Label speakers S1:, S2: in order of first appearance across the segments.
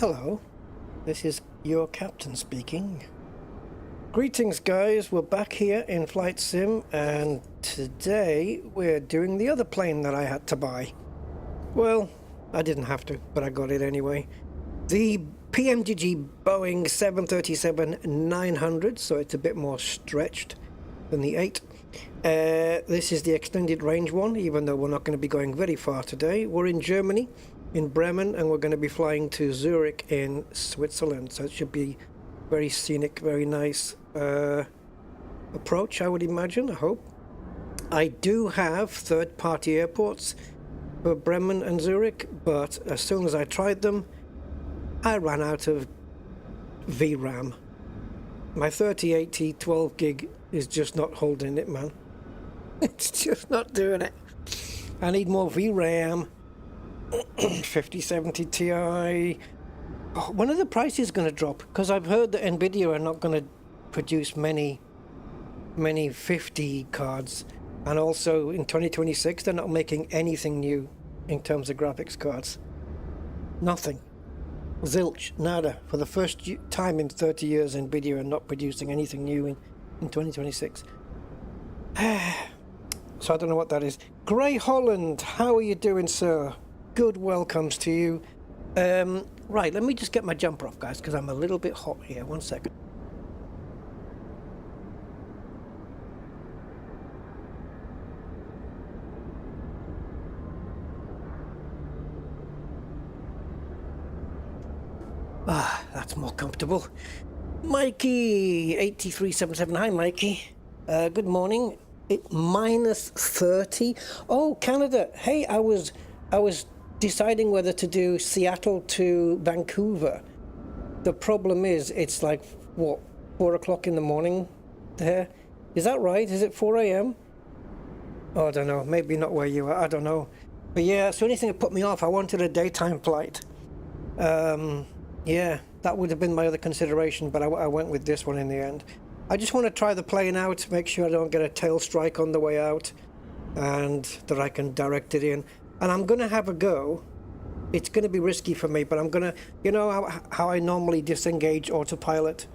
S1: Hello, this is your captain speaking. Greetings guys, we're back here in Flight Sim and today we're doing the other plane that I had to buy. Well, I didn't have to, but I got it anyway. The PMDG Boeing 737-900, so it's a bit more stretched than the 8. This is the extended range one, even though we're not going to be going very far today. We're in Germany, in Bremen, and we're going to be flying to Zurich in Switzerland, so it should be very scenic, very nice approach, I would imagine, I hope. I do have third-party airports for Bremen and Zurich, but as soon as I tried them, I ran out of VRAM. My 3080 12 gig is just not holding it, man. It's just not doing it. I need more VRAM. 5070 Ti. When are the prices going to drop? Because I've heard that Nvidia are not going to produce many 50 cards, and also in 2026 they're not making anything new in terms of graphics cards. Nothing. Zilch, nada. For the first time in 30 years, Nvidia are not producing anything new in 2026. So I don't know what that is. Grey Holland, how are you doing, sir? Good welcomes to you. Right, let me just get my jumper off, guys, because I'm a little bit hot here. 1 second. Ah, that's more comfortable. Mikey, 8377. Hi, Mikey. Good morning. Minus 30. Oh, Canada. Hey, I was deciding whether to do Seattle to Vancouver. The problem is, it's like, what, 4 o'clock in the morning there? Is that right? Is it 4 a.m.? Oh, I don't know. Maybe not where you are. I don't know. But yeah, it's the only thing that put me off. I wanted a daytime flight. Yeah, that would have been my other consideration, but I went with this one in the end. I just want to try the plane out, make sure I don't get a tail strike on the way out, and that I can direct it in. And I'm going to have a go. It's going to be risky for me, but I'm going to, you know how I normally disengage autopilot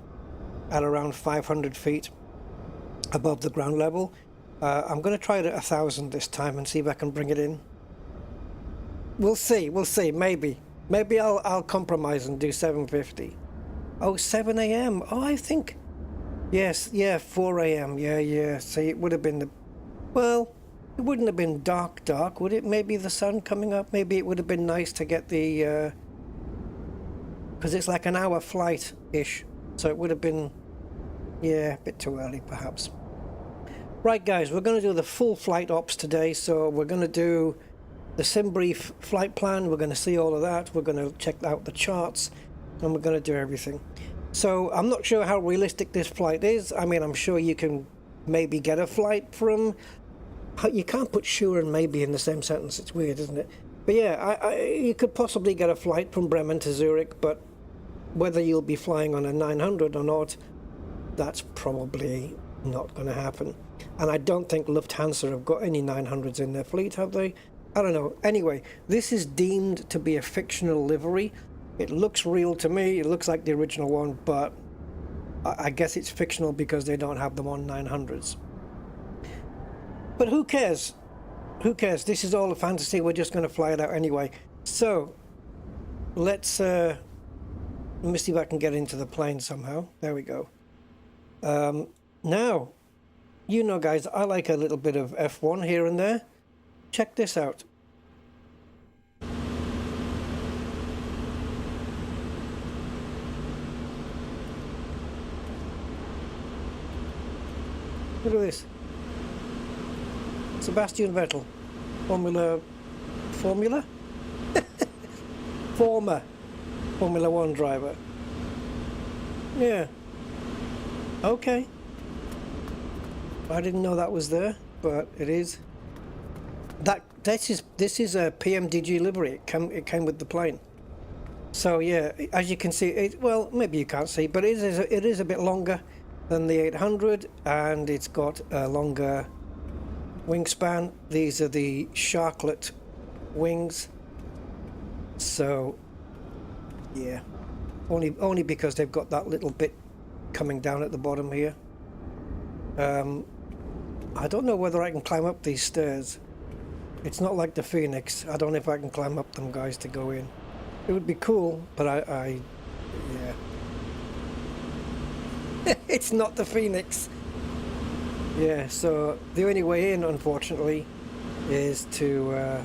S1: at around 500 feet above the ground level? I'm going to try it at 1,000 this time and see if I can bring it in. We'll see, maybe. Maybe I'll compromise and do 750. Oh, 7 a.m. Oh, I think... Yes, yeah, 4 a.m. Yeah. See, it would have been the... Well... It wouldn't have been dark, would it? Maybe the sun coming up. Maybe it would have been nice to get the... Because it's like an hour flight-ish. So it would have been... Yeah, a bit too early, perhaps. Right, guys, we're going to do the full flight ops today. So we're going to do the sim brief flight plan. We're going to see all of that. We're going to check out the charts. And we're going to do everything. So I'm not sure how realistic this flight is. I mean, I'm sure you can maybe get a flight from... You can't put sure and maybe in the same sentence. It's weird, isn't it? But yeah, you could possibly get a flight from Bremen to Zurich, but whether you'll be flying on a 900 or not, that's probably not going to happen. And I don't think Lufthansa have got any 900s in their fleet, have they? I don't know. Anyway, this is deemed to be a fictional livery. It looks real to me. It looks like the original one, but I guess it's fictional because they don't have them on 900s. But who cares? Who cares? This is all a fantasy. We're just going to fly it out anyway. So, let's... let me see if I can get into the plane somehow. There we go. Now, you know, guys, I like a little bit of F1 here and there. Check this out. Look at this. Sebastian Vettel, former Formula 1 driver. Yeah. Okay. I didn't know that was there, but it is. This is a PMDG livery. It came with the plane. So yeah, as you can see, well, maybe you can't see, but it is a bit longer than the 800, and it's got a longer wingspan. These are the sharklet wings. So Yeah, only because they've got that little bit coming down at the bottom here. I don't know whether I can climb up these stairs. It's not like the Phoenix. I don't know if I can climb up them, guys, to go in. It would be cool, but yeah. It's not the Phoenix. Yeah, so the only way in, unfortunately, is to...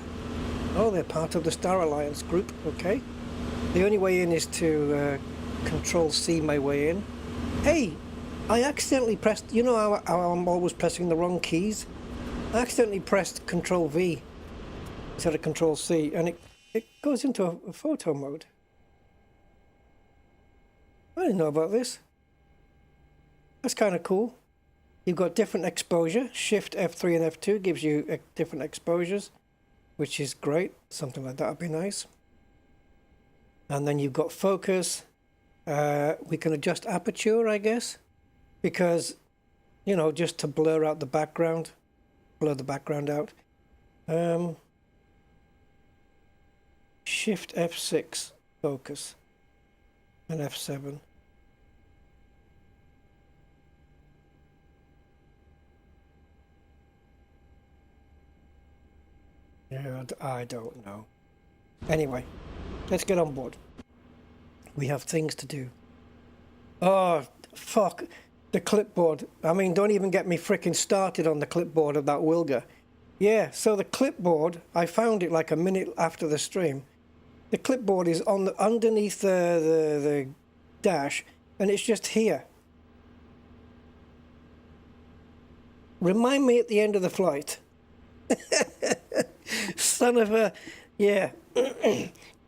S1: oh, they're part of the Star Alliance group, okay. The only way in is to Control-C my way in. Hey, I accidentally pressed... You know how I'm always pressing the wrong keys? I accidentally pressed Control-V instead of Control-C, and it goes into a photo mode. I didn't know about this. That's kind of cool. You've got different exposure. Shift F3 and F2 gives you different exposures, which is great. Something like that would be nice. And then you've got focus. We can adjust aperture, I guess, because, you know, just to blur out the background, blur the background out. Shift F6, focus, and F7. Yeah, I don't know. Anyway, let's get on board. We have things to do. Oh, fuck. The clipboard. I mean, don't even get me freaking started on the clipboard of that Wilga. Yeah, so the clipboard, I found it like a minute after the stream. The clipboard is on underneath the dash, and it's just here. Remind me at the end of the flight. Son of a... Yeah.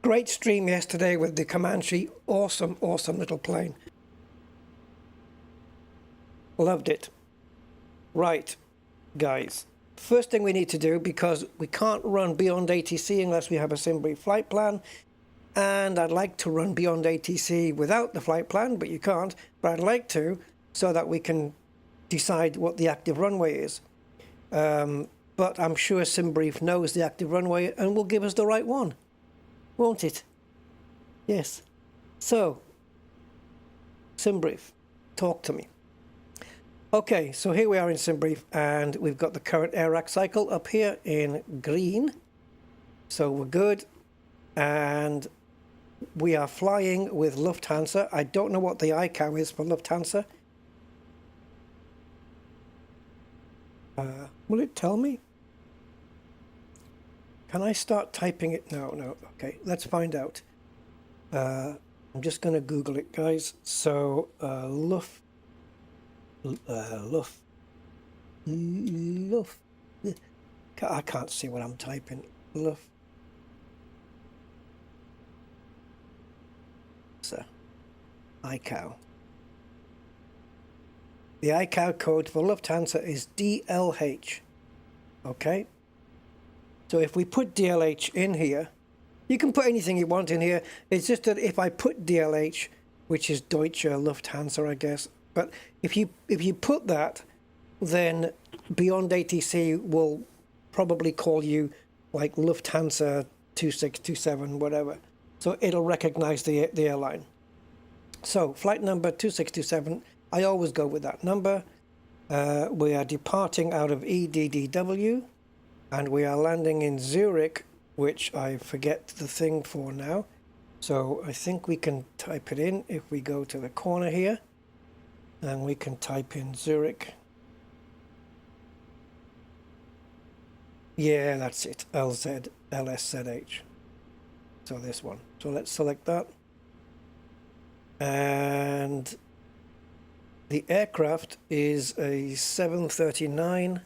S1: Great stream yesterday with the Comanche. Awesome, awesome little plane. Loved it. Right, guys. First thing we need to do, because we can't run beyond ATC unless we have a SimBrief flight plan, and I'd like to run beyond ATC without the flight plan, but you can't, but I'd like to, so that we can decide what the active runway is. But I'm sure SimBrief knows the active runway and will give us the right one, won't it? Yes. So, SimBrief, talk to me. Okay, so here we are in SimBrief, and we've got the current air rack cycle up here in green. So we're good, and we are flying with Lufthansa. I don't know what the ICAO is for Lufthansa. Will it tell me? Can I start typing it? No. Okay, let's find out. I'm just going to Google it, guys. So, Luft. I can't see what I'm typing. ICAO. The ICAO code for Lufthansa is DLH. Okay. So if we put DLH in here, you can put anything you want in here. It's just that if I put DLH, which is Deutsche Lufthansa, I guess. But if you put that, then Beyond ATC will probably call you like Lufthansa 2627, whatever. So it'll recognize the airline. So flight number 2627, I always go with that number. We are departing out of EDDW, and we are landing in Zurich, which I forget the thing for now. So I think we can type it in if we go to the corner here, and we can type in Zurich. Yeah, that's it, LZ, LSZH. So this one. So let's select that. And the aircraft is a 739.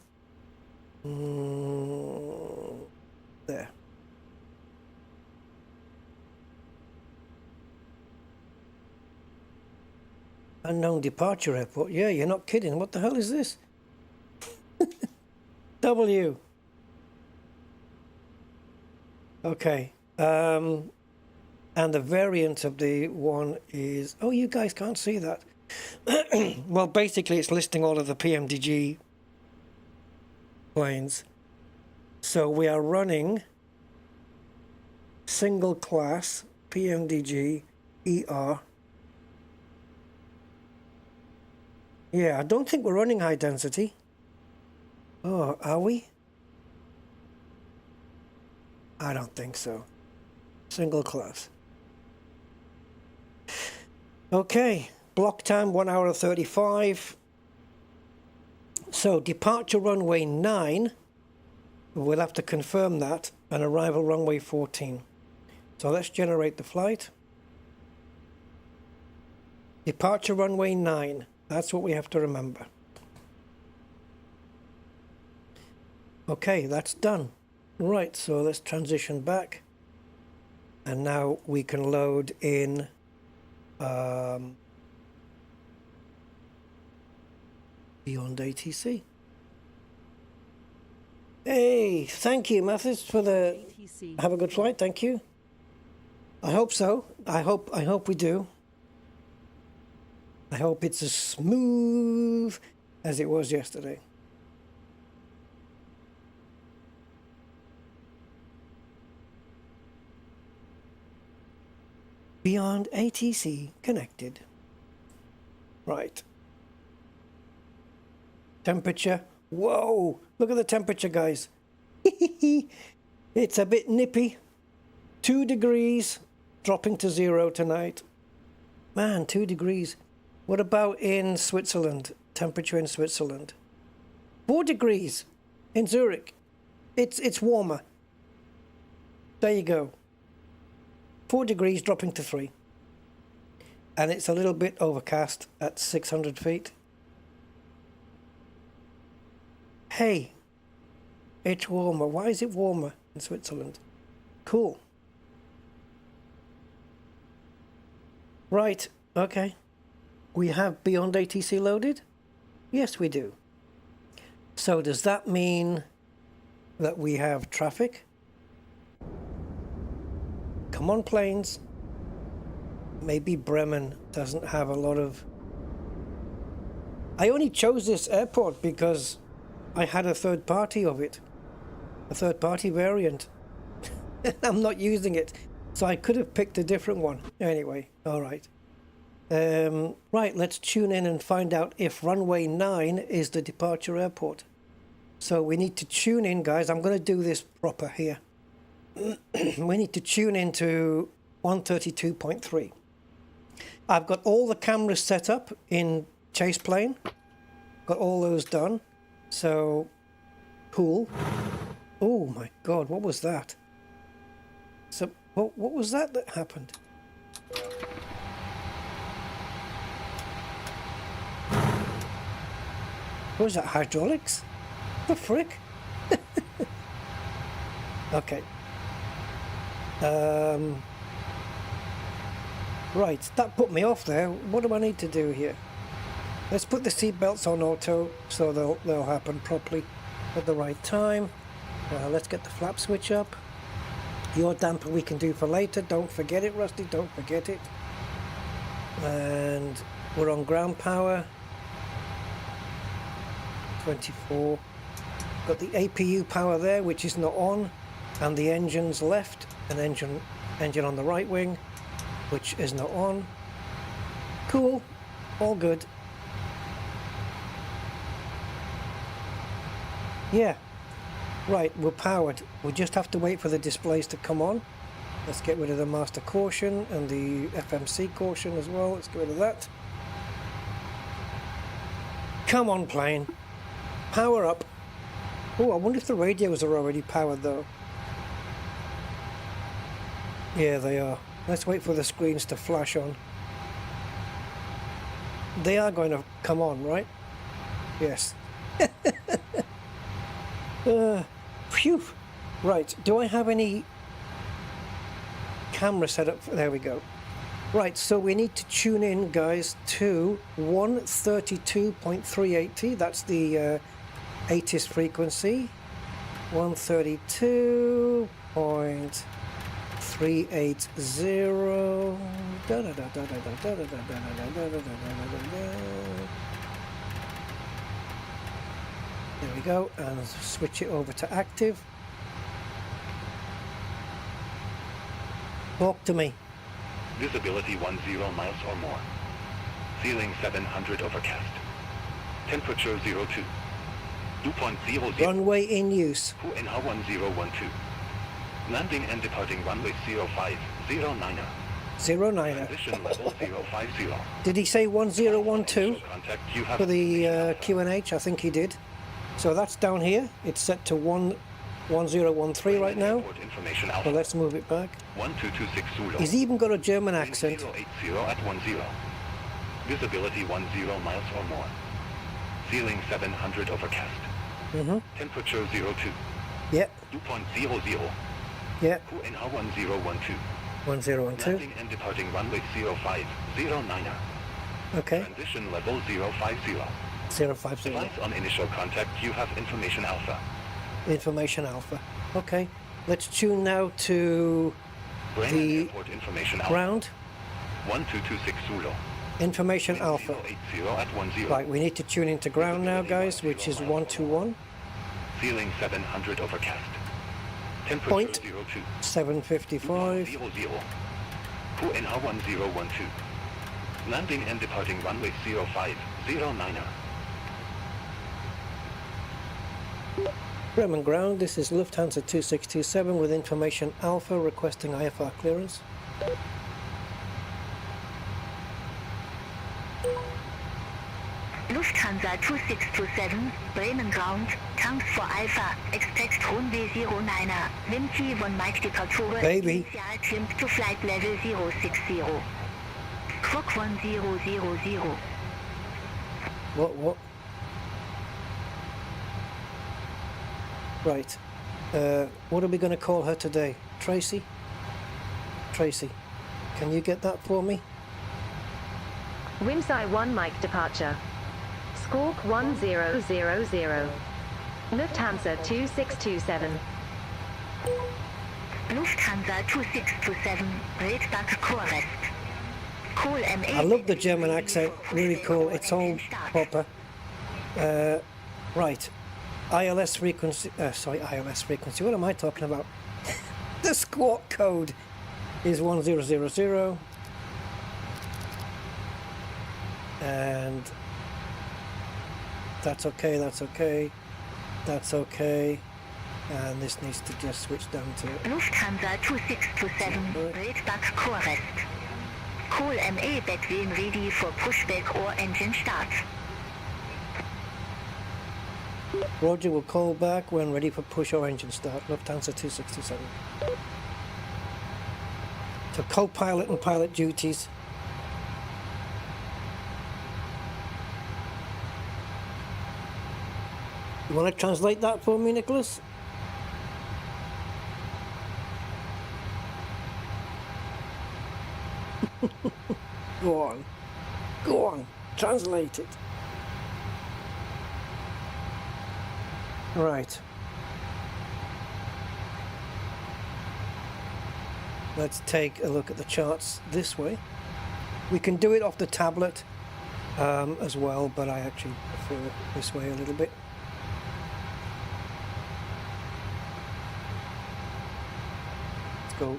S1: There. Unknown departure airport. Yeah, you're not kidding. What the hell is this? W. Okay. And the variant of the one is... Oh, you guys can't see that. Well, basically, it's listing all of the PMDG planes. So we are running single class PMDG ER. Yeah, I don't think we're running high density. Oh, are we? I don't think so. Single class. Okay, block time 1 hour 35. So departure runway 9, we'll have to confirm that, and arrival runway 14. So let's generate the flight. Departure runway 9, that's what we have to remember. Okay, that's done. Right, so let's transition back. And now we can load in Beyond ATC. Hey, thank you, Mathis, for the ATC. Have a good flight, thank you. I hope so. I hope we do. I hope it's as smooth as it was yesterday. Beyond ATC connected. Right. Temperature. Whoa! Look at the temperature, guys. It's a bit nippy. 2 degrees, dropping to 0 tonight. Man, 2 degrees. What about in Switzerland? Temperature in Switzerland. 4 degrees in Zurich. It's warmer. There you go. 4 degrees dropping to 3. And it's a little bit overcast at 600 feet. Hey, it's warmer. Why is it warmer in Switzerland? Cool. Right, okay. We have Beyond ATC loaded? Yes, we do. So does that mean that we have traffic? Come on, planes. Maybe Bremen doesn't have a lot of... I only chose this airport because I had a third party of it. A third party variant. I'm not using it. So I could have picked a different one. Anyway, all right. Right, let's tune in and find out if runway 9 is the departure airport. So we need to tune in, guys. I'm going to do this proper here. We need to tune into 132.3. I've got all the cameras set up in chase plane. Got all those done. So, cool. Oh my God, what was that? So, what was that happened? What was that, hydraulics? The frick? Okay. Right, that put me off there. What do I need to do here? Let's put the seat belts on auto so they'll happen properly at the right time. Let's get the flap switch up. Your damper we can do for later. Don't forget it, Rusty. Don't forget it. And we're on ground power. 24. Got the APU power there, which is not on, and the engine's left, and engine on the right wing, which is not on. Cool, all good. Yeah, right, we're powered. We just have to wait for the displays to come on. Let's get rid of the master caution and the FMC caution as well. Let's get rid of that. Come on, plane. Power up. Oh, I wonder if the radios are already powered though. Yeah, they are. Let's wait for the screens to flash on. They are going to come on, right? Yes. Phew. Right, do I have any camera set up? There we go. Right, so we need to tune in, guys, to 132.380. That's the ATIS frequency. 132.380. There we go, and switch it over to active.
S2: Visibility 10 miles or more. Ceiling 700 overcast. Temperature 02. Dew point 00.
S1: Runway in use.
S2: QNH 1012. Landing and departing runway 0509er.
S1: 09er.
S2: Transition level 050.
S1: Did he say 1012
S2: Contact you have
S1: for the QNH? I think he did. So that's down here. It's set to 1013 right now.
S2: Information
S1: So
S2: Alpha.
S1: let's move it back.
S2: 1226 Zulu.
S1: He's even got a German accent.
S2: 080 at 10. Visibility 10 miles or more. Ceiling 700 overcast. Temperature 02.
S1: Yep,
S2: Dew point 00.
S1: yep.
S2: QNH 1012.
S1: 1012.
S2: Landing and departing runway 0509er.
S1: Okay.
S2: Transition level 050.
S1: 050.
S2: Flights on initial contact, you have information Alpha.
S1: Information Alpha. Okay. Let's tune now to
S2: Bremen
S1: the
S2: Airport information Alpha.
S1: ground.
S2: 1226 Zulu.
S1: Information Alpha.
S2: 080 at 10.
S1: Right, we need to tune into ground now, guys, which is 121.
S2: Ceiling 700 overcast. Temperature
S1: Point
S2: 02.
S1: 755.
S2: 00. QNH 1012. Landing and departing runway 0509er.
S1: Bremen ground, this is Lufthansa 2627 with information Alpha requesting IFR clearance.
S3: Lufthansa 2627, Bremen ground, thanks for Alpha, expect runway 09er, wind T1 Mike departure,
S1: Baby.
S3: initial trimmed to flight level 060. Clock 1000.
S1: What? Right. What are we going to call her today? Tracy? Tracy, can you get that for me?
S4: Wimsai 1 Mike departure. Squawk 1000. Lufthansa 2627.
S3: Lufthansa 2627, rate back Correct. Call MA.
S1: I love the German accent, really cool. It's all proper. Right. ILS frequency, ILS frequency, what am I talking about? The squawk code is 1000. And that's okay, that's okay, that's okay. And this needs to just switch down to
S3: Lufthansa 2627, rate back Correct. Call MA back when ready for pushback or engine start.
S1: Roger will call back when ready for push or engine start. Lufthansa 267. So co-pilot and pilot duties. You want to translate that for me, Nicholas? Go on. Go on. Translate it. Right. Let's take a look at the charts this way. We can do it off the tablet as well, but I actually prefer this way a little bit. Let's go.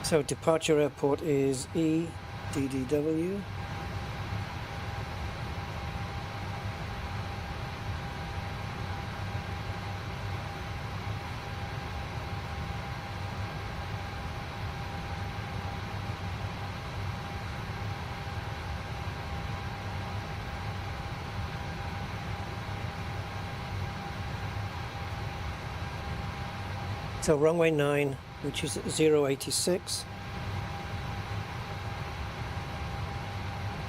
S1: So departure airport is EDDW. So runway 9, which is 086.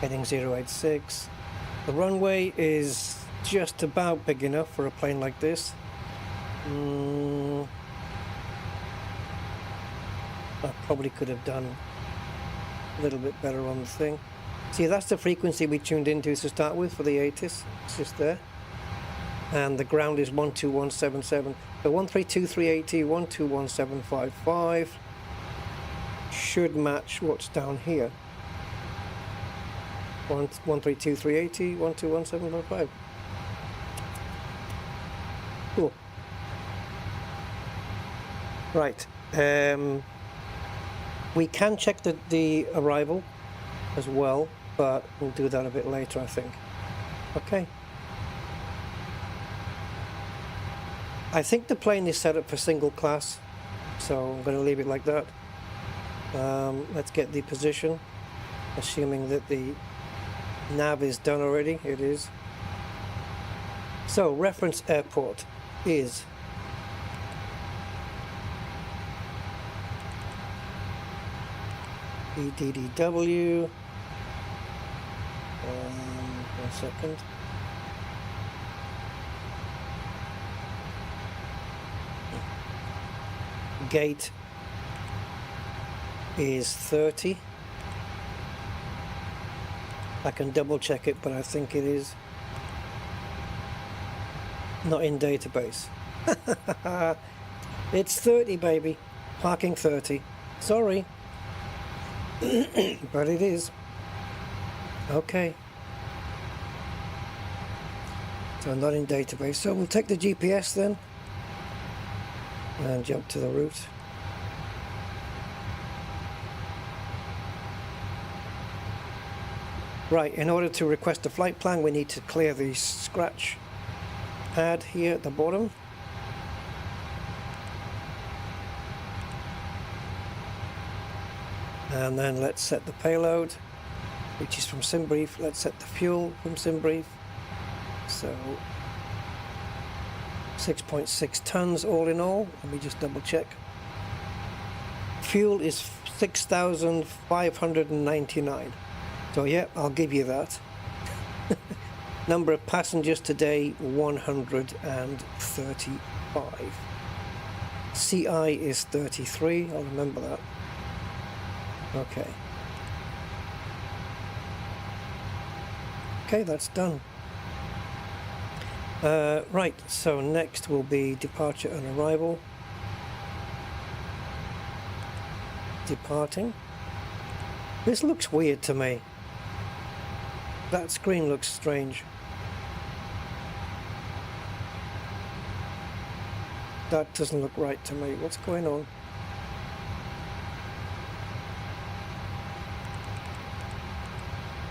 S1: Heading 086. The runway is just about big enough for a plane like this. I probably could have done a little bit better on the thing. See, that's the frequency we tuned into to start with for the ATIS. It's just there. And the ground is 12177. So 132380, 121755 should match what's down here. 132380, 121755. Cool. Right. We can check the arrival as well, but we'll do that a bit later, I think. Okay. I think the plane is set up for single class, so I'm going to leave it like that. Let's get the position, assuming that the nav is done already. It is. So reference airport is EDDW. 1 second. Gate is 30. I can double check it, but I think it is not in database. It's 30, baby. Parking 30. Sorry. But it is. Okay. So not in database. So we'll take the GPS then and jump to the route. Right, in order to request a flight plan, we need to clear the scratch pad here at the bottom. And then let's set the payload, which is from SimBrief. Let's set the fuel from SimBrief. So 6.6 tons all in all. Let me just double check. Fuel is 6,599. So yeah, I'll give you that. Number of passengers today, 135. CI is 33, I'll remember that. Okay. Okay, that's done. Right, so next will be departure and arrival. Departing. This looks weird to me. That screen looks strange. That doesn't look right to me. What's going on?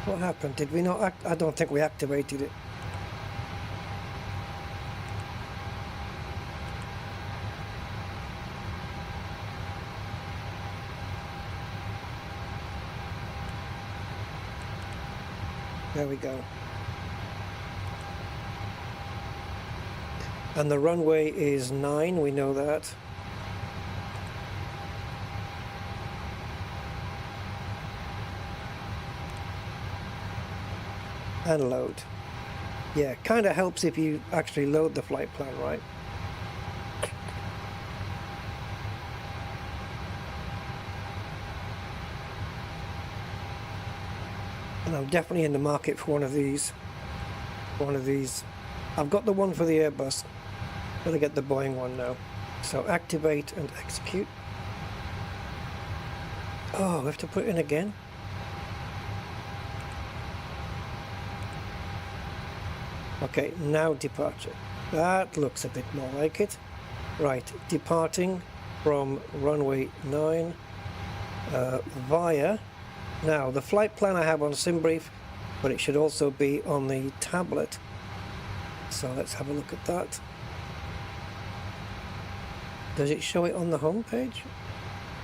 S1: What happened? Did we not I don't think we activated it. There we go. And the runway is 9, we know that. And load. Yeah, kind of helps if you actually load the flight plan, right? And I'm definitely in the market for one of these. I've got the one for the Airbus. Gotta get the Boeing one now. So activate and execute. Oh, we have to put it in again. Okay, now departure. That looks a bit more like it. Right, departing from runway 9 via. Now, the flight plan I have on SimBrief, but it should also be on the tablet. So let's have a look at that. Does it show it on the home page?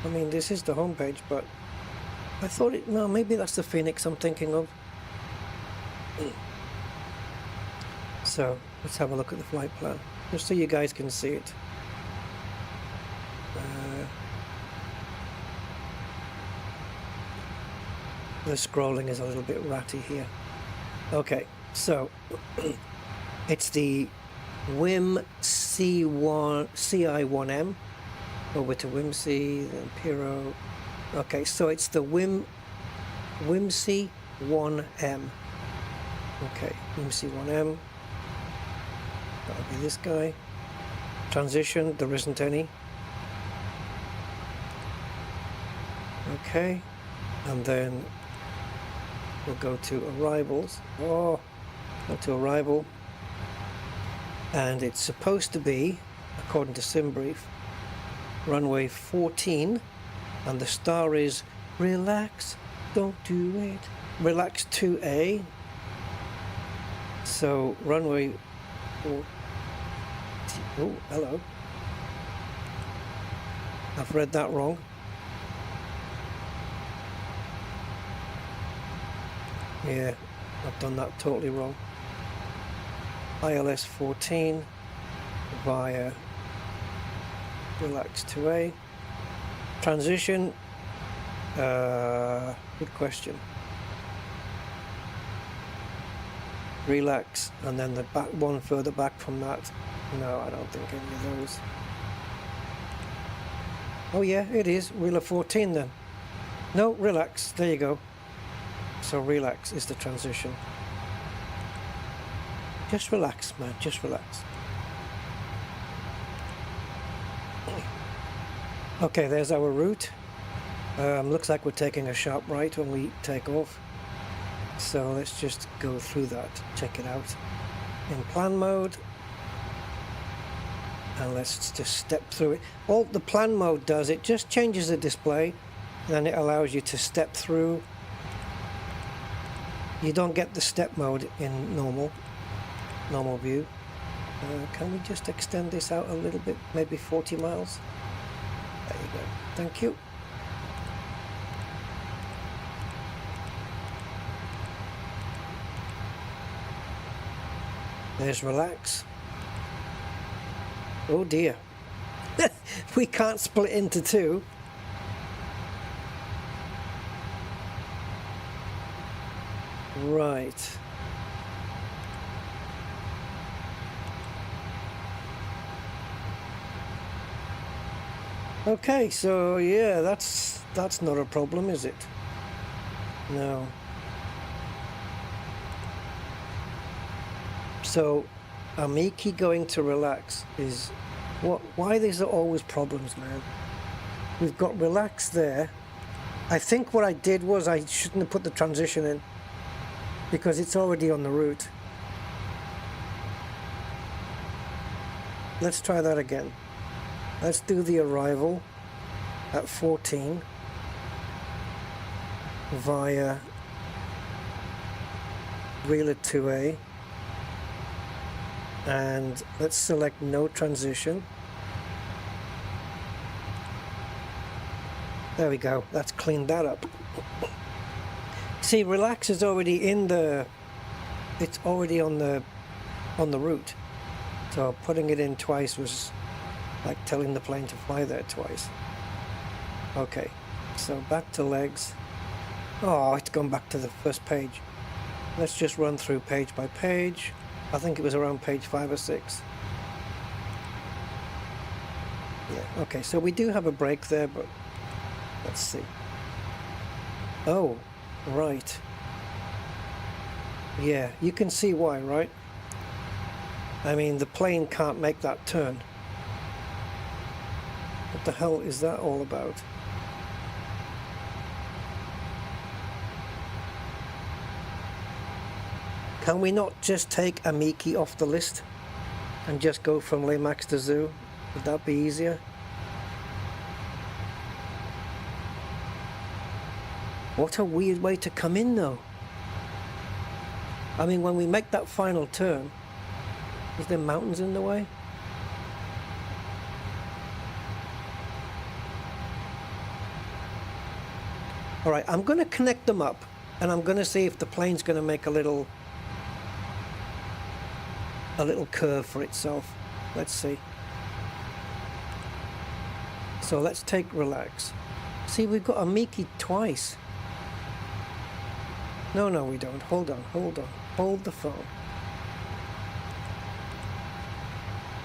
S1: I mean, this is the home page, but I thought it... No, maybe that's the Phoenix I'm thinking of. So, let's have a look at the flight plan, just so you guys can see it. The scrolling is a little bit ratty here. Okay, so it's the WIM CI1M over to WIMC, then Piro. Okay, so it's the WIMC 1M. Okay, WIMC 1M. That'll be this guy. Transition, there isn't any. Okay, and then we'll go to arrivals. Oh, go to arrival. And it's supposed to be, according to SimBrief, runway 14, and the star is relax, don't do it. Relax 2A. So runway 14. Oh, hello. I've read that wrong. Yeah, I've done that totally wrong. ILS 14 via relax 2A. Transition, good question. Relax, and then the back one further back from that. No, I don't think any of those. Oh yeah, it is Wheeler 14 then. No, relax, there you go. So relax is the transition. Just relax, man, just relax. Okay, there's our route. Looks like we're taking a sharp right when we take off. So let's just go through that, check it out. In plan mode. And let's just step through it. All the plan mode does, it just changes the display, and then it allows you to step through. You don't get the step mode in normal view. Can we just extend this out a little bit, maybe 40 miles? There you go, thank you. There's relax. Oh dear. We can't split into two. Right. Okay, so yeah, that's not a problem, is it? No. So Amiki going to relax is why these are always problems, man. We've got relax there. I think what I did was I shouldn't have put the transition in because it's already on the route. Let's try that again. Let's do the arrival at 14 via Wheeler 2A. And let's select no transition. There we go, that's cleaned that up. See, relax is already in the, it's already on the route. So putting it in twice was like telling the plane to fly there twice. Okay, so back to legs. Oh, it's gone back to the first page. Let's just run through page by page. I think it was around page 5 or 6. Yeah, okay, so we do have a break there, but let's see. Oh, right. Yeah, you can see why, right? I mean, the plane can't make that turn. What the hell is that all about? Can we not just take Amiki off the list and just go from Le Max to Zoo? Would that be easier? What a weird way to come in though. I mean, when we make that final turn, is there mountains in the way? Alright, I'm going to connect them up and I'm going to see if the plane's going to make a little curve for itself. Let's see. So let's take relax. See, we've got Amiki twice. No, we don't. Hold on. Hold the phone.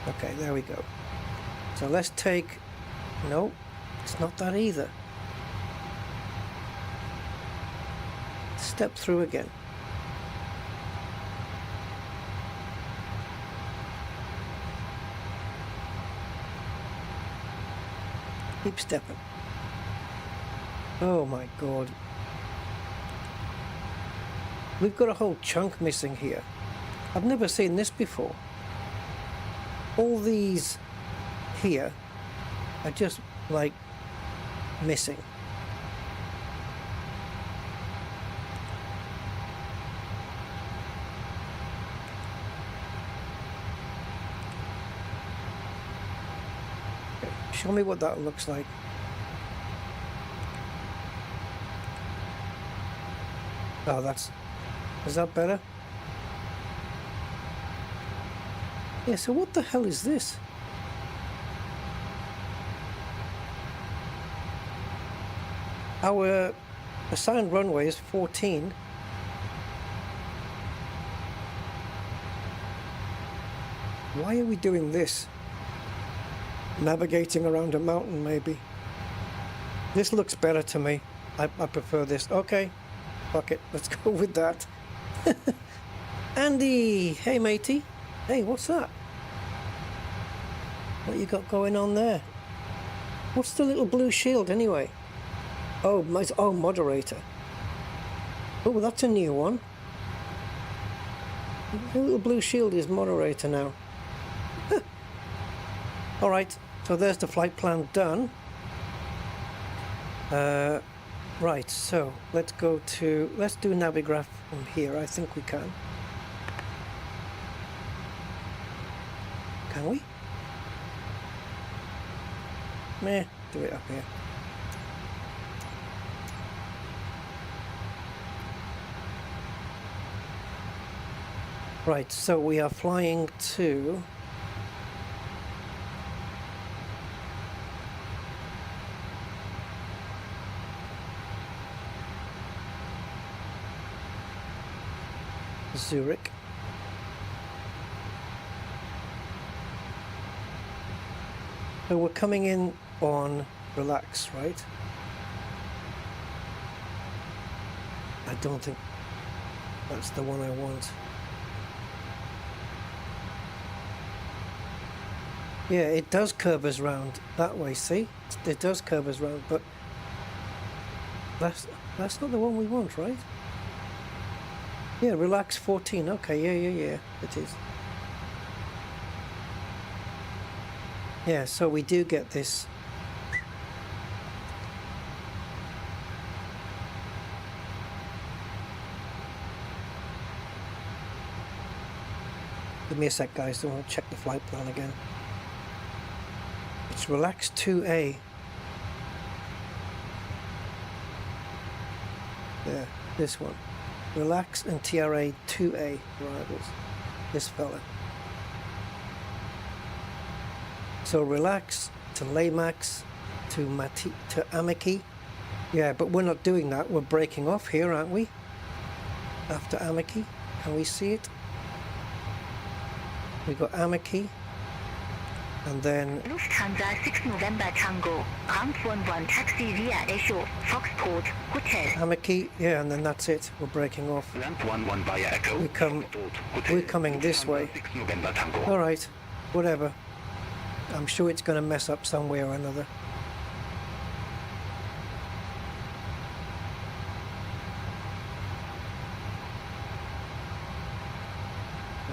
S1: Okay, there we go. So let's take... No, it's not that either. Step through again. Keep stepping. Oh my god. We've got a whole chunk missing here. I've never seen this before. All these here are just like missing. Show me what that looks like. Oh, is that better? Yeah, so what the hell is this? Our assigned runway is 14. Why are we doing this? Navigating around a mountain, maybe. This looks better to me. I prefer this. Okay, fuck it, let's go with that. Andy, hey matey. Hey, what's that? What you got going on there? What's the little blue shield anyway? Oh, moderator. Oh, that's a new one. The little blue shield is moderator now. Alright, so there's the flight plan done. Right, so let's do Navigraph from here. I think we can. Can we? Meh, do it up here. Right, so we are flying to Zurich. So we're coming in on relax, right? I don't think that's the one I want. Yeah, it does curve us round that way, see? It does curve us round, but that's not the one we want, right? Yeah, relax 14. Okay, yeah, it is. Yeah, so we do get this. Give me a sec, guys. I want to check the flight plan again. It's relax 2A. Yeah, this one. Relax and TRA 2A arrivals. This fella. So relax to Lamax to Amaki. Yeah, but we're not doing that. We're breaking off here, aren't we? After Amaki. Can we see it? We got Amaki. And then
S3: Lufthansa 6 November Tango, Ramp 11 taxi via Echo, Foxtrot, Hotel.
S1: Amaki, yeah, and then that's it. We're breaking off.
S2: Ramp 11 via Echo.
S1: We're coming this way.
S2: 6 November Tango.
S1: Alright, whatever. I'm sure it's going to mess up some way or another.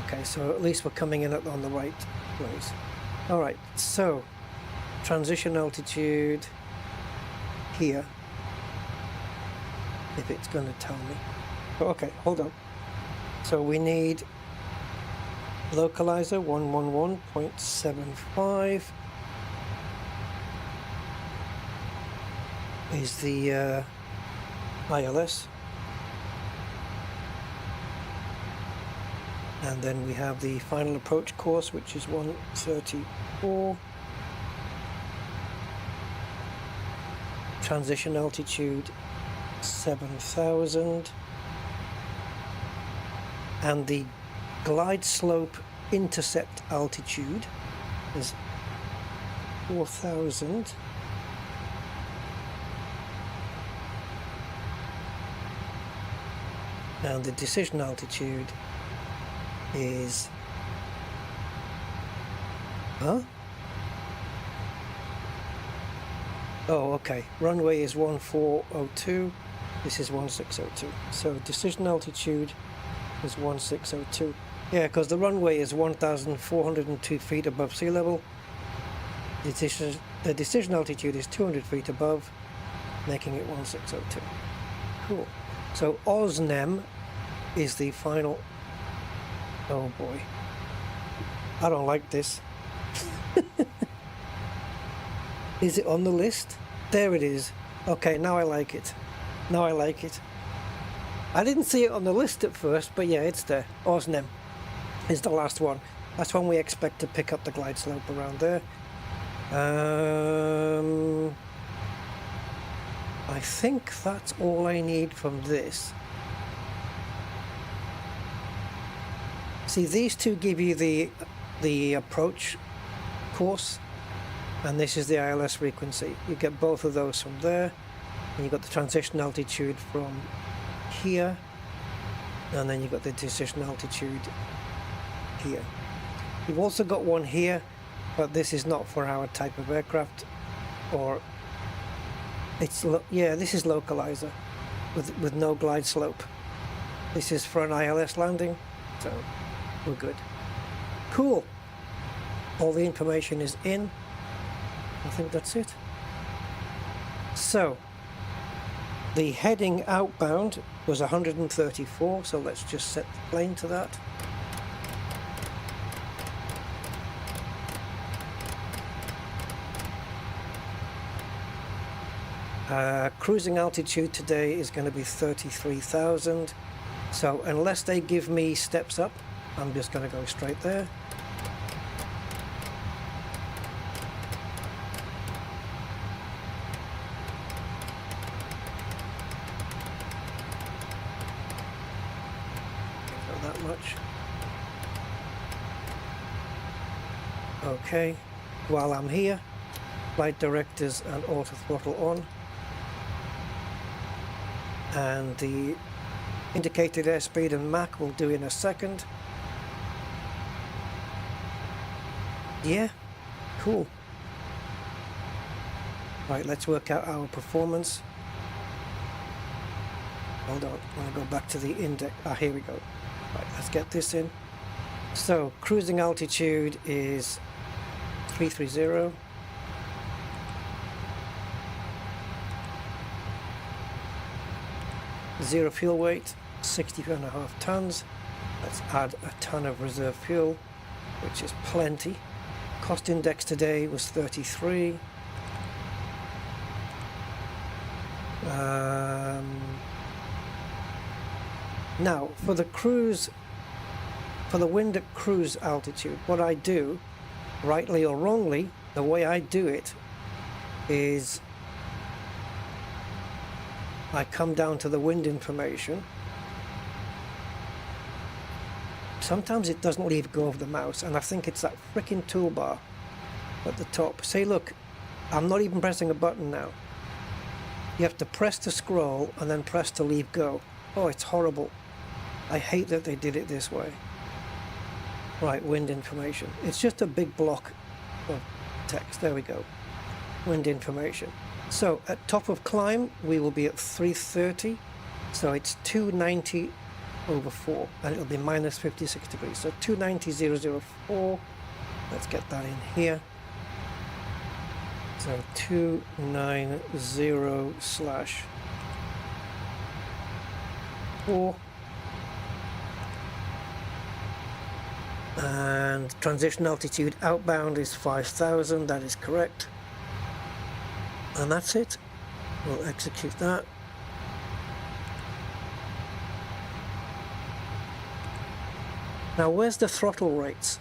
S1: Okay, so at least we're coming in on the right place. Alright, so transition altitude here, if it's going to tell me. Okay, hold on. So we need localizer 111.75 is the ILS. And then we have the final approach course, which is 134. Transition altitude 7,000. And the glide slope intercept altitude is 4,000. And the decision altitude is oh okay, runway is 1402, this is 1602, so decision altitude is 1602. Yeah, because the runway is 1,402 feet above sea level. The the decision altitude is 200 feet above, making it 1602. Cool. So OSNEM is the final. Oh boy, I don't like this. Is it on the list? There it is. Okay, now I like it. Now I like it. I didn't see it on the list at first, but yeah, it's there. OSNEM is the last one. That's when we expect to pick up the glide slope around there. I think that's all I need from this. See, these two give you the approach course, and this is the ILS frequency. You get both of those from there, and you've got the transition altitude from here, and then you've got the decision altitude here. You've also got one here, but this is not for our type of aircraft, or it's this is localizer with no glide slope. This is for an ILS landing, so we're good. Cool. All the information is in. I think that's it. So the heading outbound was 134, so let's just set the plane to that. Cruising altitude today is going to be 33,000, so unless they give me steps up, I'm just going to go straight there. Not that much. Okay, while I'm here, flight directors and auto throttle on. And the indicated airspeed and Mach will do in a second. Yeah, cool. Right, let's work out our performance. Hold on, I'm going to go back to the index. Here we go. Right, let's get this in. So, cruising altitude is 330. Zero fuel weight, 60.5 tons. Let's add a ton of reserve fuel, which is plenty. Cost index today was 33. Now, for the cruise, for the wind at cruise altitude, what I do, rightly or wrongly, the way I do it is I come down to the wind information. Sometimes it doesn't leave go of the mouse, and I think it's that freaking toolbar at the top. See, look, I'm not even pressing a button now. You have to press to scroll and then press to leave go. Oh, it's horrible. I hate that they did it this way. Right, wind information. It's just a big block of text. There we go. Wind information. So at top of climb, we will be at 330. So it's 290/4, and it'll be minus 56 degrees. So 290,004. Let's get that in here. So 290/4. And transition altitude outbound is 5,000. That is correct. And that's it. We'll execute that. Now, where's the throttle rates?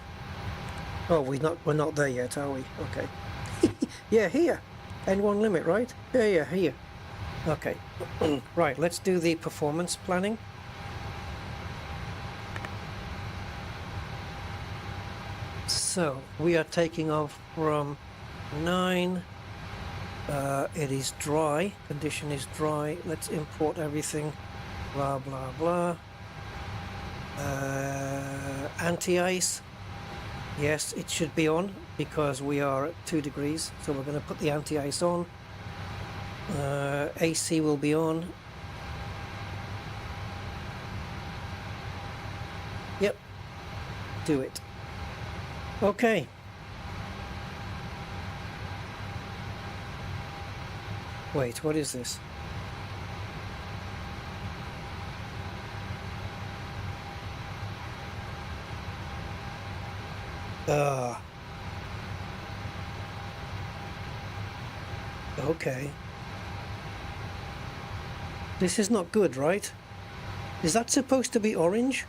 S1: Oh, we're not there yet, are we? Okay. Yeah, here. N1 limit, right? Yeah, here. Okay. Right, let's do the performance planning. So, we are taking off from 9. It is dry. Condition is dry. Let's import everything. Blah, blah, blah. Anti-ice. Yes, it should be on because we are at 2 degrees. So we're going to put the anti-ice on. AC will be on. Yep. Do it. Okay. Wait, what is this? Okay. This is not good, right? Is that supposed to be orange?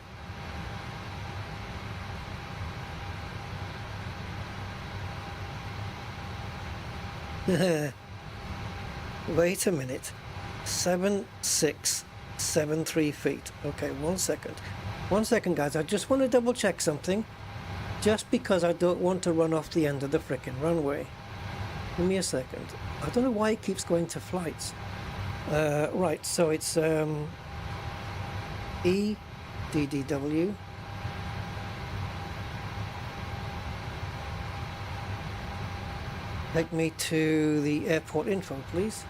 S1: Wait a minute. 7673 feet. Okay, 1 second. 1 second, guys. I just want to double check something. Just because I don't want to run off the end of the frickin' runway. Give me a second. I don't know why it keeps going to flights. Right, so it's EDDW. Take me to the airport info, please.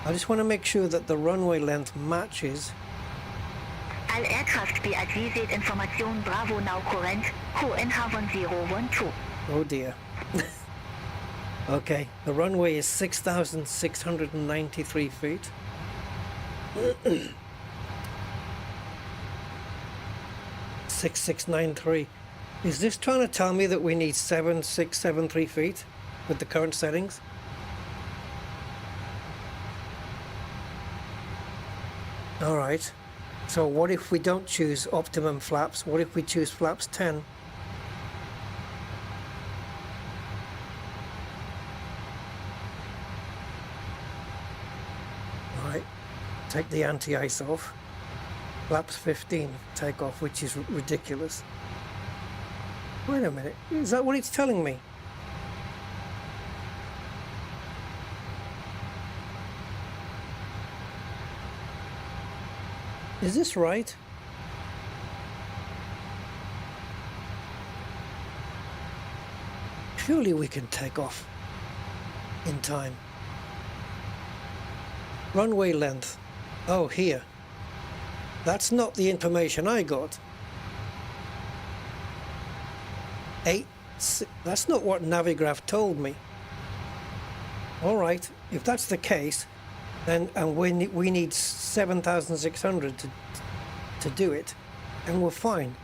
S1: I just want to make sure that the runway length matches.
S3: All aircraft be advised information Bravo now current QNH1012.
S1: Oh dear. Okay, the runway is 6,693 feet. 6693. Is this trying to tell me that we need 7673 feet with the current settings? All right. So what if we don't choose optimum flaps? What if we choose flaps 10? All right. Take the anti-ice off. Flaps 15 take off, which is ridiculous. Wait a minute. Is that what it's telling me? Is this right? Surely we can take off in time. Runway length. Oh, here. That's not the information I got. That's not what Navigraph told me. All right, if that's the case, then and we need 7,600 to do it, and we're fine.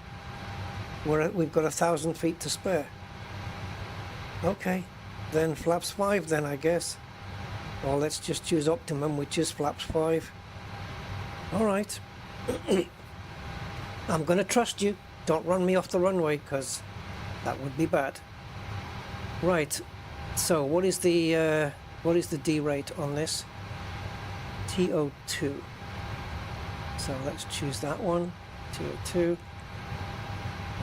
S1: We've got 1,000 feet to spare. Okay, then flaps 5 then, I guess. Or let's just choose optimum, which is flaps 5. All right. I'm going to trust you. Don't run me off the runway, because that would be bad. Right. So what is the D rate on this? TO2. So let's choose that one. TO2.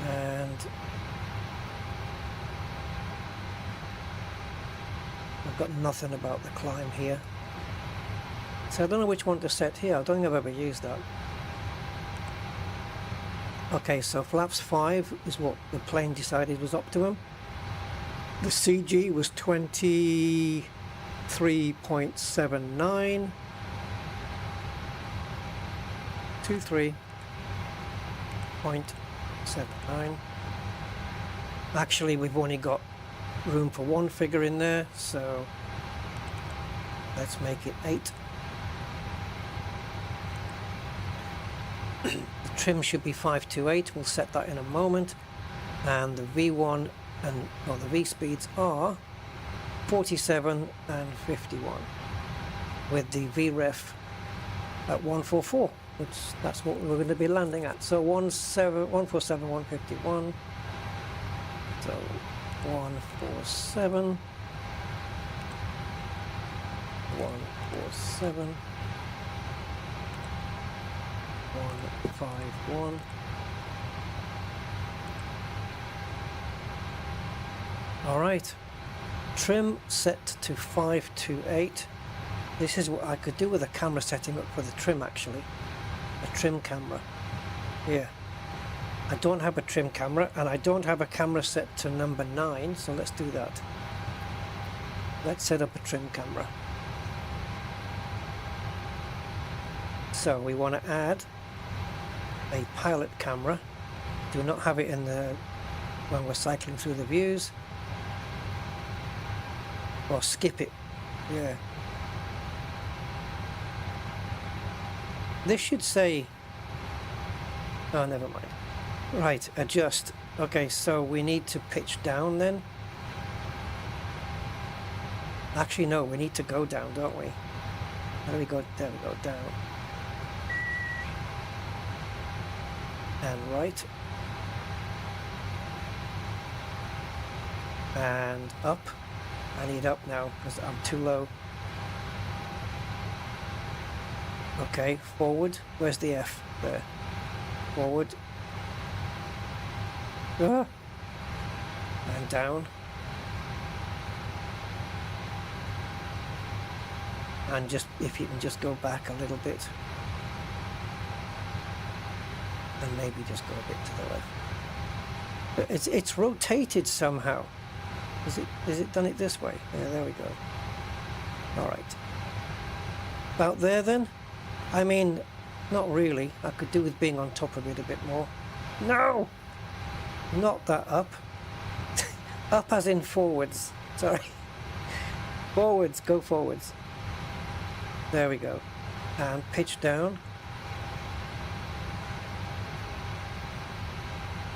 S1: And I've got nothing about the climb here. So I don't know which one to set here. I don't think I've ever used that. Okay, so flaps 5 is what the plane decided was optimum. The CG was 23.79. 23.79. Actually, we've only got room for one figure in there, so let's make it 8. The trim should be 528. We'll set that in a moment. And the V1 and the V speeds are 47 and 51, with the VREF at 144, which that's what we're going to be landing at. So 147, 151. So 147, 147, 151. All right, trim set to 528. This is what I could do with a camera setting up for the trim, actually. A trim camera. Yeah. I don't have a trim camera, and I don't have a camera set to number 9, so let's do that. Let's set up a trim camera. So we want to add a pilot camera. Do not have it in the when we're cycling through the views. Or skip it. Yeah. This should say, oh, never mind. Right, adjust. Okay, so we need to pitch down then. Actually, no, we need to go down, don't we? How do we go? There we go, down. And right. And up. I need up now because I'm too low. Okay, forward. Where's the F? There. Forward. Ah. And down. And just, if you can just go back a little bit. And maybe just go a bit to the left. But it's rotated somehow. Is it done it this way? Yeah, there we go. Alright. About there then? I mean, not really. I could do with being on top of it a bit more. No! Not that up. Up as in forwards. Sorry. Forwards, go forwards. There we go. And pitch down.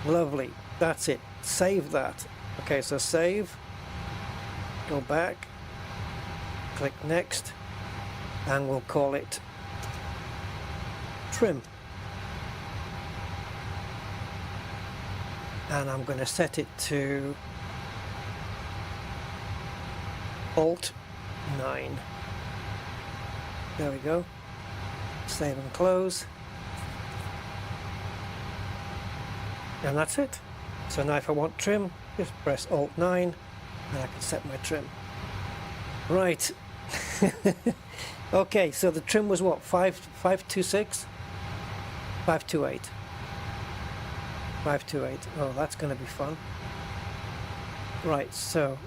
S1: Lovely. That's it. Save that. Okay, so save. Go back. Click next. And we'll call it trim. And I'm going to set it to Alt 9. There we go. Save and close. And that's it. So now if I want trim, just press Alt 9 and I can set my trim. Right. Okay, so the trim was what? 526? 528. 528. Oh, that's going to be fun. Right, so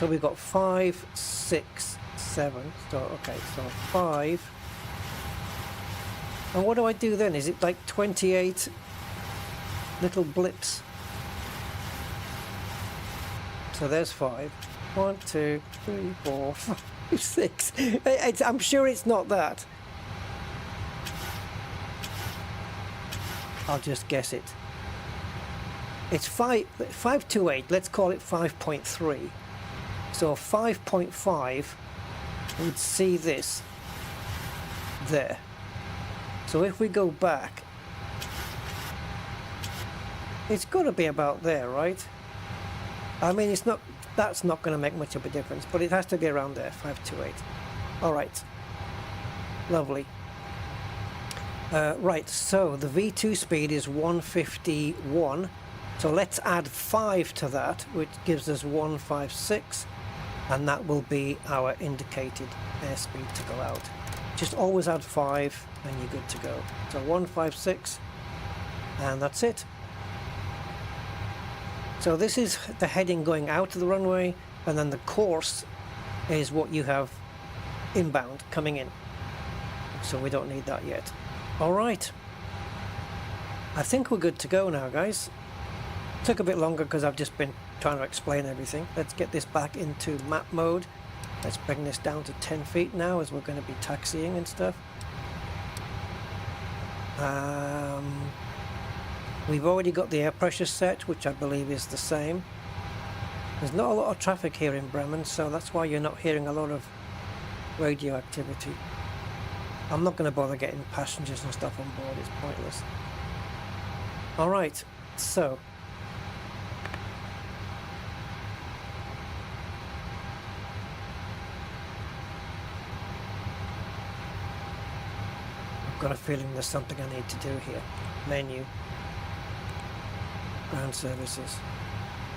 S1: we've got 5, 6, 7. So okay, so 5. And what do I do then? Is it like 28 little blips? So there's 5. 1, 2, 3, 4, 5, 6. I'm sure it's not that. I'll just guess it. It's 528. Let's call it 5.3. So 5.5 would see this there. So if we go back, it's got to be about there, right? I mean, it's not. That's not going to make much of a difference, but it has to be around there. 528. All right. Lovely. Right. So the V2 speed is 151. So let's add 5 to that, which gives us 156. And that will be our indicated airspeed to go out. Just always add 5 and you're good to go. So 156 and that's it. So this is the heading going out of the runway, and then the course is what you have inbound coming in. So we don't need that yet. Alright. I think we're good to go now, guys. Took a bit longer because I've just been trying to explain everything. Let's get this back into map mode. Let's bring this down to 10 feet now as we're going to be taxiing and stuff. We've already got the air pressure set, which I believe is the same. There's not a lot of traffic here in Bremen, so that's why you're not hearing a lot of radio activity. I'm not going to bother getting passengers and stuff on board, it's pointless. Alright, so I've got a feeling there's something I need to do here. Menu. Ground services.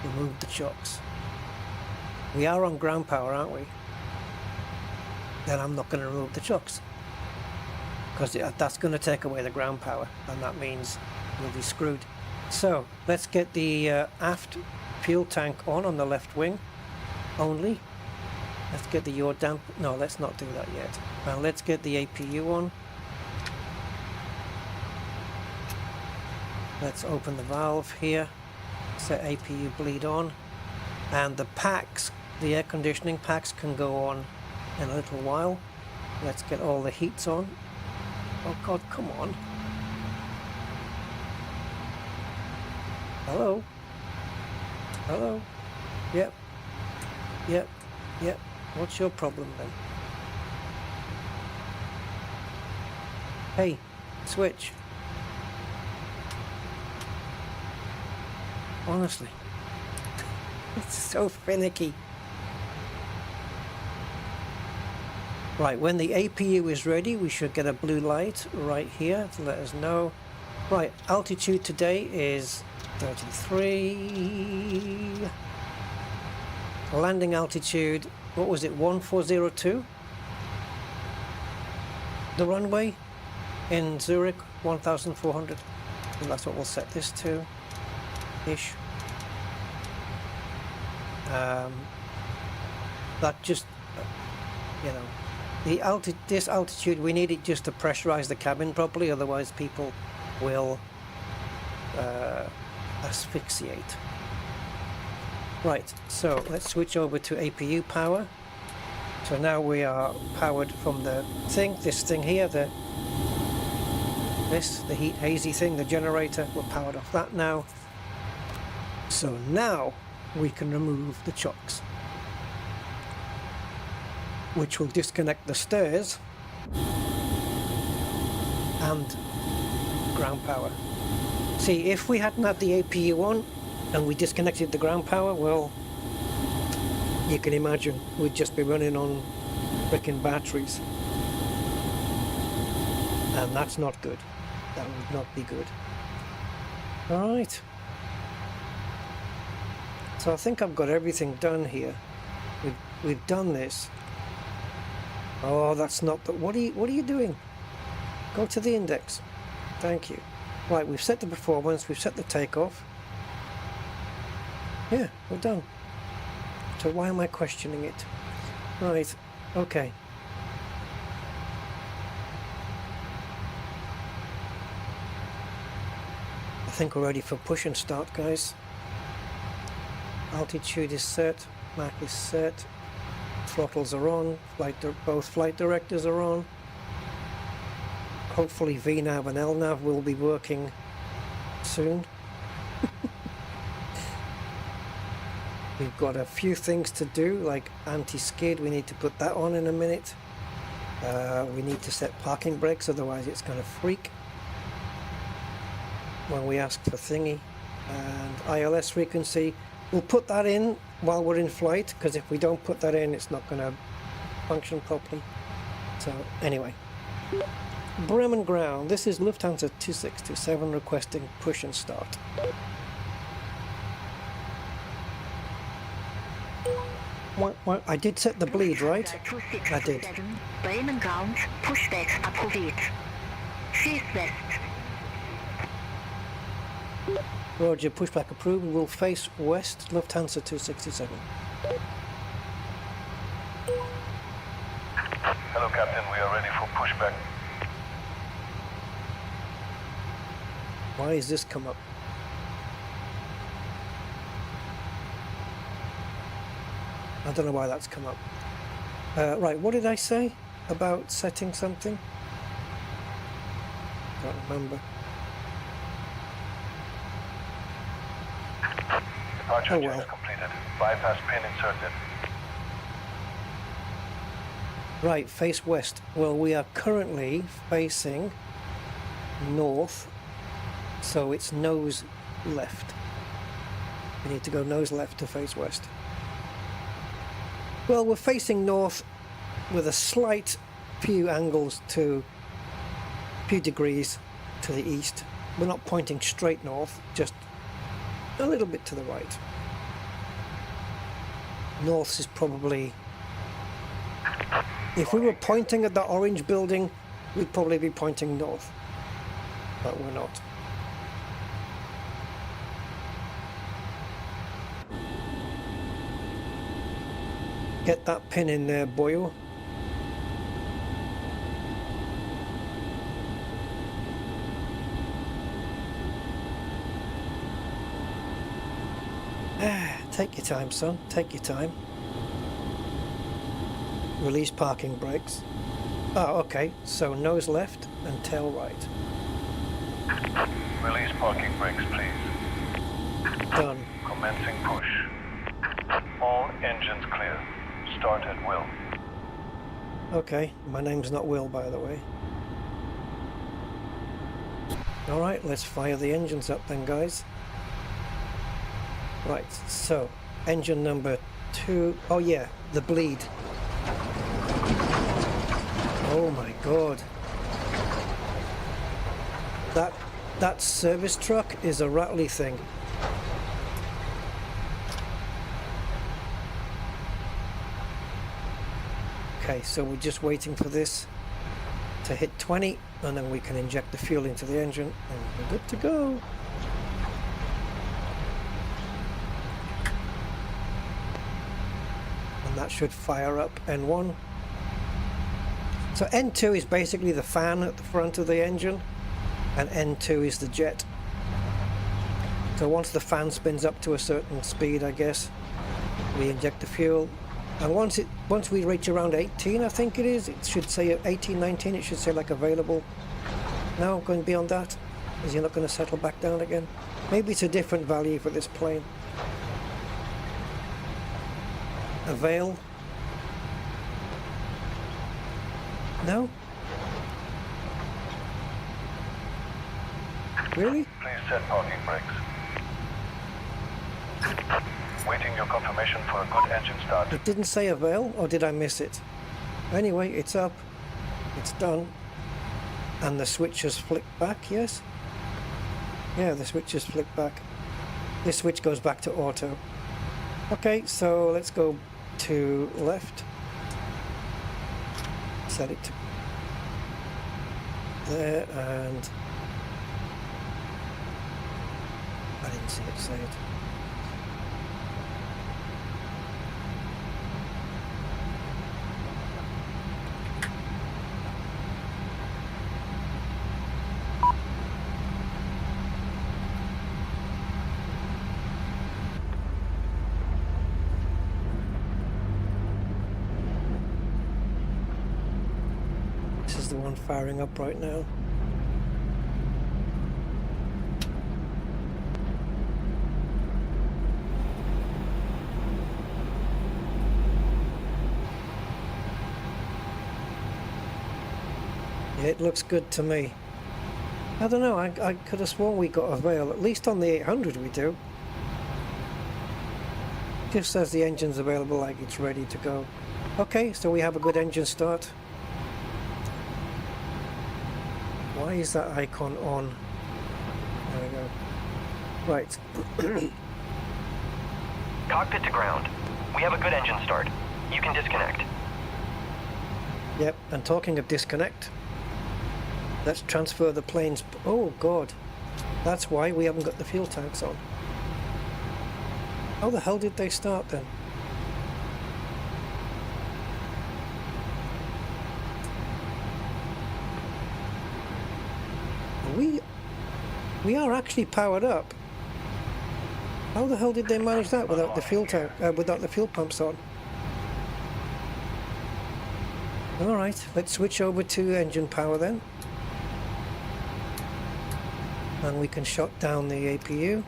S1: Remove the chocks. We are on ground power, aren't we? Then I'm not going to remove the chocks, because that's going to take away the ground power, and that means we'll be screwed. So let's get the aft fuel tank on the left wing only. Let's get the yaw damp. No, let's not do that yet. Now let's get the APU on. Let's open the valve here, set APU bleed on, and the packs, the air conditioning packs, can go on in a little while. Let's get all the heats on. Oh God, come on. Hello? Hello? Yep. Yep. Yep. What's your problem then? Hey, switch. Honestly. It's so finicky. Right, when the APU is ready, we should get a blue light right here to let us know. Right, altitude today is 33. Landing altitude, what was it, 1402? The runway in Zurich, 1400. And that's what we'll set this to, ish. That just, you know, this altitude, we need it just to pressurize the cabin properly, otherwise people will asphyxiate. Right, so let's switch over to APU power. So now we are powered from the thing, this thing here, the heat hazy thing, the generator. We're powered off that now. So now we can remove the chocks, which will disconnect the stairs and ground power. See, if we hadn't had the APU on and we disconnected the ground power, well, you can imagine we'd just be running on frickin' batteries. And that's not good. That would not be good. Alright. So I think I've got everything done here. We've done this. Oh, that's not the... What are you doing? Go to the index. Thank you. Right, we've set the performance, we've set the takeoff. Yeah, we're done. So why am I questioning it? Right, okay. I think we're ready for push and start, guys. Altitude is set, Mach is set, throttles are on, both flight directors are on. Hopefully VNAV and LNAV will be working soon. We've got a few things to do, like anti-skid, we need to put that on in a minute. We need to set parking brakes, otherwise it's going to freak when we ask for thingy. And ILS frequency, we'll put that in while we're in flight, because if we don't put that in, it's not going to function properly. So anyway, Bremen ground, this is Lufthansa 2627 requesting push and start. What, I did set the bleed, right? I did.
S3: Bremen ground, pushback approved. Face west.
S1: Roger, pushback approved. We'll face west, Lufthansa 267.
S5: Hello, Captain. We are ready for pushback.
S1: Why has this come up? I don't know why that's come up. Right, what did I say about setting something? Can't remember.
S5: Departure
S1: Oh,
S5: check
S1: well.
S5: is completed. Bypass pin inserted.
S1: Right, face west. Well, we are currently facing north, so it's nose left. We need to go nose left to face west. Well, we're facing north with a slight few angles to few degrees to the east. We're not pointing straight north, just a little bit to the right. North is probably, if we were pointing at the orange building, we'd probably be pointing north, but we're not. Get that pin in there, boyo. Take your time, son. Take your time. Release parking brakes. Oh, okay. So nose left and tail right.
S5: Release parking brakes, please.
S1: Done.
S5: Commencing push. All engines clear. Start at will.
S1: Okay, my name's not Will, by the way. Alright, let's fire the engines up then, guys. Right, so, engine number 2. Oh yeah, the bleed. Oh my god. That service truck is a rattly thing. Okay, so we're just waiting for this to hit 20 and then we can inject the fuel into the engine and we're good to go. And that should fire up N1. So N2 is basically the fan at the front of the engine and N2 is the jet. So once the fan spins up to a certain speed, I guess, we inject the fuel. And once we reach around 18, I think it is, it should say 18, 19, it should say like available. No, going beyond that? Is he not going to settle back down again? Maybe it's a different value for this plane. Avail. No? Really?
S5: Please set parking brakes. Waiting your confirmation for a good engine start.
S1: It didn't say avail, or did I miss it? Anyway, it's up. It's done. And the switch has flicked back, yes? Yeah, the switch has flicked back. This switch goes back to auto. Okay, so let's go to left. Set it to there, and I didn't see it say it. This is the one firing up right now. Yeah, it looks good to me. I don't know, I could have sworn we got a veil. At least on the 800 we do. Just says the engine's available, like it's ready to go. Okay, so we have a good engine start. Why is that icon on? There we go. Right.
S6: Cockpit to ground. We have a good engine start. You can disconnect.
S1: Yep, and talking of disconnect, let's transfer the planes. Oh god, that's why we haven't got the fuel tanks on. How the hell did they start then? We are actually powered up. How the hell did they manage that without the fuel tank, without the fuel pumps on? All right, let's switch over to engine power then, and we can shut down the APU,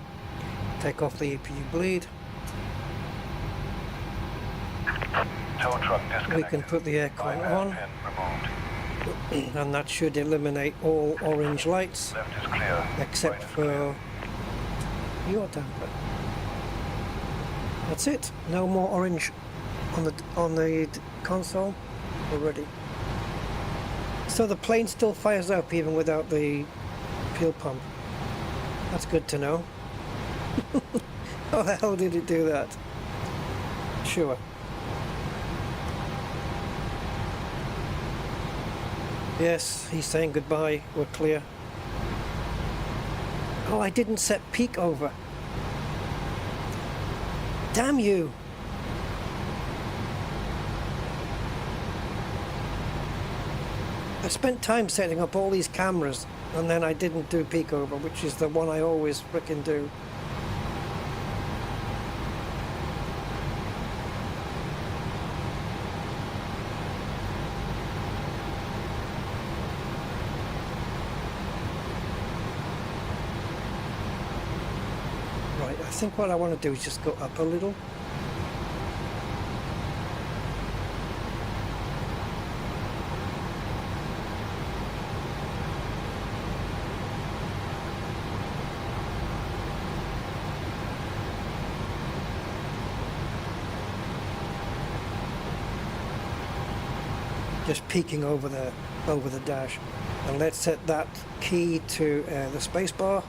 S1: take off the APU bleed.
S5: Tow truck disconnected.
S1: We can put the aircon on.
S5: Pin removed.
S1: And that should eliminate all orange lights
S5: Left is clear.
S1: except
S5: Right is
S1: for
S5: clear.
S1: your damper. That's it. No more orange on the console. We're ready. So the plane still fires up even without the fuel pump. That's good to know. How the hell did it do that? Sure. Yes, he's saying goodbye. We're clear. Oh, I didn't set peak over. Damn you! I spent time setting up all these cameras and then I didn't do peak over, which is the one I always frickin' do. think what I want to do is just go up a little. Just peeking over the dash, and let's set that key to the space bar,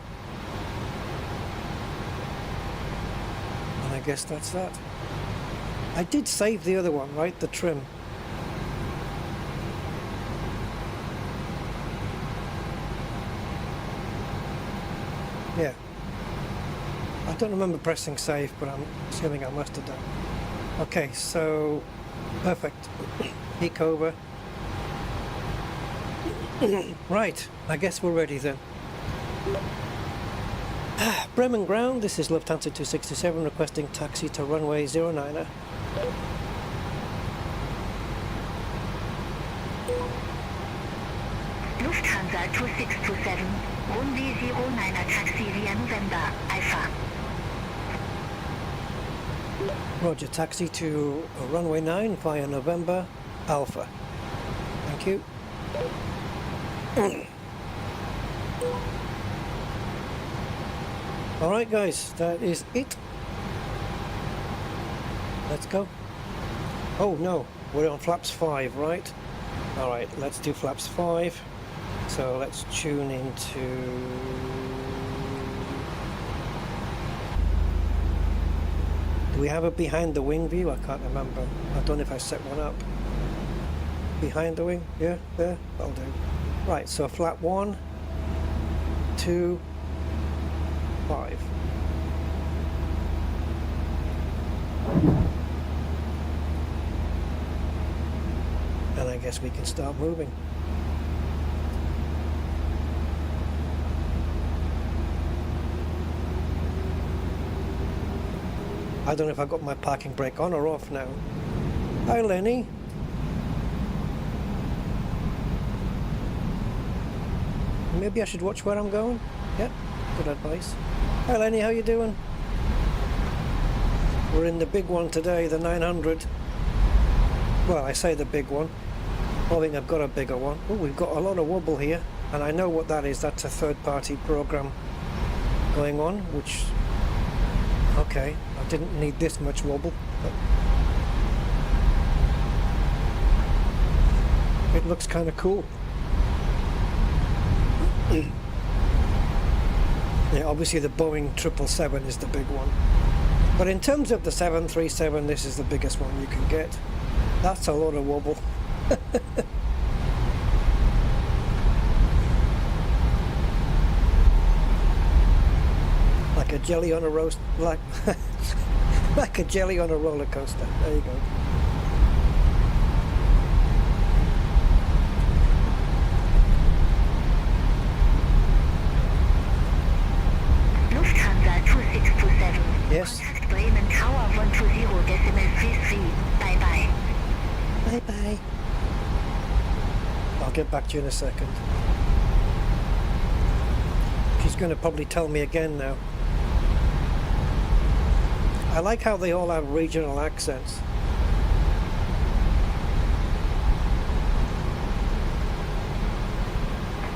S1: and I guess that's that. I did save the other one, right? The trim. Yeah. I don't remember pressing save, but I'm assuming I must have done. Okay, so perfect. Peek over. Right, I guess we're ready then. Bremen ground, this is Lufthansa 267 requesting taxi to runway 09er.
S3: Lufthansa 2627, runway 09er taxi via November, Alpha.
S1: Roger, taxi to runway 9 via November, Alpha. Thank you. Alright guys, that is it. Let's go. Oh no, we're on flaps 5, right? Alright, let's do flaps 5. So let's tune into... Do we have a behind the wing view? I can't remember. I don't know if I set one up. Behind the wing? Yeah, there? That'll do. Right, so flap 1, 2, 5. And I guess we can start moving. I don't know if I got my parking brake on or off now. Hi Lenny. Maybe I should watch where I'm going. Yeah, good advice. Hi Lenny, how you doing? We're in the big one today, the 900. Well, I say the big one. I think I've got a bigger one. Oh, we've got a lot of wobble here, and I know what that is. That's a third-party program going on, which... Okay, I didn't need this much wobble, but... It looks kind of cool. Yeah, obviously the Boeing 777 is the big one. But in terms of the 737, this is the biggest one you can get. That's a lot of wobble. Like a jelly on a roast, like a jelly on a roller coaster. There you go.
S3: Lufthansa 2627.
S1: Yes.
S3: Contact Bremen Tower 120.33. Bye bye.
S1: Bye bye. I'll get back to you in a second. She's going to probably tell me again now. I like how they all have regional accents.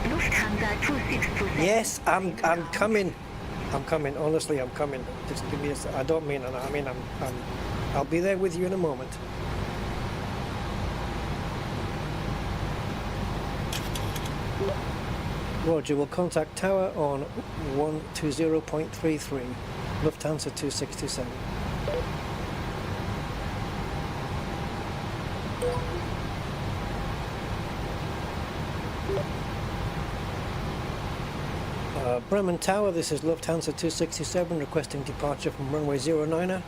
S3: Lufthansa 2627.
S1: Yes, I'm coming. I'm coming. Honestly, I'm coming. Just give me a. I don't mean. I mean, I'll be there with you in a moment. Roger, we'll contact tower on 120.33, Lufthansa 2627. Bremen Tower, this is Lufthansa 267 requesting departure from runway 09er.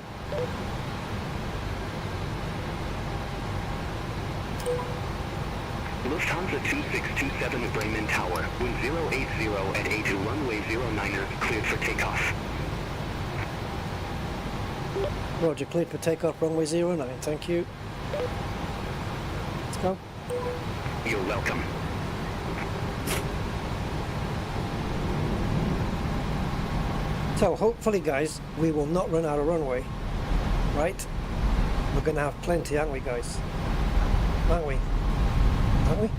S2: Lufthansa 2627 Bremen Tower, wind 080 at A2 runway 09er, cleared for takeoff.
S1: Roger, cleared for takeoff runway 09, thank you. Let's go.
S2: You're welcome.
S1: So hopefully, guys, we will not run out of runway, right? We're going to have plenty, aren't we, guys? Aren't we? Aren't we?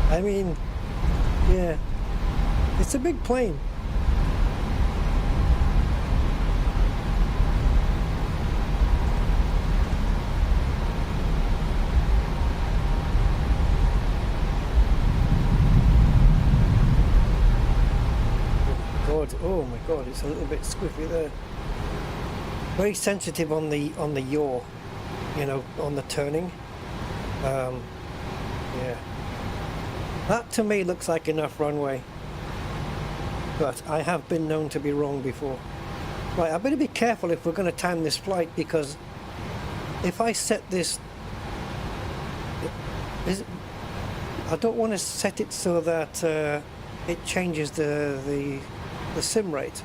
S1: I mean, yeah, it's a big plane. Oh my god, it's a little bit squiffy there. Very sensitive on the yaw, you know, on the turning. Yeah. That to me looks like enough runway. But I have been known to be wrong before. Right, I better be careful if we're going to time this flight, because if I set this, I don't want to set it so that it changes the sim rate.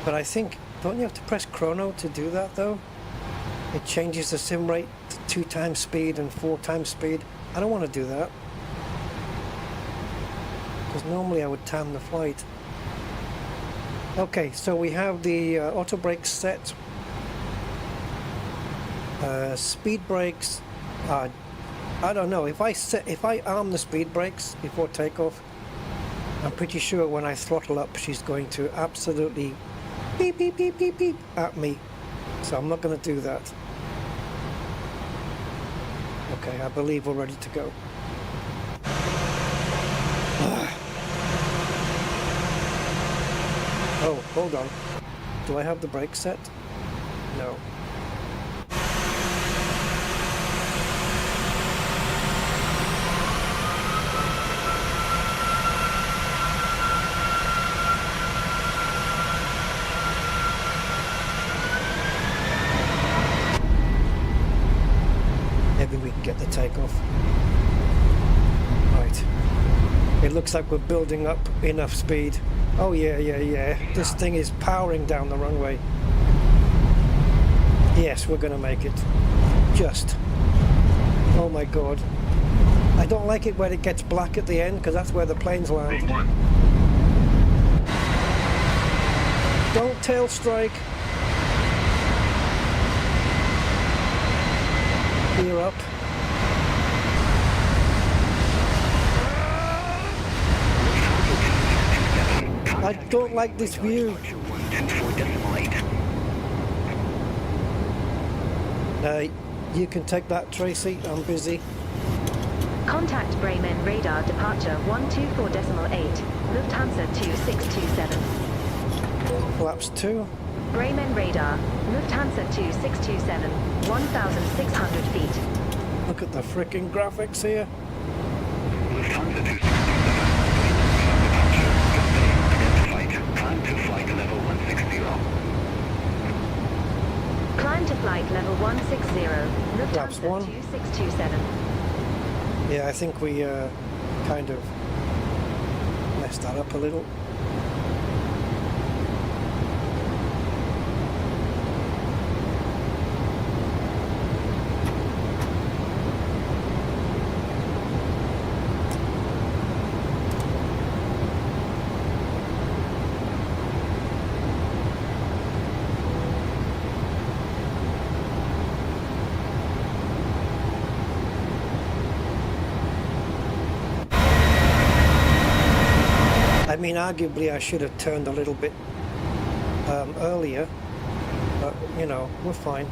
S1: But I think, don't you have to press chrono to do that though? It changes the sim rate to 2 times speed and 4 times speed. I don't want to do that, because normally I would time the flight. Okay, so we have the auto brakes set. Speed brakes. I don't know, if I arm the speed brakes before takeoff, I'm pretty sure when I throttle up she's going to absolutely beep beep beep beep beep at me, so I'm not going to do that. Okay, I believe we're ready to go. Oh, hold on, do I have the brakes set? No. Maybe we can get the takeoff. Right. It looks like we're building up enough speed. Oh yeah, yeah, yeah. This thing is powering down the runway. Yes, we're gonna make it. Just. Oh my god. I don't like it when it gets black at the end, because that's where the planes land. Don't tail strike. Gear up. I don't like this view. You can take that, Tracy. I'm busy.
S4: Contact Bremen radar departure 124.8, Lufthansa 2627.
S1: Flaps 2.
S4: Bremen radar, Lufthansa 2627, 1,600 feet.
S1: Look at the frickin' graphics here.
S2: Lufthansa 2627. Climb to flight level 160.
S4: Climb to flight level 160,
S1: Flaps
S4: Lufthansa
S1: 1.
S4: 2627.
S1: Yeah, I think we kind of messed that up a little. I mean, arguably I should have turned a little bit earlier, but you know, we're fine.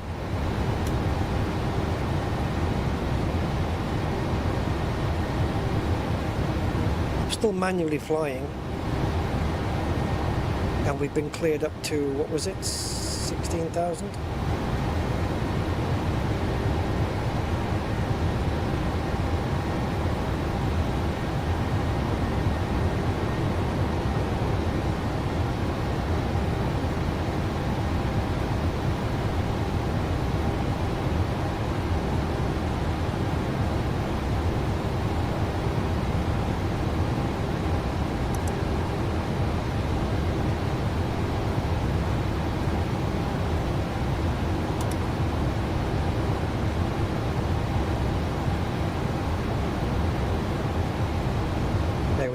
S1: I'm still manually flying, and we've been cleared up to, what was it, 16,000?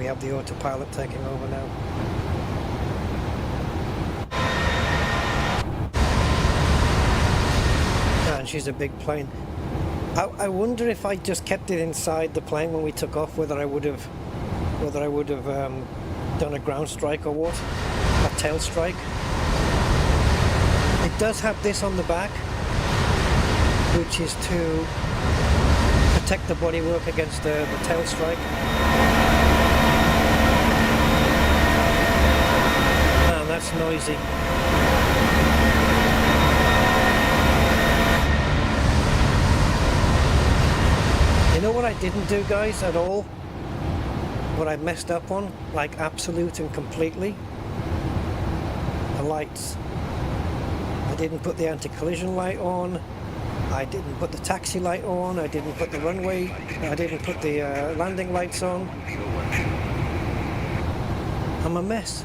S1: have the autopilot taking over now. And she's a big plane. I wonder if I just kept it inside the plane when we took off, whether I would have done a ground strike or what, a tail strike. It does have this on the back, which is to protect the bodywork against the tail strike. Man, that's noisy. You know what I didn't do, guys, at all? What I messed up on, like absolute and completely? The lights. I didn't put the anti-collision light on. I didn't put the taxi light on. I didn't put the runway. I didn't put the landing lights on. I'm a mess.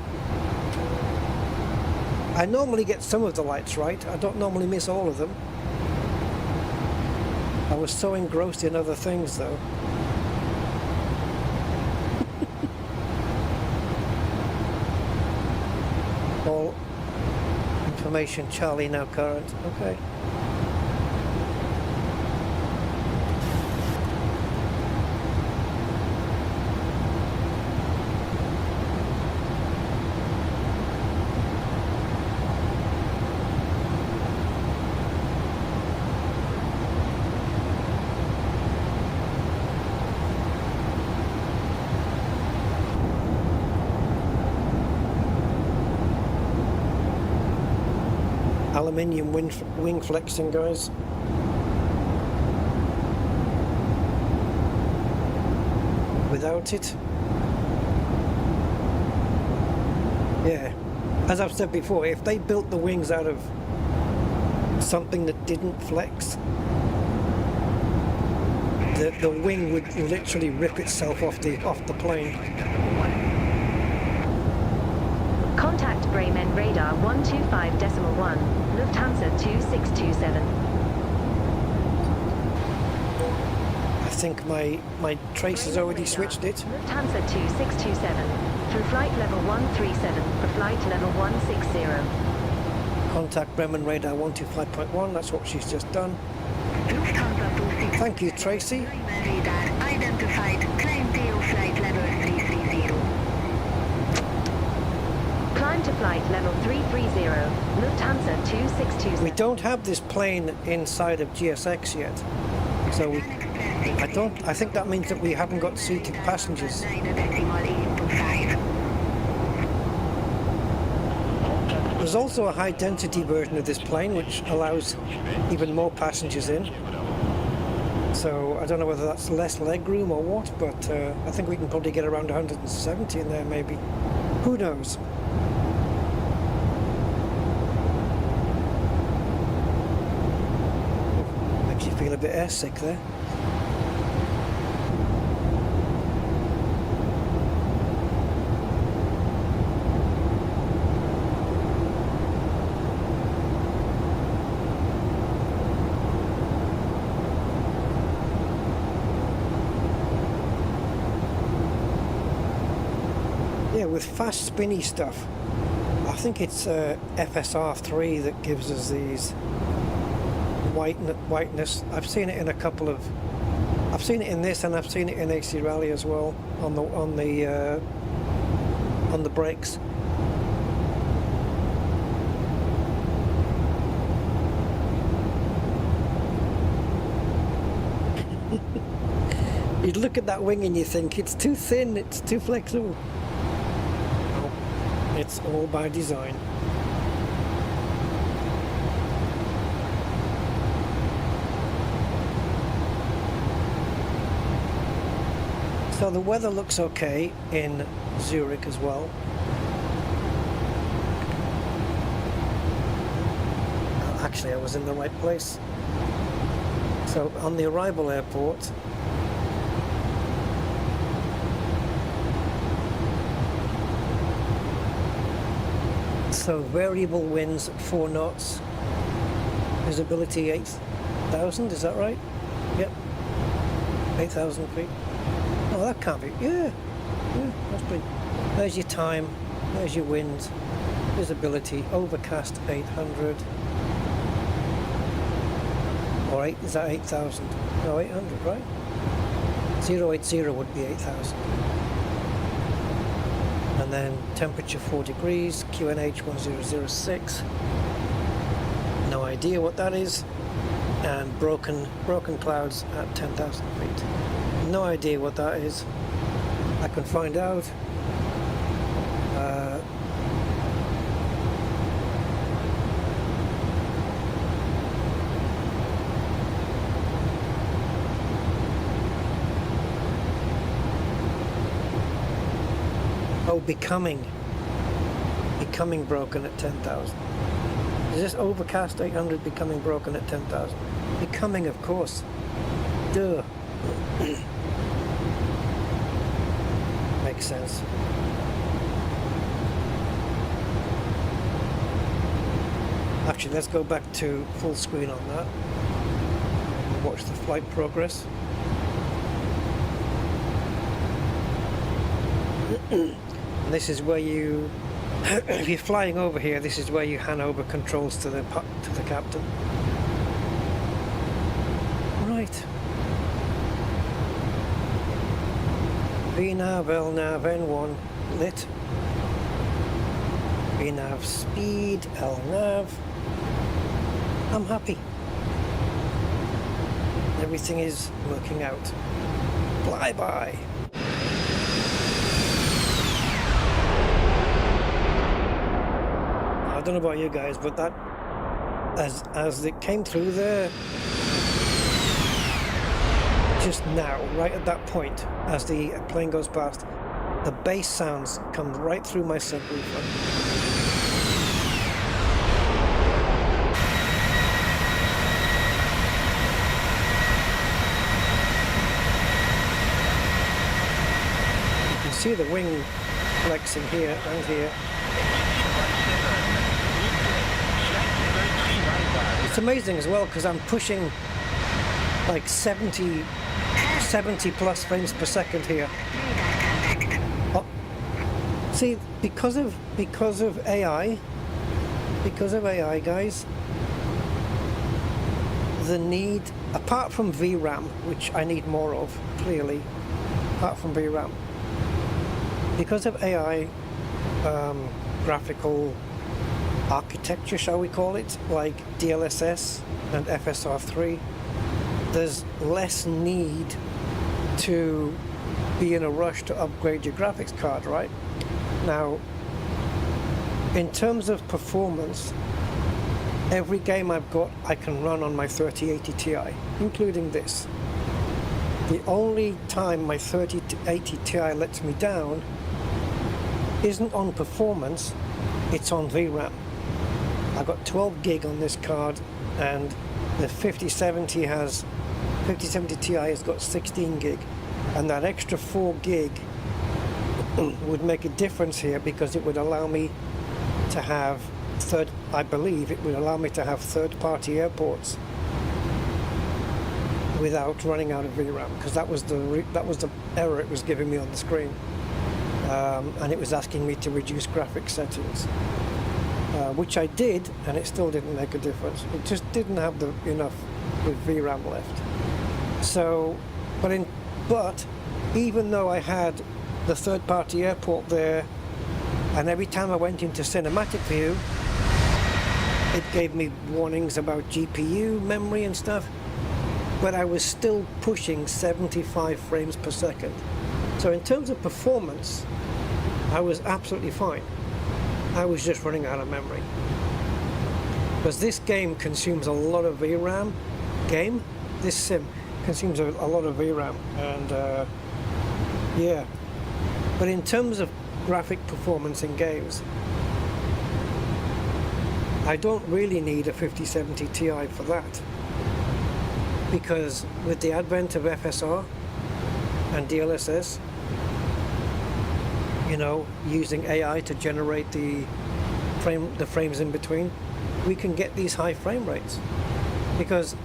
S1: I normally get some of the lights right. I don't normally miss all of them. I was so engrossed in other things, though. All information Charlie now current. Okay. Aluminium wing flexing, guys. Without it, yeah, as I've said before, if they built the wings out of something that didn't flex, the wing would literally rip itself off the plane.
S4: Contact Bremen radar 125.1, Lufthansa 2627.
S1: I think my trace has already switched it.
S4: Lufthansa 2627, through flight level 137 for flight level 160.
S1: Contact Bremen radar 125.1, that's what she's just done.
S3: Lufthansa 26.
S1: Thank you, Tracy.
S3: Bremen radar identified. Climb tail flight level 330.
S4: Climb to flight level 330, Lufthansa 2627.
S1: We don't have this plane inside of GSX yet, so I think that means that we haven't got seated passengers. There's also a high density version of this plane which allows even more passengers in. So I don't know whether that's less legroom or what, but I think we can probably get around 170 in there maybe. Who knows? Makes you feel a bit airsick there. With fast spinny stuff, I think it's FSR3 that gives us these whiteness. I've seen it in a couple of, I've seen it in this and I've seen it in AC Rally as well on the brakes. You look at that wing and you think it's too thin, it's too flexible. It's all by design. So the weather looks okay in Zurich as well. Actually, I was in the right place. So on the arrival airport, so variable winds at 4 knots, visibility 8,000, is that right? Yep, 8,000 feet. Oh, that can't be, yeah. Yeah, that's pretty. There's your time, there's your wind, visibility, overcast 800. Or 8, is that 8,000? No, 800, right? 080 would be 8,000. And then temperature 4 degrees, QNH 1006. No idea what that is. And broken clouds at 10,000 feet. No idea what that is. I can find out. Oh, becoming broken at 10,000. Is this overcast 800 becoming broken at 10,000? Becoming, of course. Duh. Makes sense. Actually, let's go back to full screen on that and watch the flight progress. And this is where you, if you're flying over here, this is where you hand over controls to the captain. Right. VNav, LNav, N1 lit. VNav speed, LNav. I'm happy. Everything is working out. Flyby. I don't know about you guys, but that as it came through there just now, right at that point, as the plane goes past, the bass sounds come right through my subwoofer. You can see the wing flexing here and here. It's amazing as well because I'm pushing like 70 plus frames per second here. Oh. See, because of AI, guys, the need, apart from VRAM, which I need more of, clearly, apart from VRAM, because of AI, graphical architecture, shall we call it, like DLSS and FSR3, there's less need to be in a rush to upgrade your graphics card, right? Now, in terms of performance, every game I've got I can run on my 3080 Ti, including this. The only time my 3080 Ti lets me down isn't on performance, it's on VRAM. I've got 12 gig on this card, and the 5070 Ti has got 16 gig, and that extra 4 gig would make a difference here because it would allow me to have third-party airports without running out of VRAM, because that was the error it was giving me on the screen, and it was asking me to reduce graphics settings. Which I did, and it still didn't make a difference. It just didn't have enough with VRAM left. So, but even though I had the third-party airport there, and every time I went into cinematic view, it gave me warnings about GPU, memory and stuff, but I was still pushing 75 frames per second. So in terms of performance, I was absolutely fine. I was just running out of memory. Because this game consumes a lot of VRAM. This sim consumes a lot of VRAM, and yeah. But in terms of graphic performance in games, I don't really need a 5070 Ti for that. Because with the advent of FSR and DLSS, you know, using AI to generate the frames in between, we can get these high frame rates. Because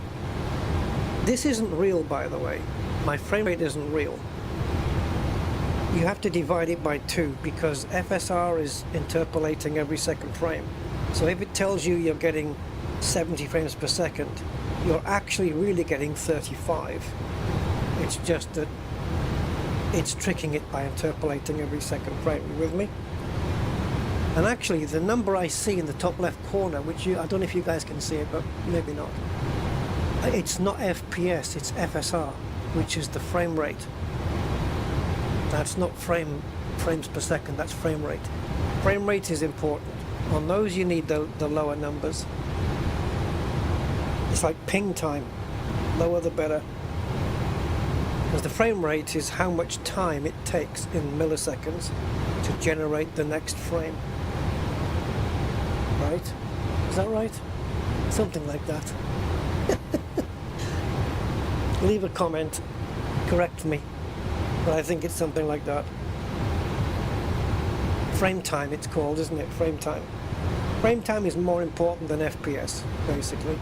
S1: this isn't real, by the way. My frame rate isn't real. you have to divide it by 2 because FSR is interpolating every second frame. So if it tells you you're getting 70 frames per second, you're actually really getting 35. It's just that it's tricking it by interpolating every second frame. You with me? And actually the number I see in the top left corner, which I don't know if you guys can see it, but maybe not. It's not FPS, it's FSR, which is the frame rate. That's not frames per second, that's frame rate. Frame rate is important. On those you need the lower numbers. It's like ping time. Lower the better. Because the frame rate is how much time it takes in milliseconds to generate the next frame. Right? Is that right? Something like that. Leave a comment. Correct me. But I think it's something like that. Frame time it's called, isn't it? Frame time. Frame time is more important than FPS, basically.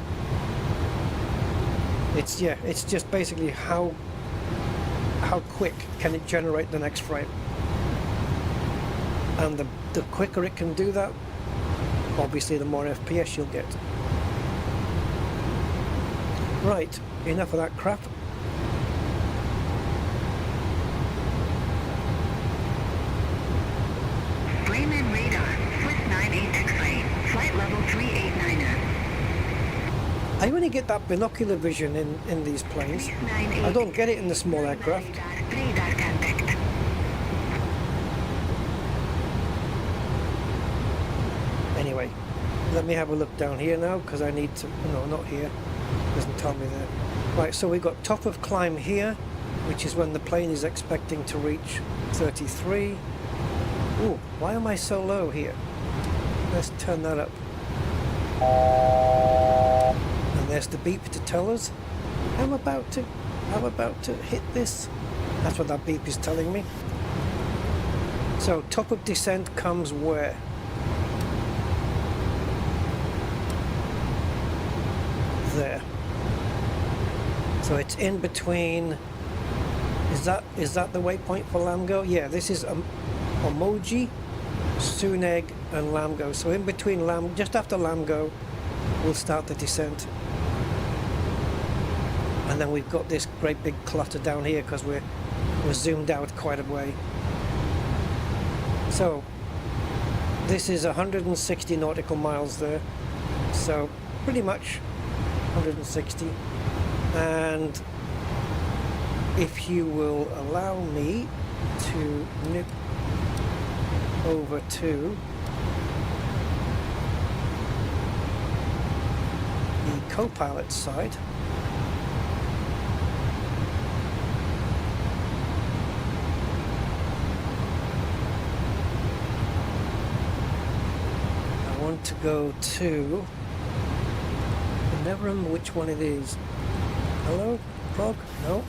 S1: It's just basically how quick can it generate the next frame. And the quicker it can do that, obviously the more FPS you'll get. Right, enough of that crap.
S3: Bremen radar, Swiss 98 X-ray, flight level 389er.
S1: I only get that binocular vision in these planes. I don't get it in the small aircraft.
S3: Radar contact.
S1: Anyway, let me have a look down here now because I need to. No, not here. Doesn't tell me there. Right, so we've got top of climb here, which is when the plane is expecting to reach 33. Ooh, why am I so low here? Let's turn that up. And there's the beep to tell us I'm about to hit this. That's what that beep is telling me. So top of descent comes where? There. So it's in between. Is that the waypoint for Lamgo? Yeah, this is Emoji, Suneg and Lamgo. So in between just after Lamgo, we'll start the descent. And then we've got this great big clutter down here because we're zoomed out quite a way. So this is 160 nautical miles there. So pretty much 160. And if you will allow me to nip over to the co-pilot side. I want to go to, I never remember which one it is. Hello, Frog? No.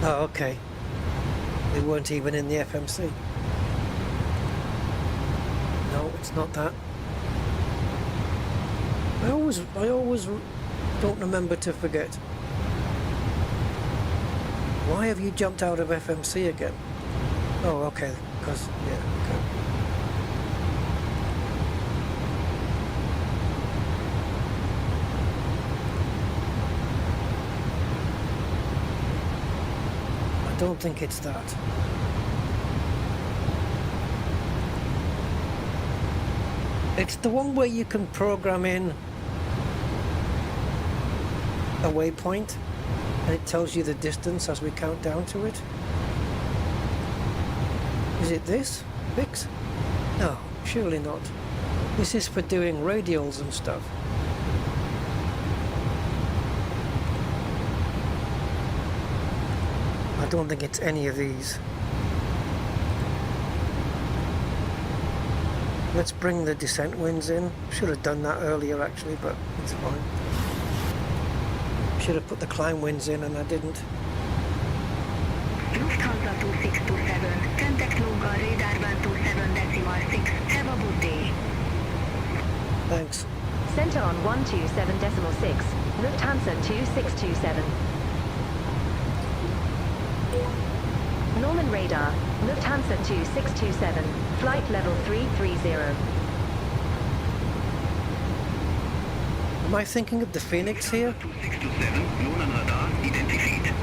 S1: Oh, okay. They weren't even in the FMC. No, it's not that. I always don't remember to forget. Why have you jumped out of FMC again? Oh, okay. Because, yeah, okay. I don't think it's that. It's the one where you can program in a waypoint and it tells you the distance as we count down to it. Is it this? Vix? No, surely not. This is for doing radials and stuff. I don't think it's any of these. Let's bring the descent winds in. Should have done that earlier actually, but it's fine. Should have put the climb winds in and I didn't.
S3: Lufthansa 2627, contact Lunga radar 127.6. Have a good day.
S1: Thanks.
S4: Center on 127.6. Lufthansa 2627. Norman radar, Lufthansa 2627, flight level 330.
S1: Am I thinking of the Phoenix here?
S2: 2627, Norman radar identified.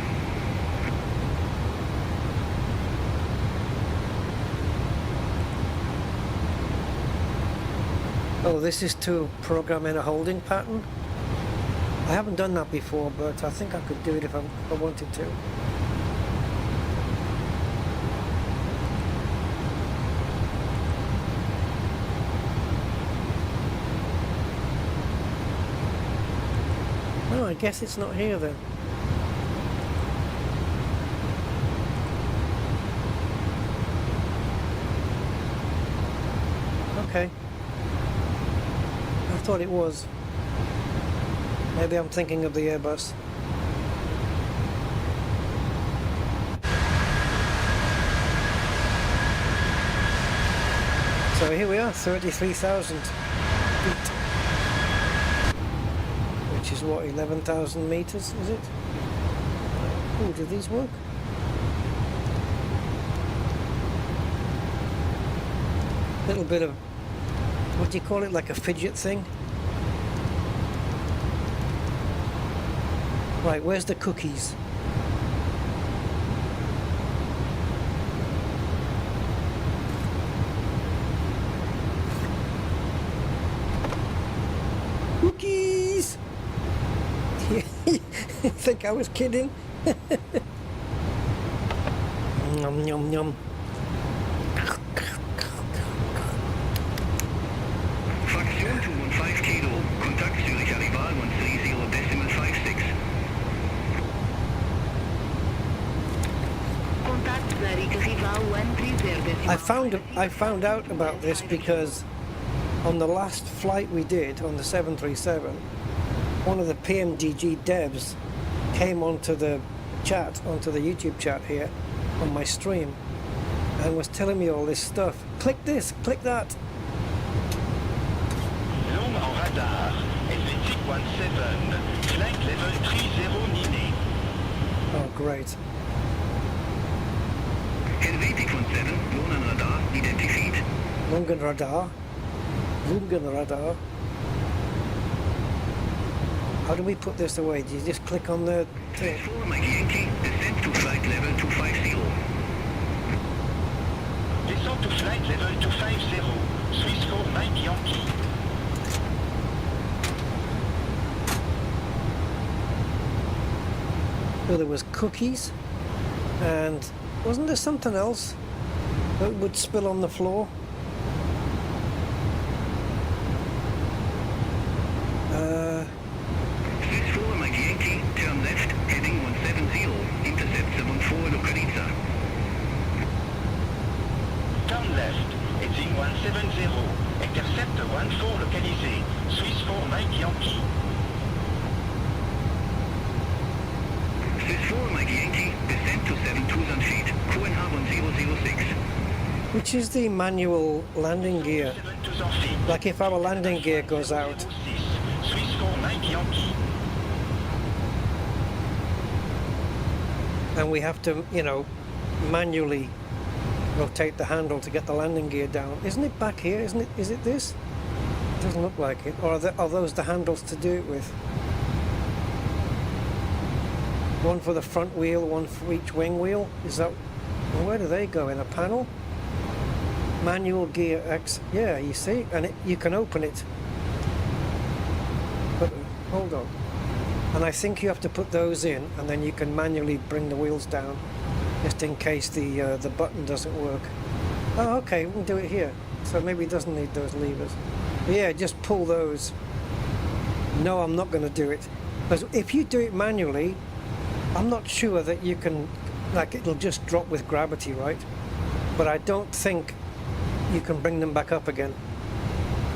S1: Oh, this is to program in a holding pattern. I haven't done that before, but I think I could do it if I wanted to. Oh, I guess it's not here then. Okay. I thought it was. Maybe I'm thinking of the Airbus. So here we are, 33,000 feet. Which is what, 11,000 meters, is it? Oh, do these work? Little bit of, what do you call it, like a fidget thing? Right, where's the cookies? Cookies! You think I was kidding? Yum, yum, yum.
S2: Fraktion 215 Kilo. Kontakt Zurich Arrival 130.56.
S1: I found out about this because on the last flight we did on the 737, one of the PMDG devs came onto the chat, onto the YouTube chat here on my stream, and was telling me all this stuff. Click this, click that.
S7: Long en radar, SV17, flight level 30 Nine.
S1: Oh, great.
S2: SV17, Norman radar identified.
S1: Lungenradar. Lungenradar. How do we put this away? Do you just click on the thing?
S2: 4 Mike Yankee, descent to flight level 250.
S7: Descent to flight level 250, Swiss 4 Mike Yankee.
S1: So there was cookies, and wasn't there something else that would spill on the floor?
S2: Swiss 4 Mike Yankee, turn left, heading 170, intercept 74 Lokalica.
S7: Turn left, heading 170, intercept 14 localisé, Swiss 4 Mike Yankee.
S2: Swiss 4 Mike Yankee, descent to 7,000 feet, QNH 1006.
S1: Which is the manual landing gear.
S7: 7,000 feet.
S1: Like if our landing gear goes out.
S7: Swiss 4 Mike Yankee.
S1: And we have to, you know, manually rotate the handle to get the landing gear down. Isn't it back here? Isn't it? Is it this? It doesn't look like it. Or are those the handles to do it with? One for the front wheel, one for each wing wheel. Is that? Well, where do they go? In a panel? Manual gear X. Yeah, you see, and you can open it. But hold on. And I think you have to put those in, and then you can manually bring the wheels down, just in case the button doesn't work. Oh, okay, we can do it here. So maybe it doesn't need those levers. But yeah, just pull those. No, I'm not going to do it, because if you do it manually, I'm not sure that you can, like, it'll just drop with gravity, right? But I don't think you can bring them back up again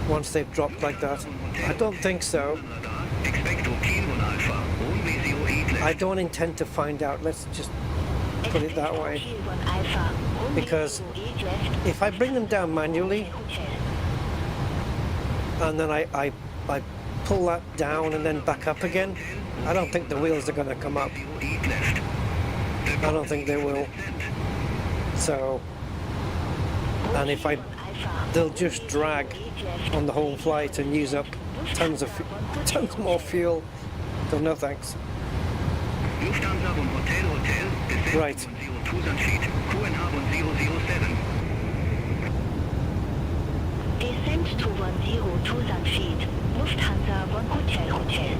S1: once they've dropped like that. I don't think so. I don't intend to find out. Let's just put it that way. Because if I bring them down manually, and then I pull that down and then back up again, I don't think the wheels are going to come up. I don't think they will. So, and if they'll just drag on the whole flight and use up tons more fuel. So no thanks. Right.
S3: Descent to 102 feet. Lufthansa 1 Hotel.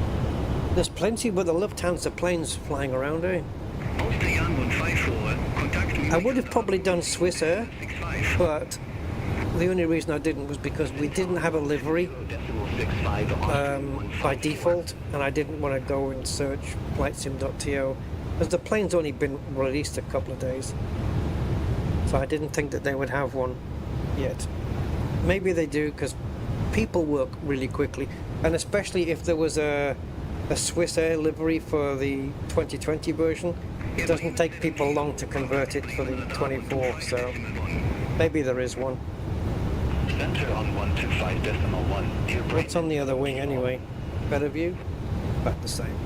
S1: There's plenty of the Lufthansa planes flying around, eh? I would have probably done Swiss Air, but the only reason I didn't was because we didn't have a livery by default, and I didn't want to go and search flightsim.to, because the plane's only been released a couple of days. So I didn't think that they would have one yet. Maybe they do, because people work really quickly, and especially if there was a Swiss Air livery for the 2020 version, it doesn't take people long to convert it for the 24, so maybe there is one.
S2: Center on 125.1 near Bremen.
S1: What's on the other wing anyway? Better view? About the same.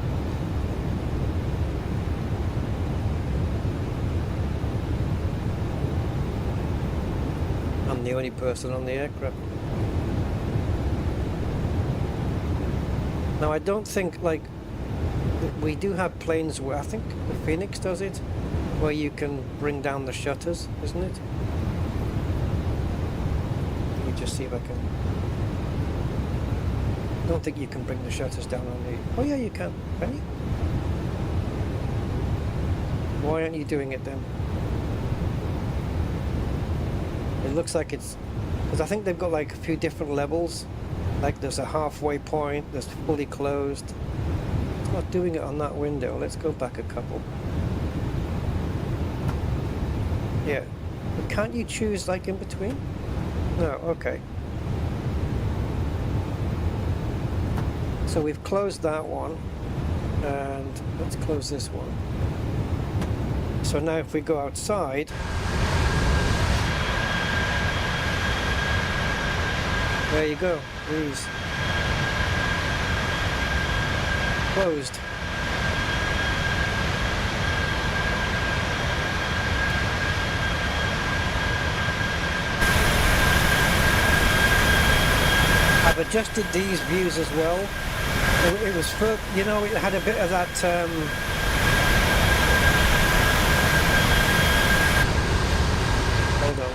S1: I'm the only person on the aircraft. Now I don't think, like, we do have planes where, I think the Phoenix does it, where you can bring down the shutters, isn't it? Let me just see if I can. I don't think you can bring the shutters down on the... Oh yeah, you can. Can you? Why aren't you doing it then? It looks like it's... because I think they've got like a few different levels. Like there's a halfway point, there's fully closed. It's not doing it on that window. Let's go back a couple. Yeah. But can't you choose like in between? No, okay. So we've closed that one. And let's close this one. So now if we go outside, there you go, these. Closed. I've adjusted these views as well. It was for, you know, it had a bit of that hold on.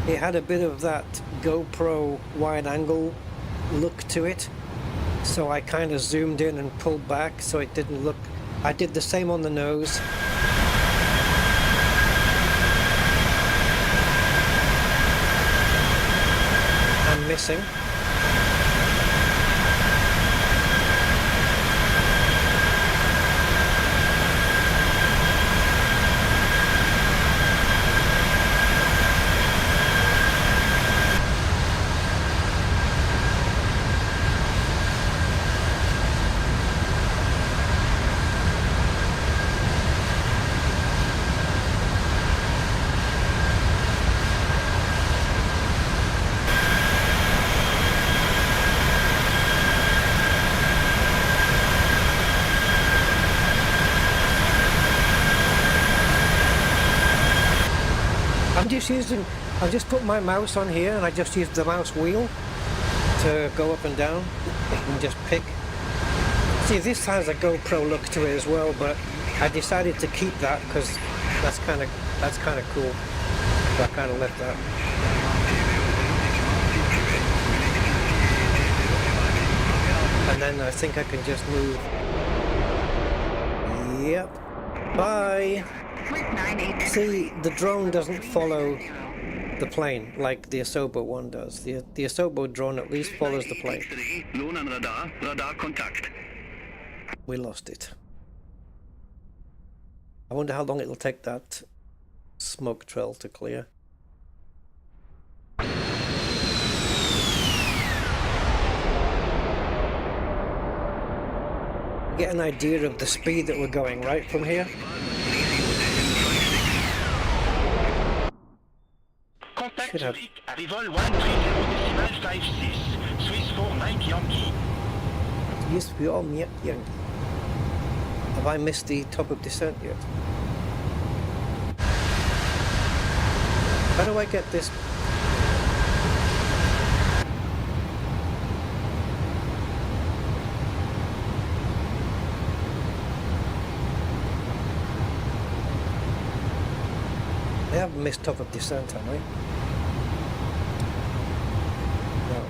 S1: It had a bit of that GoPro wide angle look to it, so I kind of zoomed in and pulled back so it didn't look... I did the same on the nose. I'm missing. I've just put my mouse on here and I just used the mouse wheel to go up and down and just pick. See, this has a GoPro look to it as well, but I decided to keep that because that's kind of cool. So I kind of left that. And then I think I can just move. Yep. Bye. See, the drone doesn't follow the plane like the Asobo one does. The Asobo drone at least follows the plane. We lost it. I wonder how long it'll take that smoke trail to clear. Get an idea of the speed that we're going right from here.
S7: Contact
S1: should have.
S7: Zurich, arrival 130.56, Swiss 49 Yankee.
S1: Yes, we are young. Have I missed the top of descent yet? How do I get this? I have missed top of descent, haven't I? No.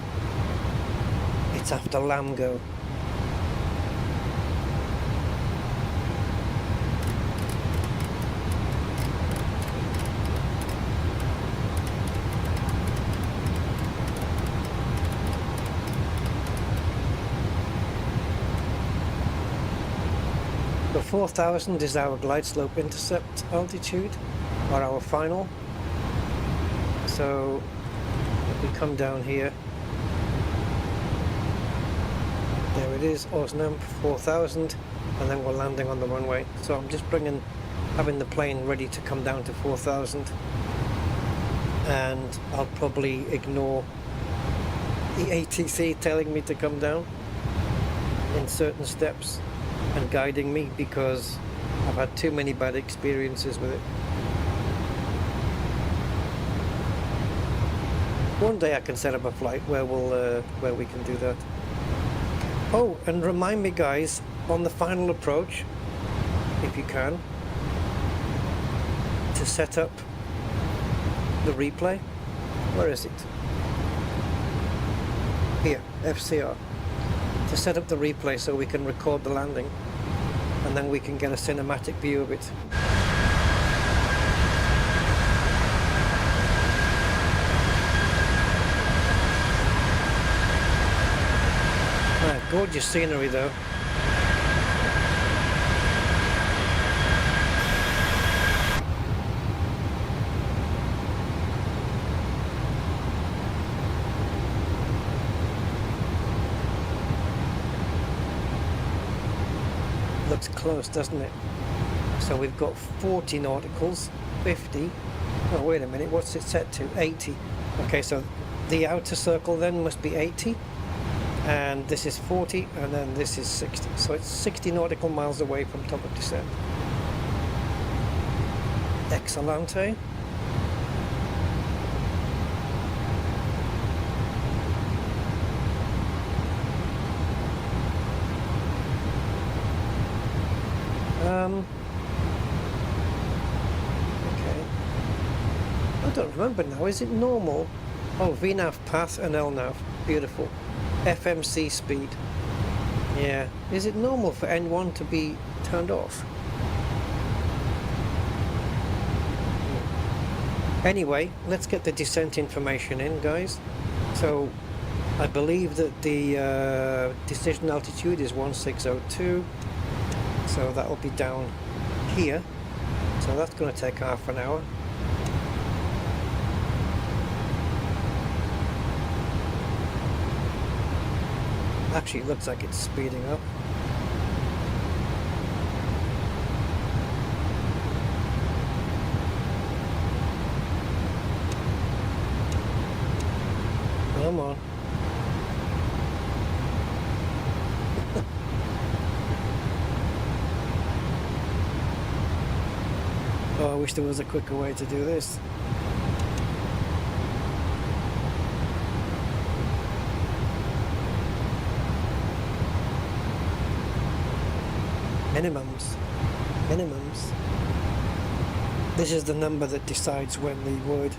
S1: It's after Lamgo. The 4,000 is our glide slope intercept altitude, or our final. So if we come down here, there it is, Osnam 4,000, and then we're landing on the runway. So I'm just having the plane ready to come down to 4,000, and I'll probably ignore the ATC telling me to come down in certain steps and guiding me, because I've had too many bad experiences with it. One day I can set up a flight where we can do that. Oh, and remind me, guys, on the final approach, if you can, to set up the replay. Where is it? Here, FCR. To set up the replay so we can record the landing, and then we can get a cinematic view of it. Right, gorgeous scenery though. Looks close, doesn't it? So we've got 40 nauticals, 50. Oh, wait a minute, what's it set to? 80. Okay, so the outer circle then must be 80, and this is 40, and then this is 60. So it's 60 nautical miles away from top of descent. Excellente. Okay. I don't remember now. Is it normal? Oh, VNAV path and LNAV. Beautiful. FMC speed. Yeah. Is it normal for N1 to be turned off? Anyway, let's get the descent information in, guys. So, I believe that the decision altitude is 1602. So that will be down here. So that's going to take half an hour. Actually, it looks like it's speeding up. Come on. Oh, I wish there was a quicker way to do this. Minimums. This is the number that decides when the word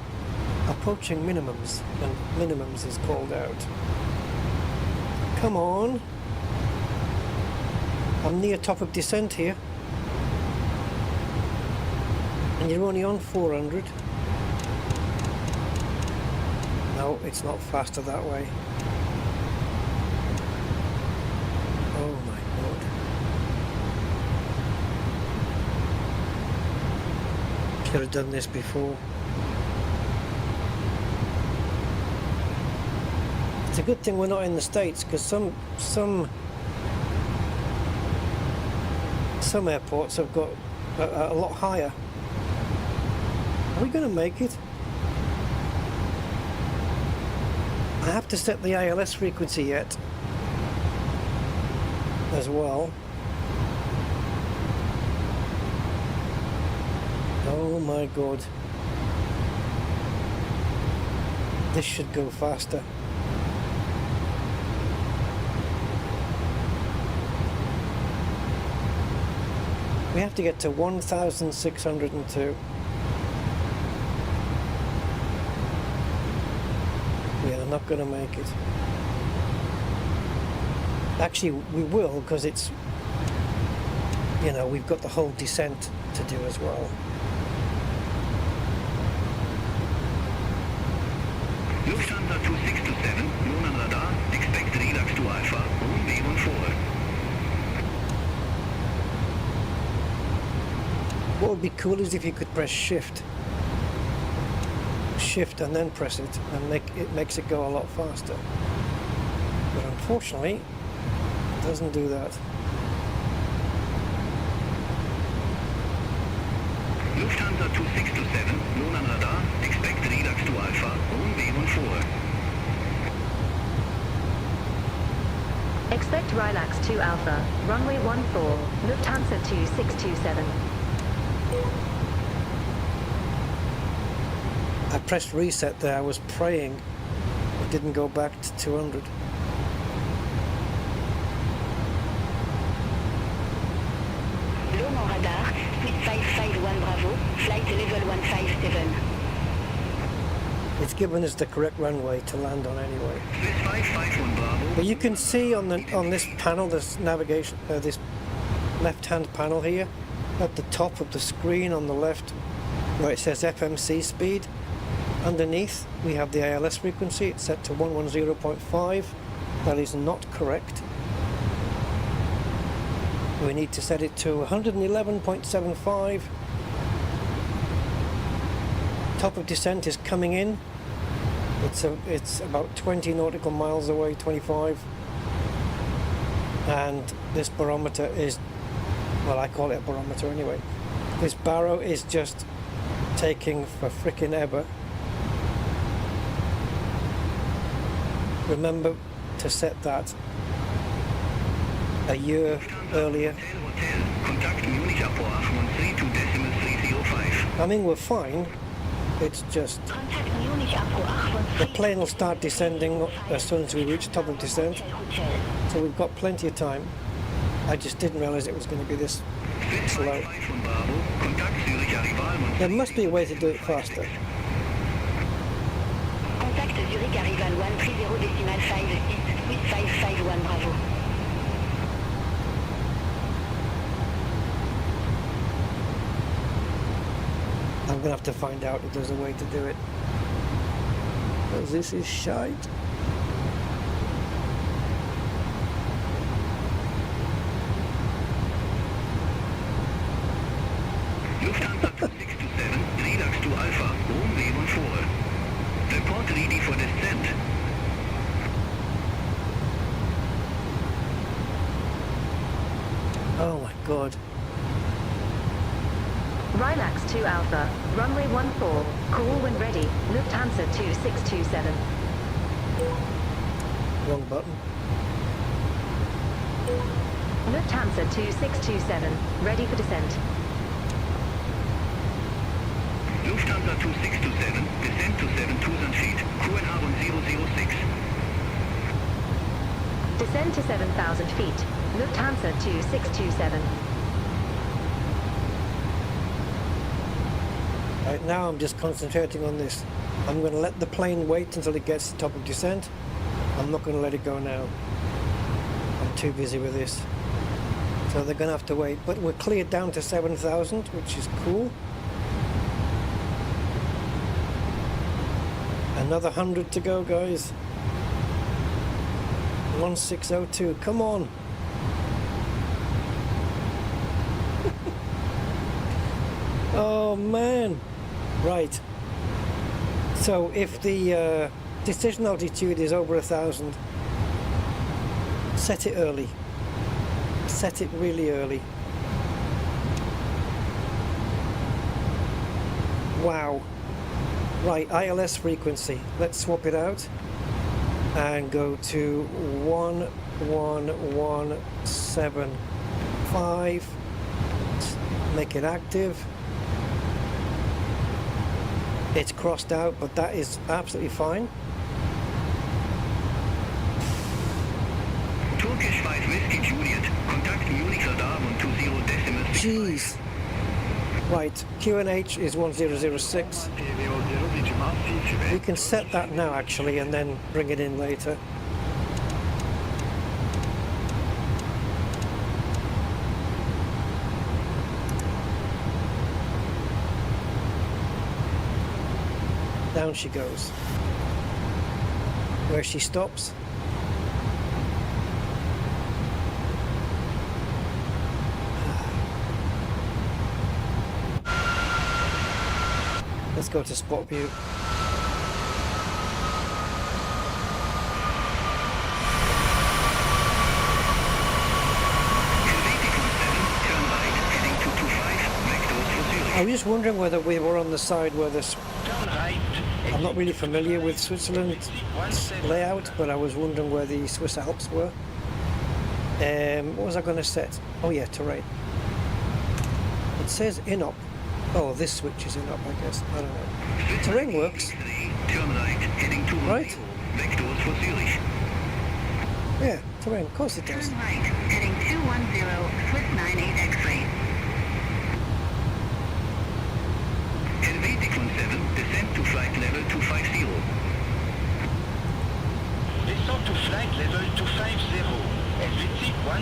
S1: approaching minimums and minimums is called out. Come on. I'm near top of descent here. And you're only on 400. No, it's not faster that way. Oh my god. Should have done this before. It's a good thing we're not in the States, because some airports have got a lot higher. Are we going to make it? I have to set the ILS frequency yet as well. Oh my god. This should go faster. We have to get to 1,602. Yeah, I'm not going to make it. Actually, we will, because it's, you know, we've got the whole descent to do as well.
S2: Lufthansa 2627, known on radar, expect relapse to Alpha, runway 14.
S1: What would be cool is if you could press shift and then press it, and it makes it go a lot faster. But unfortunately, it doesn't do that.
S2: Lufthansa 2627, known on radar, expect relapse to Alpha, runway 14.
S4: Expect Rylax 2 Alpha, runway 14, Lufthansa 2627.
S1: I pressed reset there, I was praying it didn't go back to 200.
S3: Long on radar, Swiss 551 Bravo, flight level 157.
S1: It's given us the correct runway to land on anyway.
S2: Swiss 551 Bravo.
S1: But you can see on this panel, this navigation, this left-hand panel here, at the top of the screen on the left, where it says FMC speed. Underneath, we have the ILS frequency. It's set to 110.5. That is not correct. We need to set it to 111.75. Top of descent is coming in. It's about 20 nautical miles away, 25. And this barometer is, well, I call it a barometer anyway. This barrow is just taking for frickin' ever. Remember to set that a year earlier. I mean, we're fine. It's just the plane will start descending as soon as we reach top of descent. So we've got plenty of time. I just didn't realize it was going to be this slow. There must be a way to do it faster.
S3: Contact Zurich arrival 130.56, Swiss 551 Bravo.
S1: I'm going to have to find out if there's a way to do it. Because this is shite.
S2: Lufthansa 2627, relapse to Alpha, runway 14. Report ready for descent.
S1: Oh my god.
S4: Rylax 2 Alpha, runway 14, call when ready, Lufthansa 2627.
S1: Wrong button.
S4: Lufthansa 2627, ready for descent.
S2: Lufthansa 2627, descent to 7,000 feet, QNH 1006.
S4: Descend to 7,000 feet, Lufthansa 2627.
S1: Right now I'm just concentrating on this. I'm going to let the plane wait until it gets to top of descent. I'm not going to let it go now. I'm too busy with this. So they're going to have to wait. But we're cleared down to 7,000, which is cool. Another 100 to go, guys. 1602, come on. Oh man. Right. So if the decision altitude is over 1,000, set it early. Set it really early. Wow. Right, ILS frequency. Let's swap it out. and go to 11175. Make it active. It's crossed out, but that is absolutely fine.
S7: Turkish 5 Whiskey Juliet, contact Munich radar 120
S1: Jeez. Right, QNH is 1006. We can set that now actually and then bring it in later. Down she goes. Where she stops. Let's go to spot view. I was just wondering whether we were on the side where this... I'm not really familiar with Switzerland's layout, but I was wondering where the Swiss Alps were. What was I going to set? Oh yeah, terrain. It says in-op. Oh, this switch is in-op, I guess. I don't know. Terrain works. Right? Yeah, terrain. Of course it does.
S3: Turn right, heading 210, Swiss 98 X-ray.
S7: Helvetic 17, descend to flight level 250. Descend to flight level 250, Helvetic 17.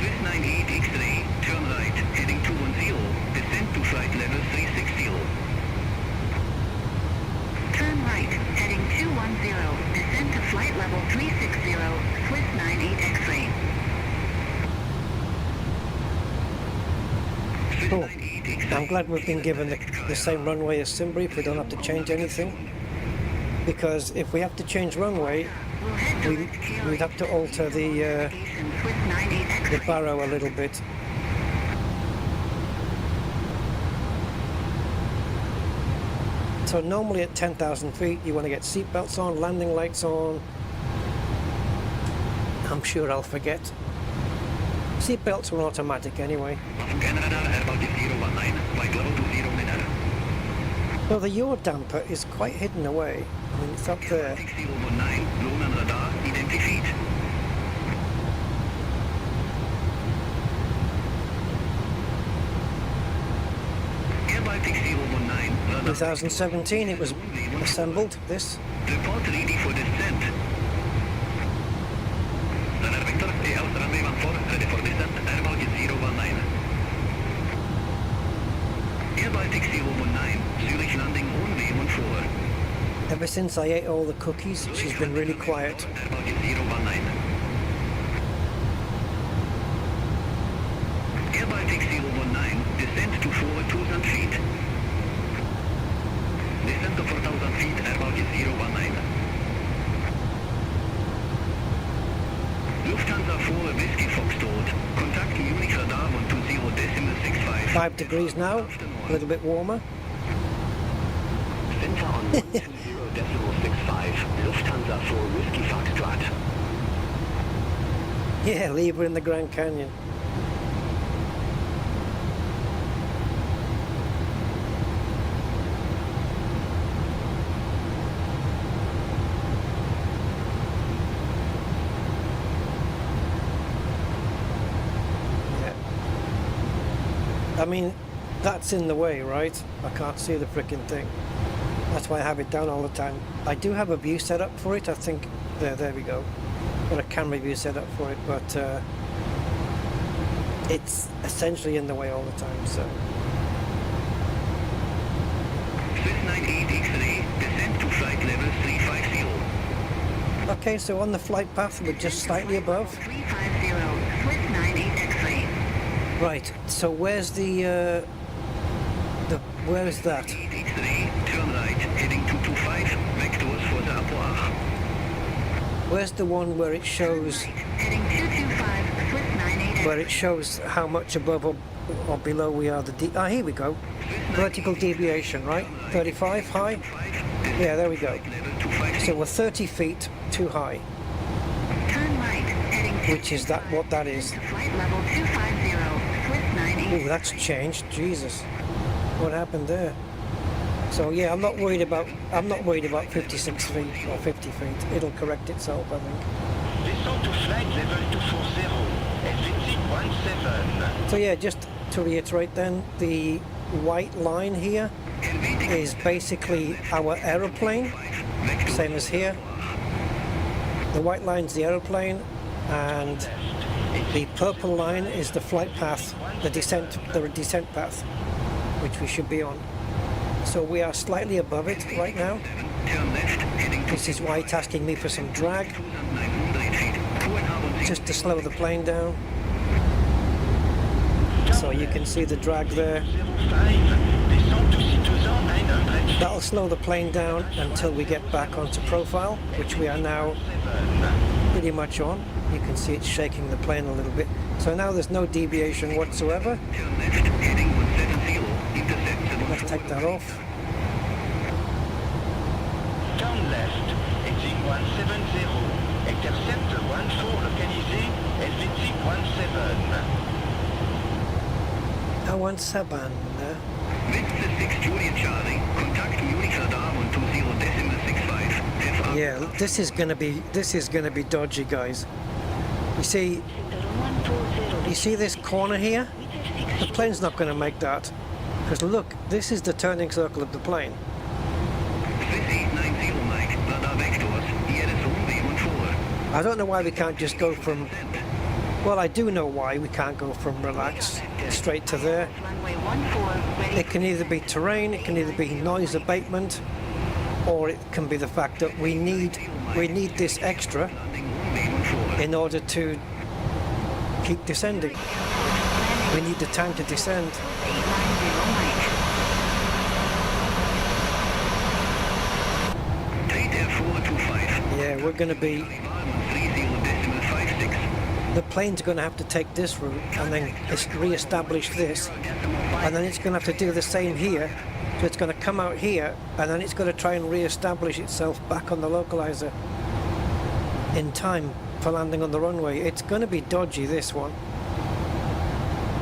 S7: Swiss 98 X-ray, turn right, heading 210, descend to flight level 360.
S3: Turn right, heading 210, descend to flight level 360, Swiss 98 X-ray.
S1: Cool. I'm glad we've been given the same runway as Simbury if we don't have to change anything. Because if we have to change runway, we'd have to alter the barrow a little bit. So normally at 10,000 feet you want to get seat belts on, landing lights on. I'm sure I'll forget. Seat belts are automatic anyway. Well, the yaw damper is quite hidden away. I mean, it's up there. In 2017 it was assembled, this.
S7: Report ready for descent. Runner Victor, AL runway 14, ready for descent, air Baltic 019. Air Baltic 019, Zurich landing only 14.
S1: Ever since I ate all the cookies, she's been really quiet.
S7: Air Baltic 019. Air Baltic 019, descent to 4,000 feet. Descent to 4,000 feet, Air Baltic 019. Lufthansa 4 Whiskey Foxtrot, contact Munich radar 120.65.
S1: 5 degrees now, a little bit warmer.
S2: Center on 120.65, Lufthansa 4 Whiskey Foxtrot.
S1: Yeah, leave her in the Grand Canyon. I mean, that's in the way, right? I can't see the frickin' thing. That's why I have it down all the time. I do have a view set up for it, I think. There we go. Got a camera view set up for it, but it's essentially in the way all the time, so.
S7: Swiss 98 X-ray, descent to flight level 350.
S1: Okay, so on the flight path, we're just slightly above.
S3: 350, Swiss 98 X-ray.
S1: Right, so where's where is that?
S7: X-ray, turn right, heading 225, vectors for the Apoach.
S1: Where's the one where it shows
S3: Heading 225, Swiss 98
S1: where it shows how much above or below we are. Here we go. Vertical deviation, right? 35 high? Yeah, there we go. So we're 30 feet too high.
S3: Turn right, heading to
S1: Which is that what that is?
S3: flight level 250, Swiss 980.
S1: Oh, that's changed. Jesus. What happened there? So yeah, I'm not worried about 56 feet or 50 feet. It'll correct itself, I think.
S7: Descend to flight level 240, HTC 17.
S1: So yeah, just to reiterate then, the white line here is basically our aeroplane, same as here. The white line's the aeroplane, and the purple line is the flight path, the descent path, which we should be on. So we are slightly above it right now. This is why it's asking me for some drag, just to slow the plane down. So you can see the drag there. That'll slow the plane down until we get back onto profile, which we are now pretty much on. You can see it's shaking the plane a little bit. So now there's no deviation whatsoever. Let's take that off.
S7: Turn left, heading 170, intercept 14 localisé, Helvetic 17.
S1: 17.
S2: Witze 6 Juliet Charlie, Kontakt Munich Radar 120.65, FA.
S1: Yeah, this is gonna be dodgy, guys. You see this corner here? The plane's not gonna make that. Because look, this is the turning circle of the plane.
S2: Swiss 890 Mike, Radar Vectors, ILS V14.
S1: I don't know why we can't just go from... Well, I do know why we can't go from relax straight to there.
S3: Runway 14, ready.
S1: It can either be terrain, it can either be noise abatement, or it can be the fact that we need this extra in order to keep descending. We need the time to descend.
S3: 890
S1: Yeah, we're going to be...
S2: 30.56.
S1: The plane's going to have to take this route and then re-establish this, and then it's going to have to do the same here. So it's going to come out here, and then it's going to try and re-establish itself back on the localizer in time for landing on the runway. It's going to be dodgy, this one.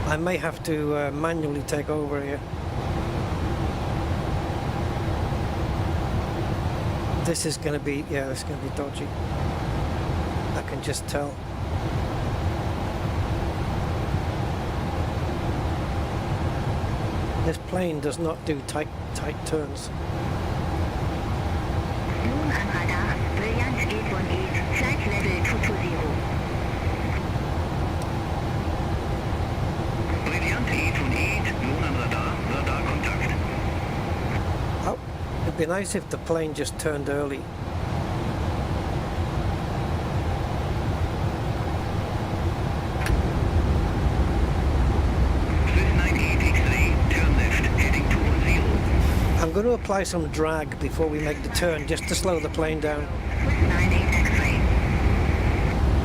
S1: I may have to manually take over here. This is going to be, yeah, this is going to be dodgy. I can just tell. This plane does not do tight turns.
S3: Nun an Radar, Brilliant 818, flight level 220.
S2: Brilliant 818, nun an Radar, Radar Kontakt.
S1: Oh, it'd be nice if the plane just turned early. I'm going to apply some drag before we make the turn, just to slow the plane down.
S3: Swiss 98 X-ray.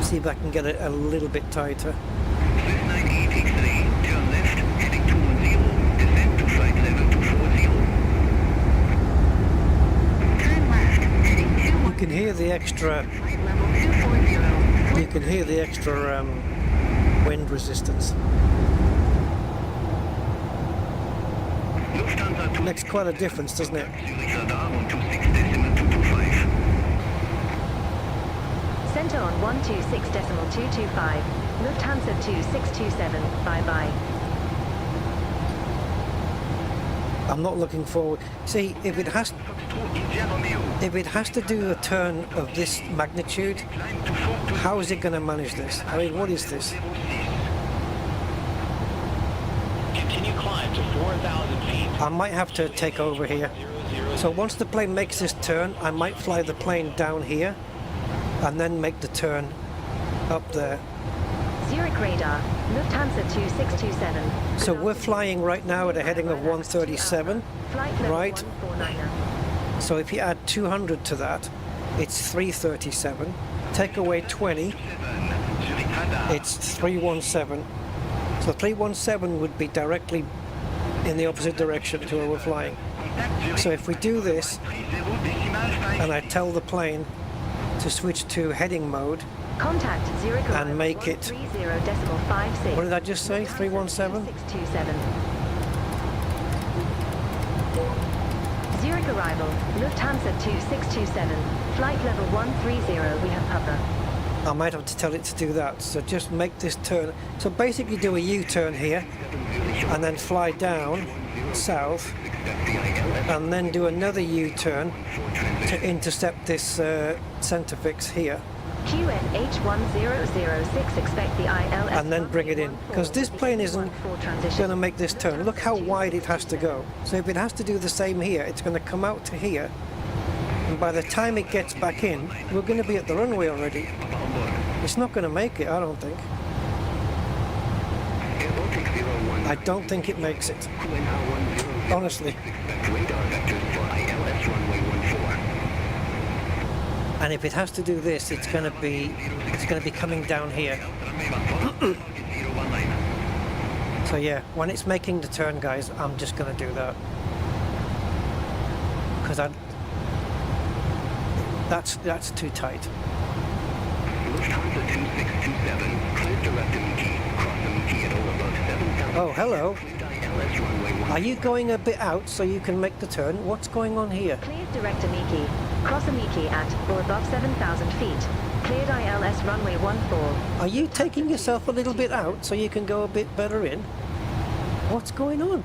S1: See if I can get it a little bit tighter.
S2: Swiss 98 X-ray, turn left, heading 210, descend to flight level 240.
S3: Turn left, heading 210.
S1: You can hear the extra.
S3: Flight level 240.
S1: You can hear the extra wind resistance. Makes quite a difference, doesn't it?
S2: Zurich Radar 126.225.
S4: Center on 126.225. Lufthansa 2627. Bye-bye.
S1: I'm not looking forward. See, if it has to do a turn of this magnitude, how is it going to manage this? I mean, what is this?
S7: Continue climb to 4,000 feet.
S1: I might have to take over here. So once the plane makes this turn, I might fly the plane down here and then make the turn up there.
S4: Zurich radar, Lufthansa 2627.
S1: So we're flying right now at a heading of 137,
S4: Flight level
S1: right?
S4: 149er.
S1: So if you add 200 to that, it's 337. Take away 20, it's 317. So 317 would be directly in the opposite direction to where we're flying. So if we do this, and I tell the plane to switch to heading mode,
S4: Contact Zurich
S1: and make it,
S4: 130.56.
S1: what did I just say, 317?
S4: 627. Zurich arrival, Lufthansa 2627, flight level 130, we have cover.
S1: I might have to tell it to do that, so just make this turn. So basically do a U-turn here, and then fly down south, and then do another U-turn to intercept this center fix here.
S4: QNH1006, expect the ILS.
S1: And then bring it in, because this plane isn't going to make this turn. Look how wide it has to go. So if it has to do the same here, it's going to come out to here, and by the time it gets back in, we're going to be at the runway already. It's not going to make it, I don't think. I don't think it makes it, honestly. And if it has to do this, it's going to be coming down here. So yeah, when it's making the turn, guys, I'm just going to do that, because that's too tight.
S2: Lufthansa 2627, clear direct Amiki, cross Amiki at all above 7,000.
S1: Oh, hello.
S2: ILS runway 14.
S1: Are you going a bit out so you can make the turn? What's going on here?
S4: Cleared direct Amiki. Cross Amiki at or above 7,000 feet. Cleared ILS runway 14.
S1: Are you taking yourself a little bit out so you can go a bit better in? What's going on?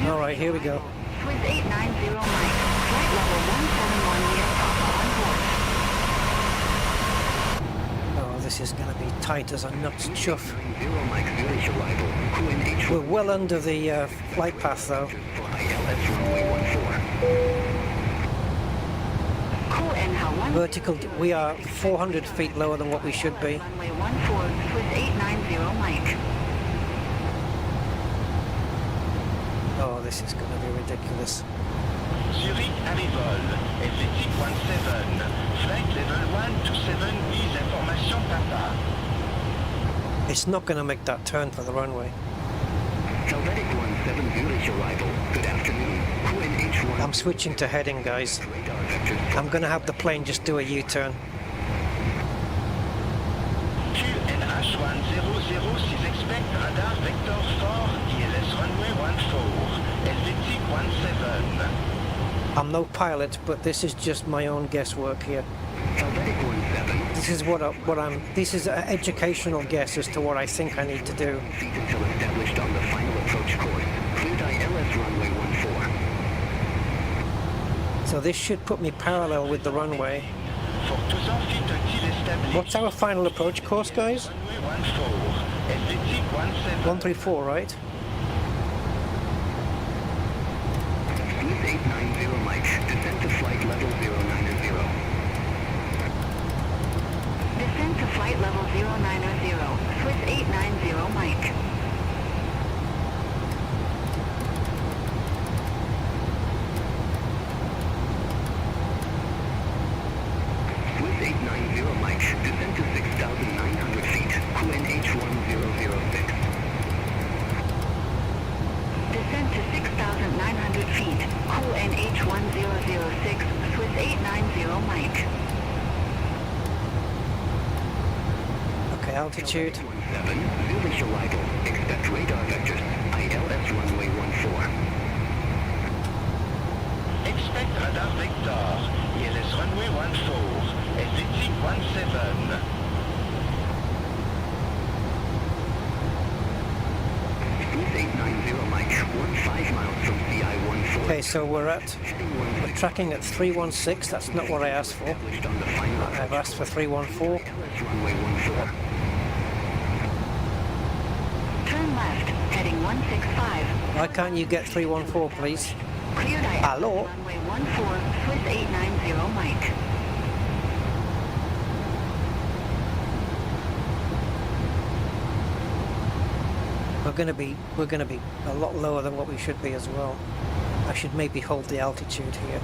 S1: All right, here we go.
S3: Swiss 890 Mike. Flight level 171 near Papa on board.
S1: Oh, this is going to be tight as a nuts chuff.
S2: 0 Mike Zurich arrival, QNH
S1: We're well under the flight path though.
S2: ILS runway 14.
S1: Vertical, we are 400 feet lower than what we should be.
S3: Runway 14, Swiss 890 Mike.
S1: Oh, this is going to be ridiculous.
S7: Zurich arrival, Helvetic 17, flight level 127, please information Papa.
S1: It's not going to make that turn for the runway.
S2: Helvetic 17 Zurich arrival, good afternoon. QNH 1.
S1: I'm switching to heading, guys.
S2: Radar vectors.
S1: I'm going to have the plane just do a U-turn.
S7: QNH 1006, expect radar vector 4, ILS runway 14, Helvetic 17.
S1: I'm no pilot, but this is just my own guesswork here.
S2: Helvetic 17.
S1: This is this is an educational guess as to what I think I need to do.
S2: Feet until established on the final approach course. Cleared ILS runway 14.
S1: So this should put me parallel with the runway.
S7: For 200 feet until established.
S1: What's our final approach course, guys?
S7: Runway 14, Helvetic 17.
S1: 134, right?
S2: Swiss 890 Mike, descend to flight level 090.
S3: Descend to flight level 090, Swiss 890 Mike.
S2: Swiss 890 Mike, descend to 6,900 feet, QNH 1006.
S3: Descend to 6,900 feet, QNH 1006, Swiss 890 Mike.
S1: Okay, altitude.
S2: 17 Zurich arrival, expect radar vectors, ILS runway 14.
S7: Expect radar vector, ILS runway 14, Helvetic 17.
S2: Swiss 890 Mike, 15 miles from CI 14.
S1: Okay, so we're tracking at 316. That's not what I asked for.
S2: Established on the final
S1: I've asked for 314.
S2: ILS runway 14.
S3: Turn left, heading 165.
S1: Why can't you get 314, please?
S3: Cleared ILS
S1: Hello?
S3: runway 14, Swiss 890 Mike.
S1: We're gonna be a lot lower than what we should be as well. I should maybe hold the altitude here.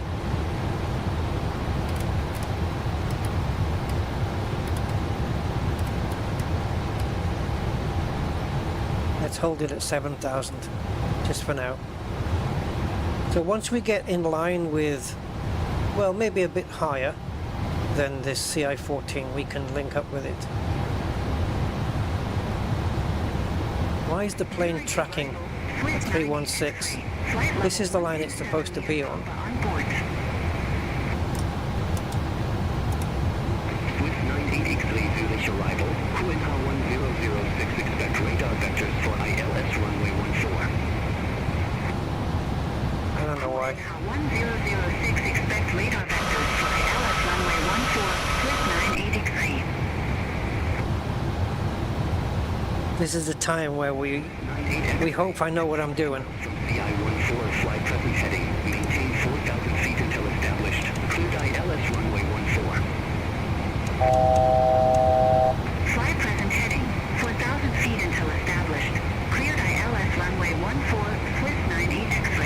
S1: let's hold it at 7,000 just for now. So once we get in line with, well, maybe a bit higher than this CI14, we can link up with it. Why is the plane tracking 316? This is the line it's supposed to be on.
S2: Swiss 98X3 Zurich arrival, QNH 1006, expect radar vectors for ILS runway 14.
S1: I don't know why.
S3: 1006, expect radar vectors for ILS runway 14, Swiss 98X3.
S1: This is the time where we hope I know what I'm doing.
S2: From CI14, fly present heading, maintain 4,000 feet until established, cleared ILS runway 14.
S3: Fly present heading, 4,000 feet until established. Cleared ILS runway 14, Swiss 98X3.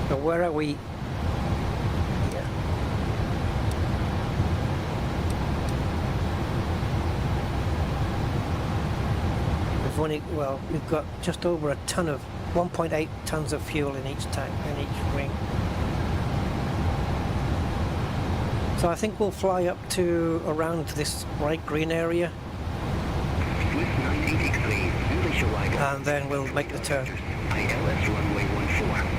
S1: So where are we? Here. We've got just over a ton of 1.8 tons of fuel in each tank, in each wing. So I think we'll fly up to around this bright green area,
S2: Swiss 98X3 Zurich arrival,
S1: and then we'll make the turn.
S2: ILS runway 14.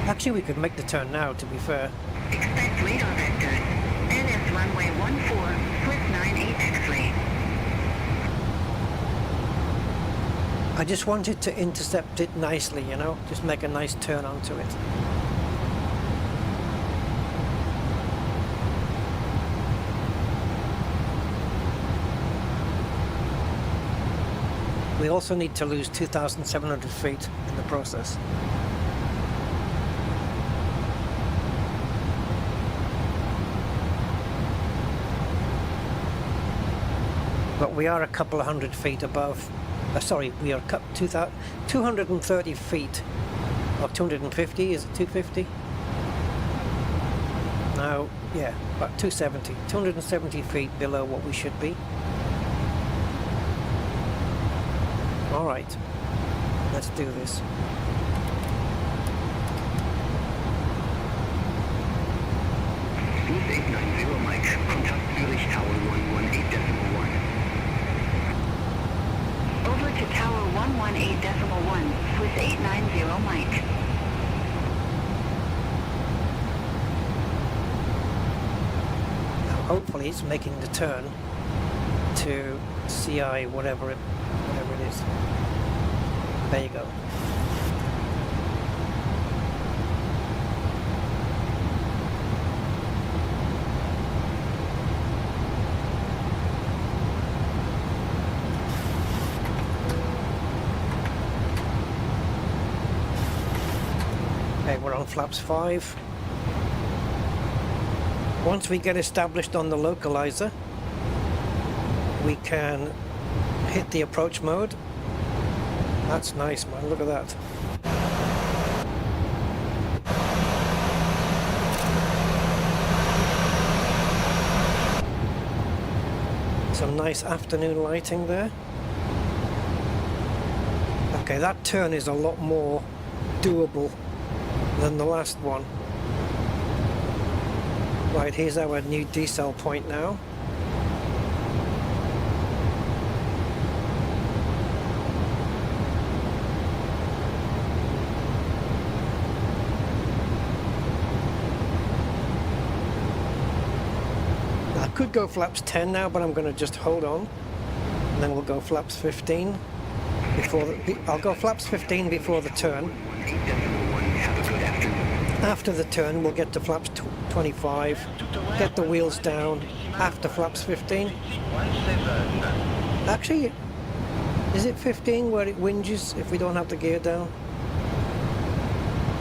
S1: Actually, we could make the turn now, to be fair.
S3: Expect radar vectors. LS runway 14, Swiss 98X3.
S1: I just wanted to intercept it nicely, you know, just make a nice turn onto it. We also need to lose 2,700 feet in the process. But we are a couple of hundred feet above, we are 230 feet, or 250, is it 250? No, yeah, about 270 feet below what we should be. Alright, let's do this.
S2: Swiss 890 Mike, contact Zurich Tower 118.1.
S3: Over to Tower 118.1, Swiss 890 Mike.
S1: Now hopefully it's making the turn to CI whatever it is. There you go. Okay, we're on flaps 5. Once we get established on the localizer, we can hit the approach mode. That's nice, man, look at that. Some nice afternoon lighting there. Okay, that turn is a lot more doable than the last one. Right, here's our new decel point now. I could go flaps 10 now, but I'm going to just hold on, and then we'll go flaps 15 before I'll go flaps 15 before the turn. After the turn, we'll get to flaps 25, get the wheels down after flaps 15. Actually, is it 15 where it whinges if we don't have the gear down?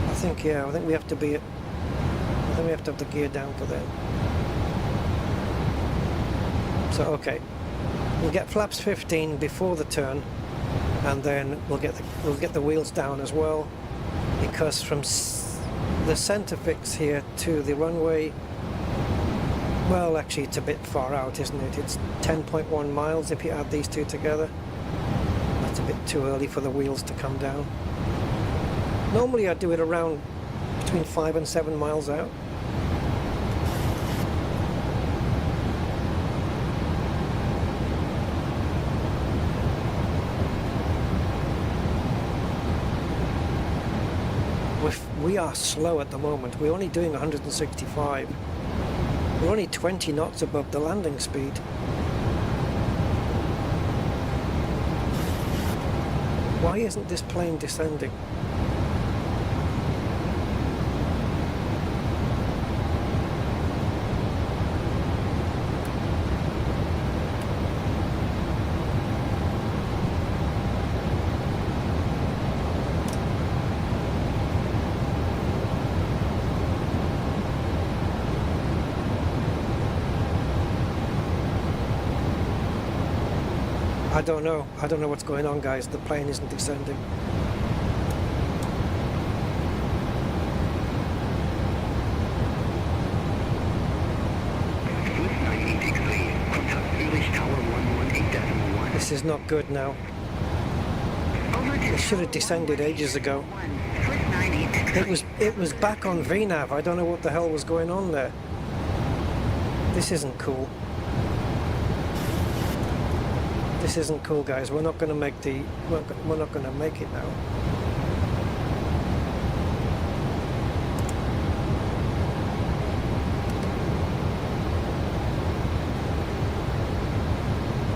S1: I think, yeah, I think we have to have the gear down for that. So okay, we'll get flaps 15 before the turn, and then we'll get the wheels down as well, because from the center fix here to the runway, well, actually it's a bit far out, isn't it? It's 10.1 miles if you add these two together. That's a bit too early for the wheels to come down. Normally I do it around between 5 and 7 miles out. We are slow at the moment. We're only doing 165. We're only 20 knots above the landing speed. Why isn't this plane descending? I don't know. I don't know what's going on, guys. The plane isn't descending. This is not good now. It should have descended ages ago. It was back on VNAV. I don't know what the hell was going on there. This isn't cool. This isn't cool, guys. We're not going to make the. We're not going to make it now.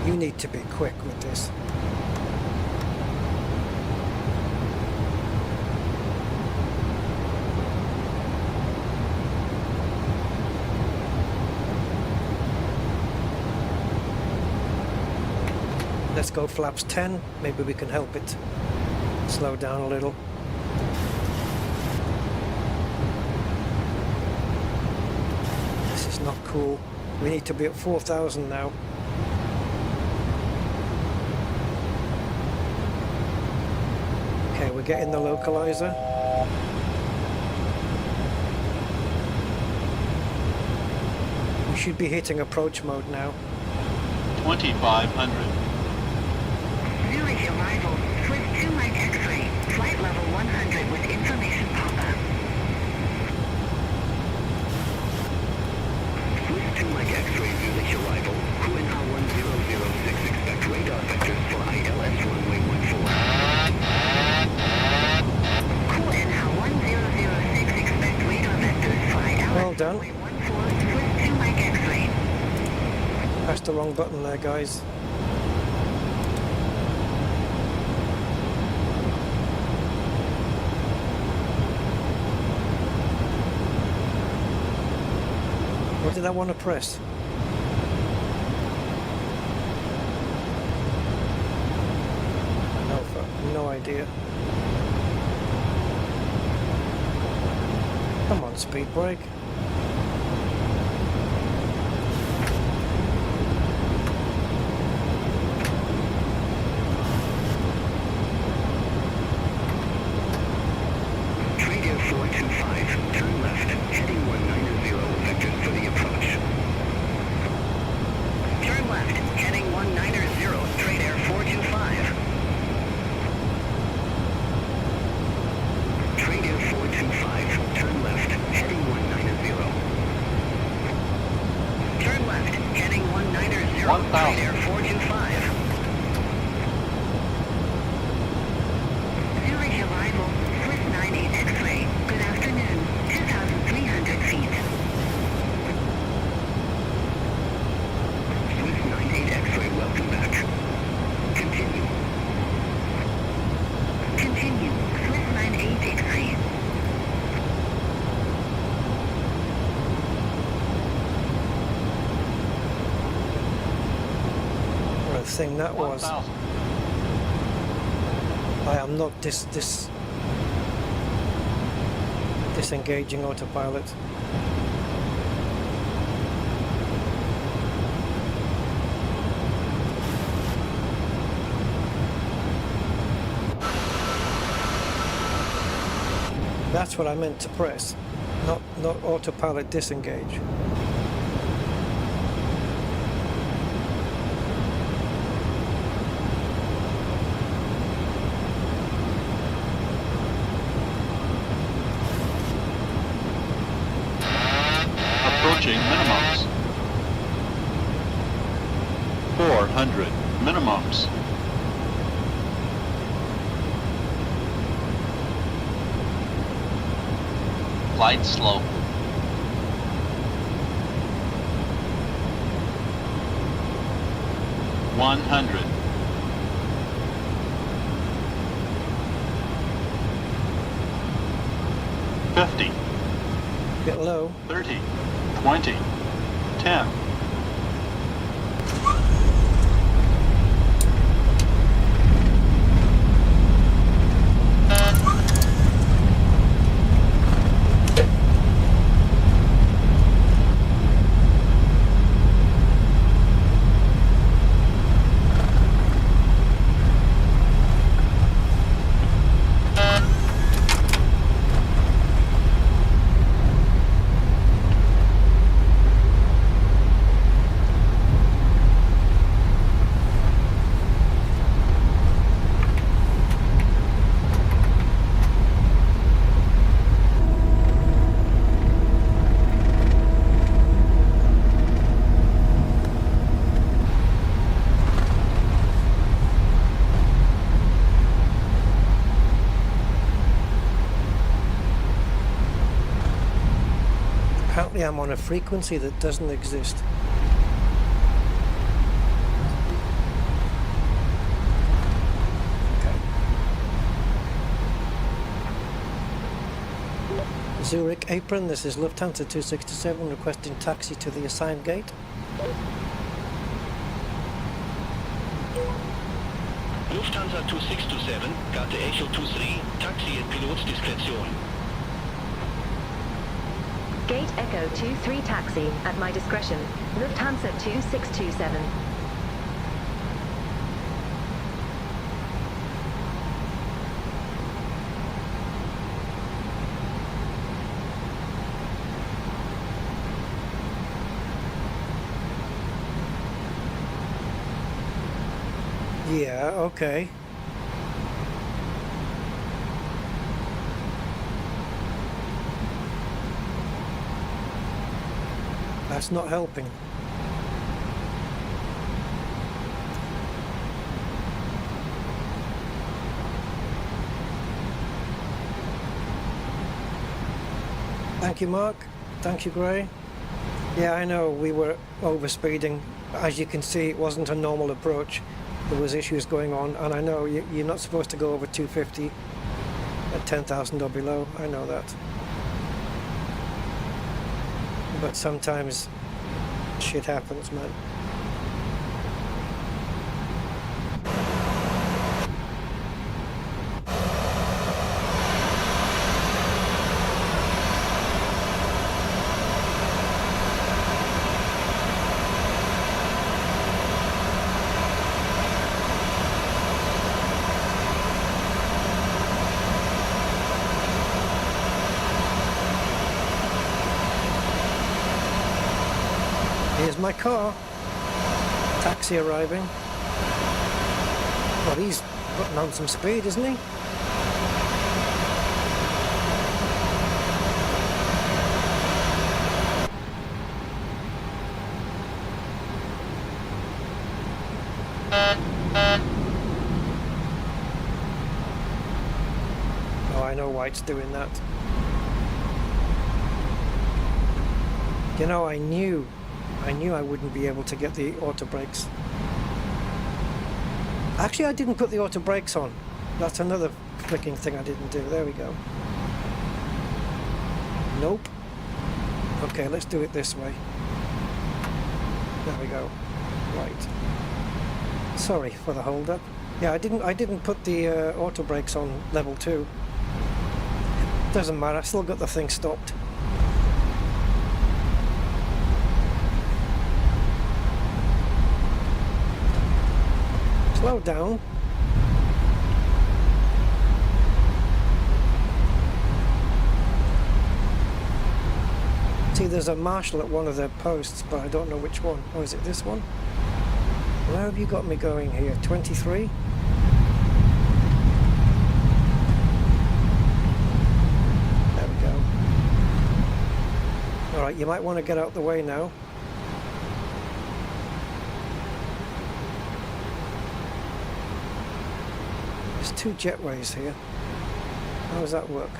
S1: You need to be quick with this. Let's go flaps 10, maybe we can help it slow down a little. This is not cool. We need to be at 4,000 now. Okay, we're getting the localizer. We should be hitting approach mode now.
S8: 2,500.
S3: Zurich arrival, Swiss 2 Mike X-ray, flight level 100 with information Papa.
S7: Swiss 2 Mike X-ray Zurich arrival, QNH 1006, expect radar vectors for ILS runway 14.
S3: QNH 1006, expect radar vectors for ILS
S1: Well done.
S3: runway 14, Swiss 2 Mike X-ray.
S1: Pressed the wrong button there, guys. What did I want to press? No idea. Come on, speed brake.
S7: Radio 425, turn left, heading 190, vectors for the approach.
S3: Turn left, heading 190, straight air 425.
S7: Radio 425, turn left, heading 190.
S3: Turn left, heading 190,
S8: 1,000.
S3: straight air 425. Zurich arrival, Swiss 98 X-ray. Good afternoon, 2,300 feet.
S7: Swiss 98 X-ray, welcome back. Continue.
S3: Continue, Swiss 98 X-ray.
S1: What a thing that was.
S8: 1,000.
S1: I am not disengaging autopilot. That's what I meant to press, not autopilot disengage.
S8: Approaching minimums. 400 minimums. Glide slope. 100. 50.
S1: Get low.
S8: 30. 20. 10.
S1: Apparently I'm on a frequency that doesn't exist. Okay. Zurich apron, this is Lufthansa 267 requesting taxi to the assigned gate.
S7: Lufthansa 2627, Karte Echo 23, Taxi at Pilotsdiskretion.
S4: Gate Echo 23 taxi at my discretion. Lufthansa 2627.
S1: Yeah, okay. That's not helping. Thank you, Mark. Thank you, Gray. Yeah, I know we were overspeeding. As you can see, it wasn't a normal approach. There was issues going on, and I know you're not supposed to go over 250 at 10,000 or below. I know that. But sometimes shit happens, man. Here's my car. Taxi arriving. Well, he's putting on some speed, isn't he? Oh, I know why it's doing that. You know, I knew I wouldn't be able to get the auto brakes. Actually, I didn't put the auto brakes on. That's another flicking thing I didn't do. There we go. Nope. Okay, let's do it this way. There we go. Right. Sorry for the hold up. Yeah, I didn't put the auto brakes on level 2. Doesn't matter. I still got the thing stopped. Slow down. See, there's a marshal at one of the posts, but I don't know which one. Oh, is it this one? Where have you got me going here? 23? There we go. Alright, you might want to get out the way now. There's 2 jetways here. How does that work?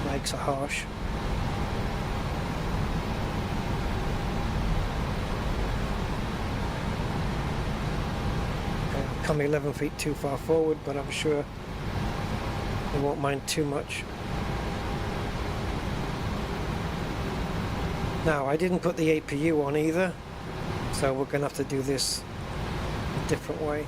S1: Legs are harsh. Okay, I've come 11 feet too far forward, but I'm sure I won't mind too much. Now, I didn't put the APU on either, so we're going to have to do this a different way.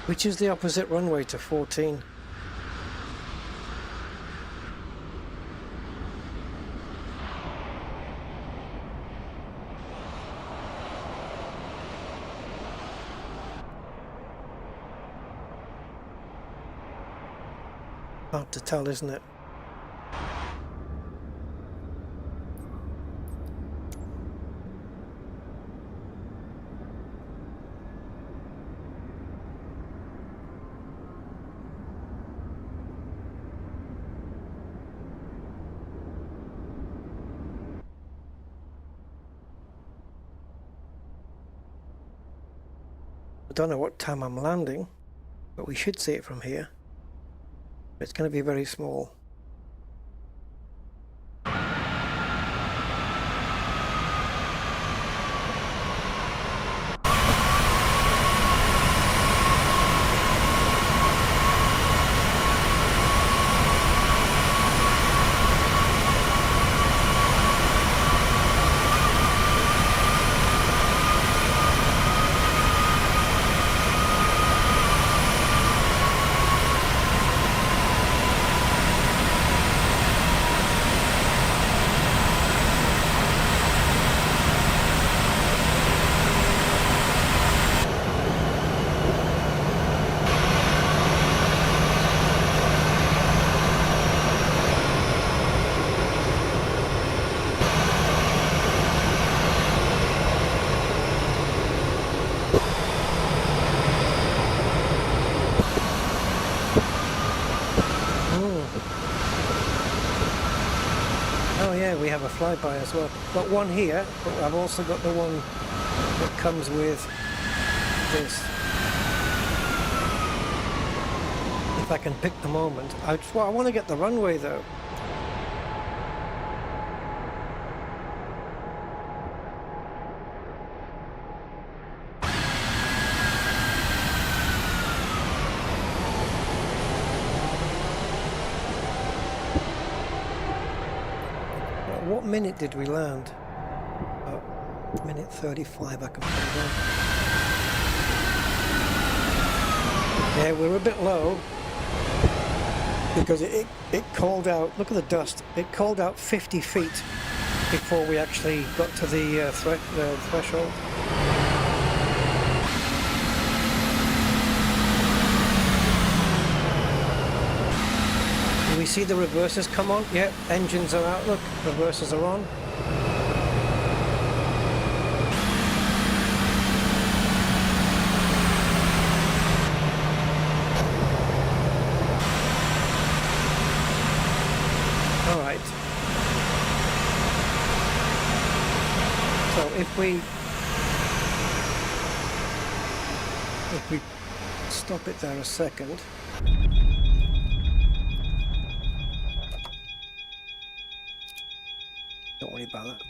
S1: Which is the opposite runway to 14? Hard to tell, isn't it? I don't know what time I'm landing, but we should see it from here. It's going to be very small. We have a flyby as well. Got one here, but I've also got the one that comes with this. If I can pick the moment. I want to get the runway though. What minute did we land? Oh, minute 35, I can put it on. Yeah, we're a bit low because it called out, look at the dust, it called out 50 feet before we actually got to the threshold. Do we see the reversers come on? Yep, engines are out, look, reversers are on. Alright. So if we stop it there a second. Don't worry about that.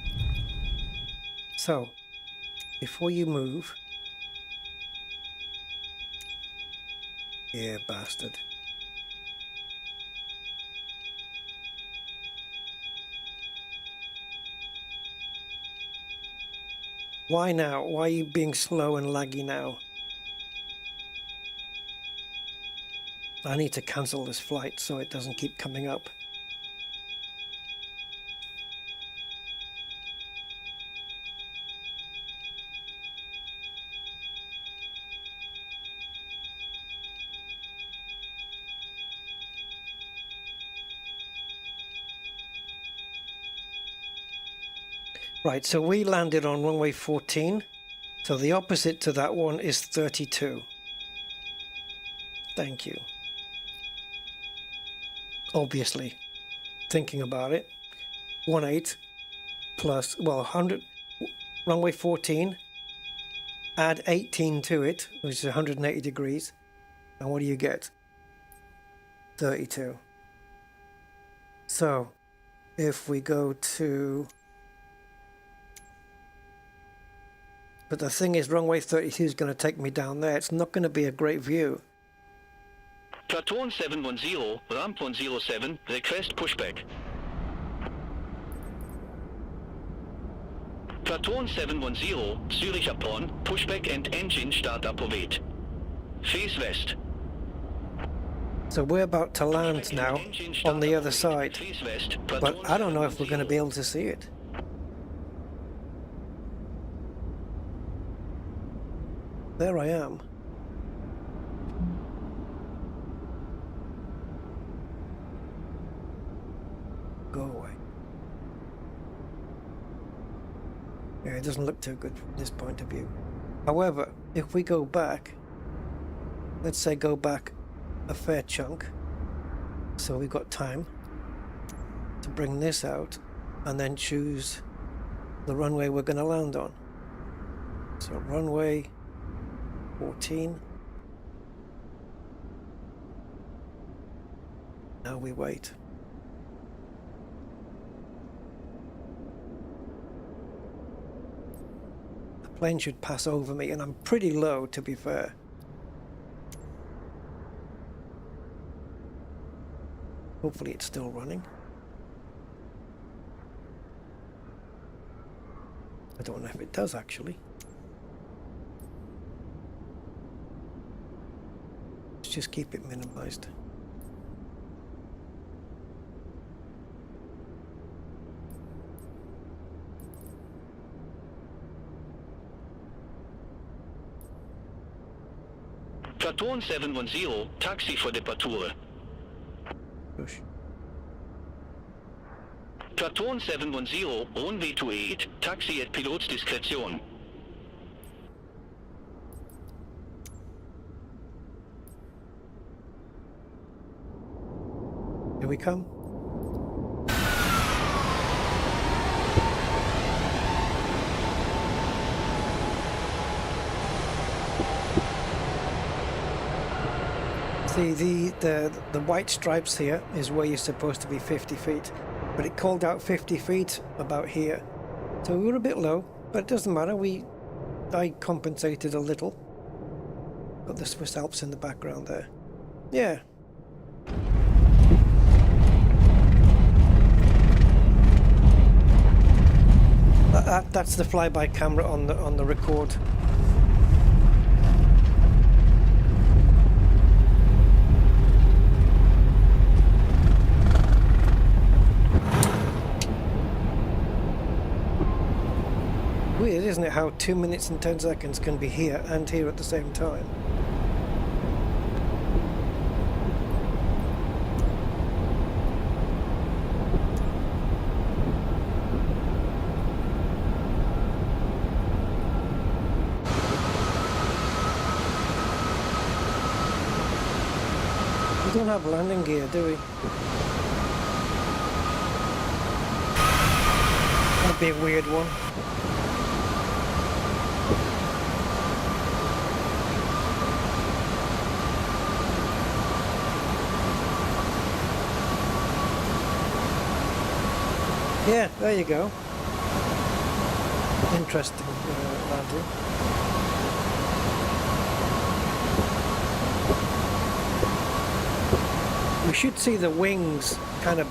S1: So, before you move... Yeah, bastard. Why now? Why are you being slow and laggy now? I need to cancel this flight so it doesn't keep coming up. Right, so we landed on runway 14, so the opposite to that one is 32. Thank you. Obviously, thinking about it, 18 plus, well, 100, runway 14, add 18 to it, which is 180 degrees, and what do you get? 32. So, if we go to... But the thing is, runway 32 is going to take me down there. It's not going to be a great view.
S7: Platoon 710, ramp 107, request pushback. Platoon 710, Zurich upon, pushback and engine startup await. Face west.
S1: So we're about to land now on the other side, but I don't know if we're going to be able to see it. There I am. Go away. Yeah, it doesn't look too good from this point of view. However, if we go back, let's say go back a fair chunk, so we've got time to bring this out and then choose the runway we're going to land on. So runway 14. Now we wait. The plane should pass over me, and I'm pretty low, to be fair. Hopefully it's still running. I don't know if it does actually. Let's just keep it minimized.
S7: Platoon 710, taxi for departure.
S1: Push.
S7: Platoon 710, runway 28, taxi at pilot's discretion.
S1: Here we come. See, the white stripes here is where you're supposed to be 50 feet, but it called out 50 feet about here. So we were a bit low, but it doesn't matter. I compensated a little. Got the Swiss Alps in the background there. Yeah. That's the flyby camera on the record. Weird, isn't it, how 2 minutes and 10 seconds can be here and here at the same time? We don't have landing gear, do we? That'd be a weird one. Yeah, there you go. Interesting landing. We should see the wings kind of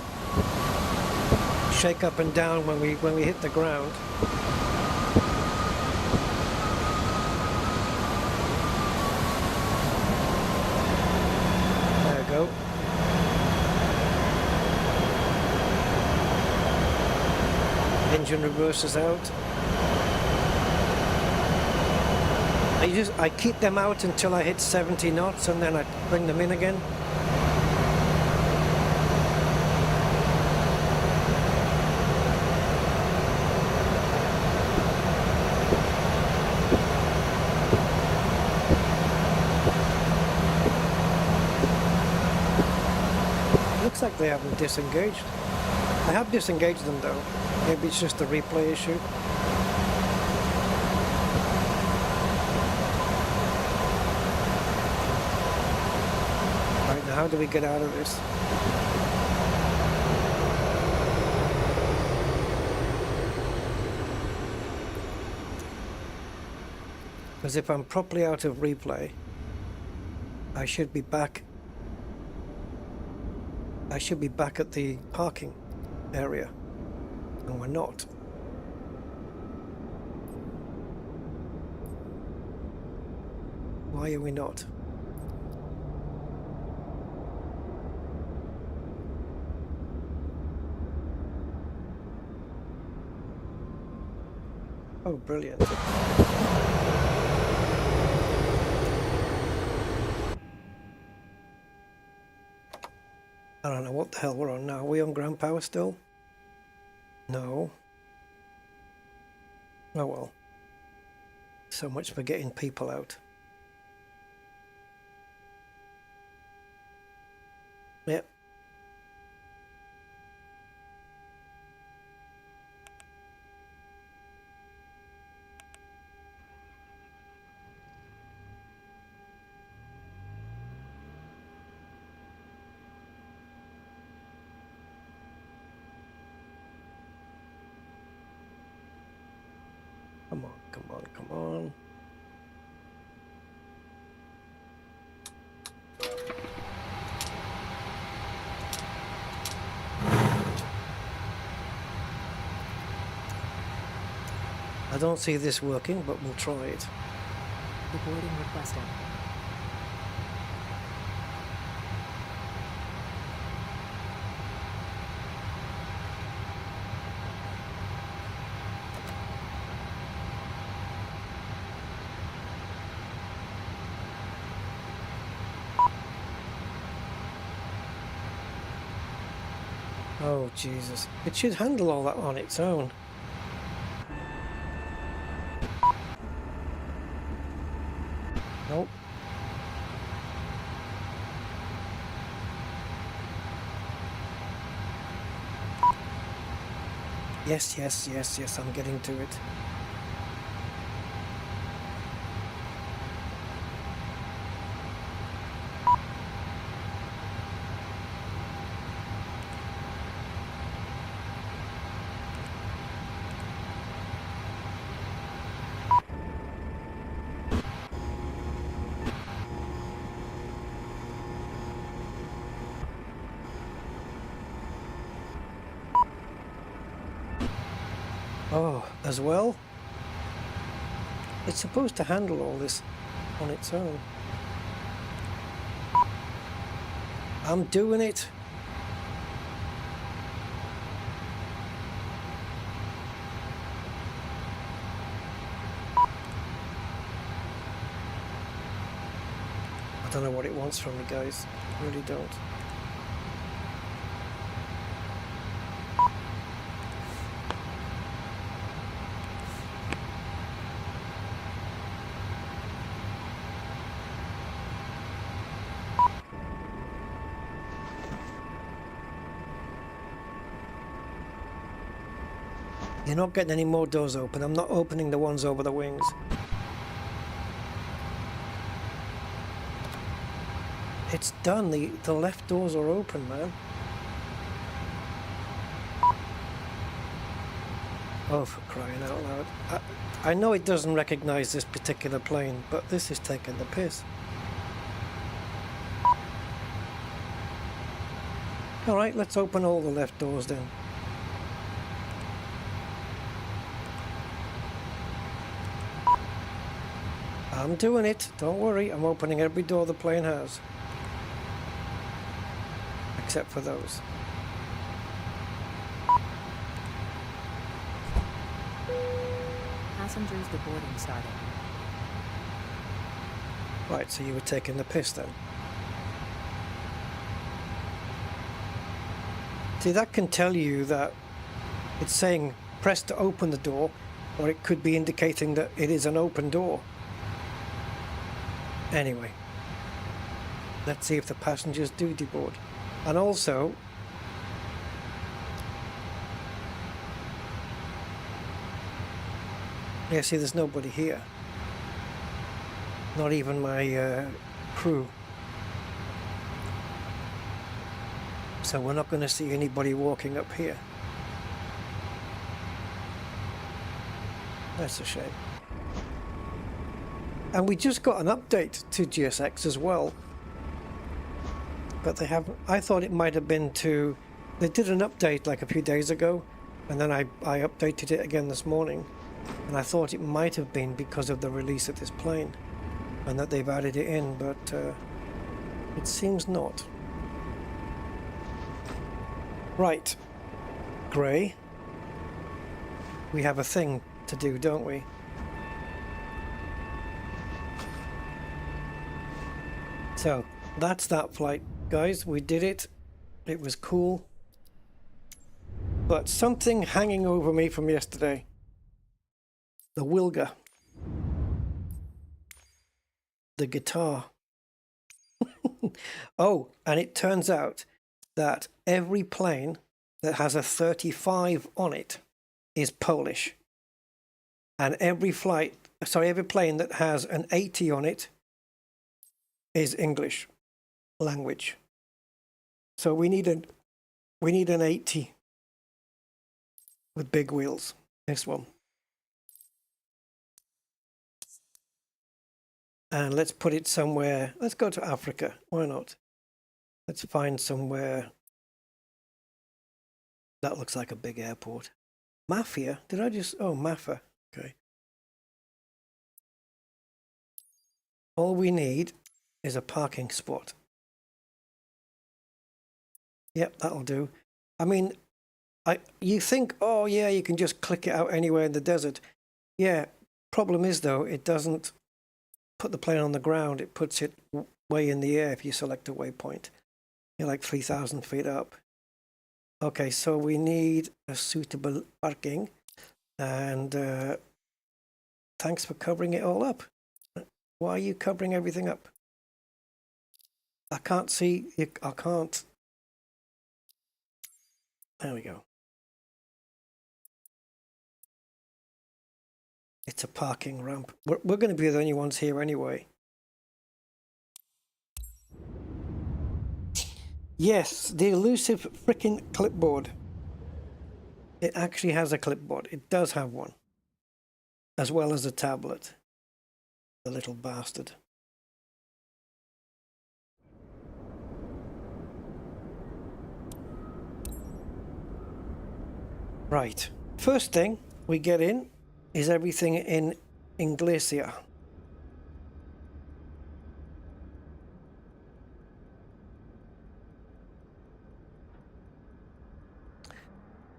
S1: shake up and down when we hit the ground. There we go. Engine reverses out. I keep them out until I hit 70 knots and then I bring them in again. Looks like they haven't disengaged. I have disengaged them though. Maybe it's just a replay issue. Right, now how do we get out of this? Because if I'm properly out of replay, I should be back. I should be back at the parking area. And we're not. Why are we not? Oh, brilliant. I don't know what the hell we're on now. Are we on ground power still? No. Oh well. So much for getting people out. Yep. Come on, come on, come on. I don't see this working, but we'll try it.
S4: Boarding requested.
S1: Oh, Jesus. It should handle all that on its own. Nope. Yes, yes, yes, yes, I'm getting to it. Oh, as well? It's supposed to handle all this on its own. I'm doing it. I don't know what it wants from me, guys. I really don't. You're not getting any more doors open. I'm not opening the ones over the wings. It's done. The left doors are open, man. Oh, for crying out loud. I know it doesn't recognize this particular plane, but this is taking the piss. Alright, let's open all the left doors then. I'm doing it, don't worry, I'm opening every door the plane has. Except for those.
S9: Passengers deboarding started.
S1: Right, so you were taking the piss then. See, that can tell you that it's saying press to open the door, or it could be indicating that it is an open door. Anyway, let's see if the passengers do deboard. And also, yeah, see, there's nobody here. Not even my crew. So we're not going to see anybody walking up here. That's a shame. And we just got an update to GSX as well. But they haven't. I thought it might have been to. They did an update like a few days ago, and then I updated it again this morning. And I thought it might have been because of the release of this plane, and that they've added it in, but it seems not. Right, Gray. We have a thing to do, don't we? So that's that flight, guys. We did it. It was cool. But something hanging over me from yesterday. The Wilga. The guitar. Oh, and it turns out that every plane that has a 35 on it is Polish. And every plane that has an 80 on it is English language. So we need an 80 with big wheels. This one. And let's put it somewhere. Let's go to Africa. Why not? Let's find somewhere that looks like a big airport. Mafia? Did I just... Oh, Mafa. Okay. All we need is a parking spot. Yep, that'll do. I mean, you think, oh yeah, you can just click it out anywhere in the desert. Yeah, problem is though, it doesn't put the plane on the ground. It puts it way in the air if you select a waypoint. You're like 3,000 feet up. Okay, so we need a suitable parking. And thanks for covering it all up. Why are you covering everything up? I can't see. I can't. There we go. It's a parking ramp. We're going to be the only ones here anyway. Yes, the elusive freaking clipboard. It actually has a clipboard. It does have one. As well as a tablet. The little bastard. Right. First thing, we get in is everything in Glacier.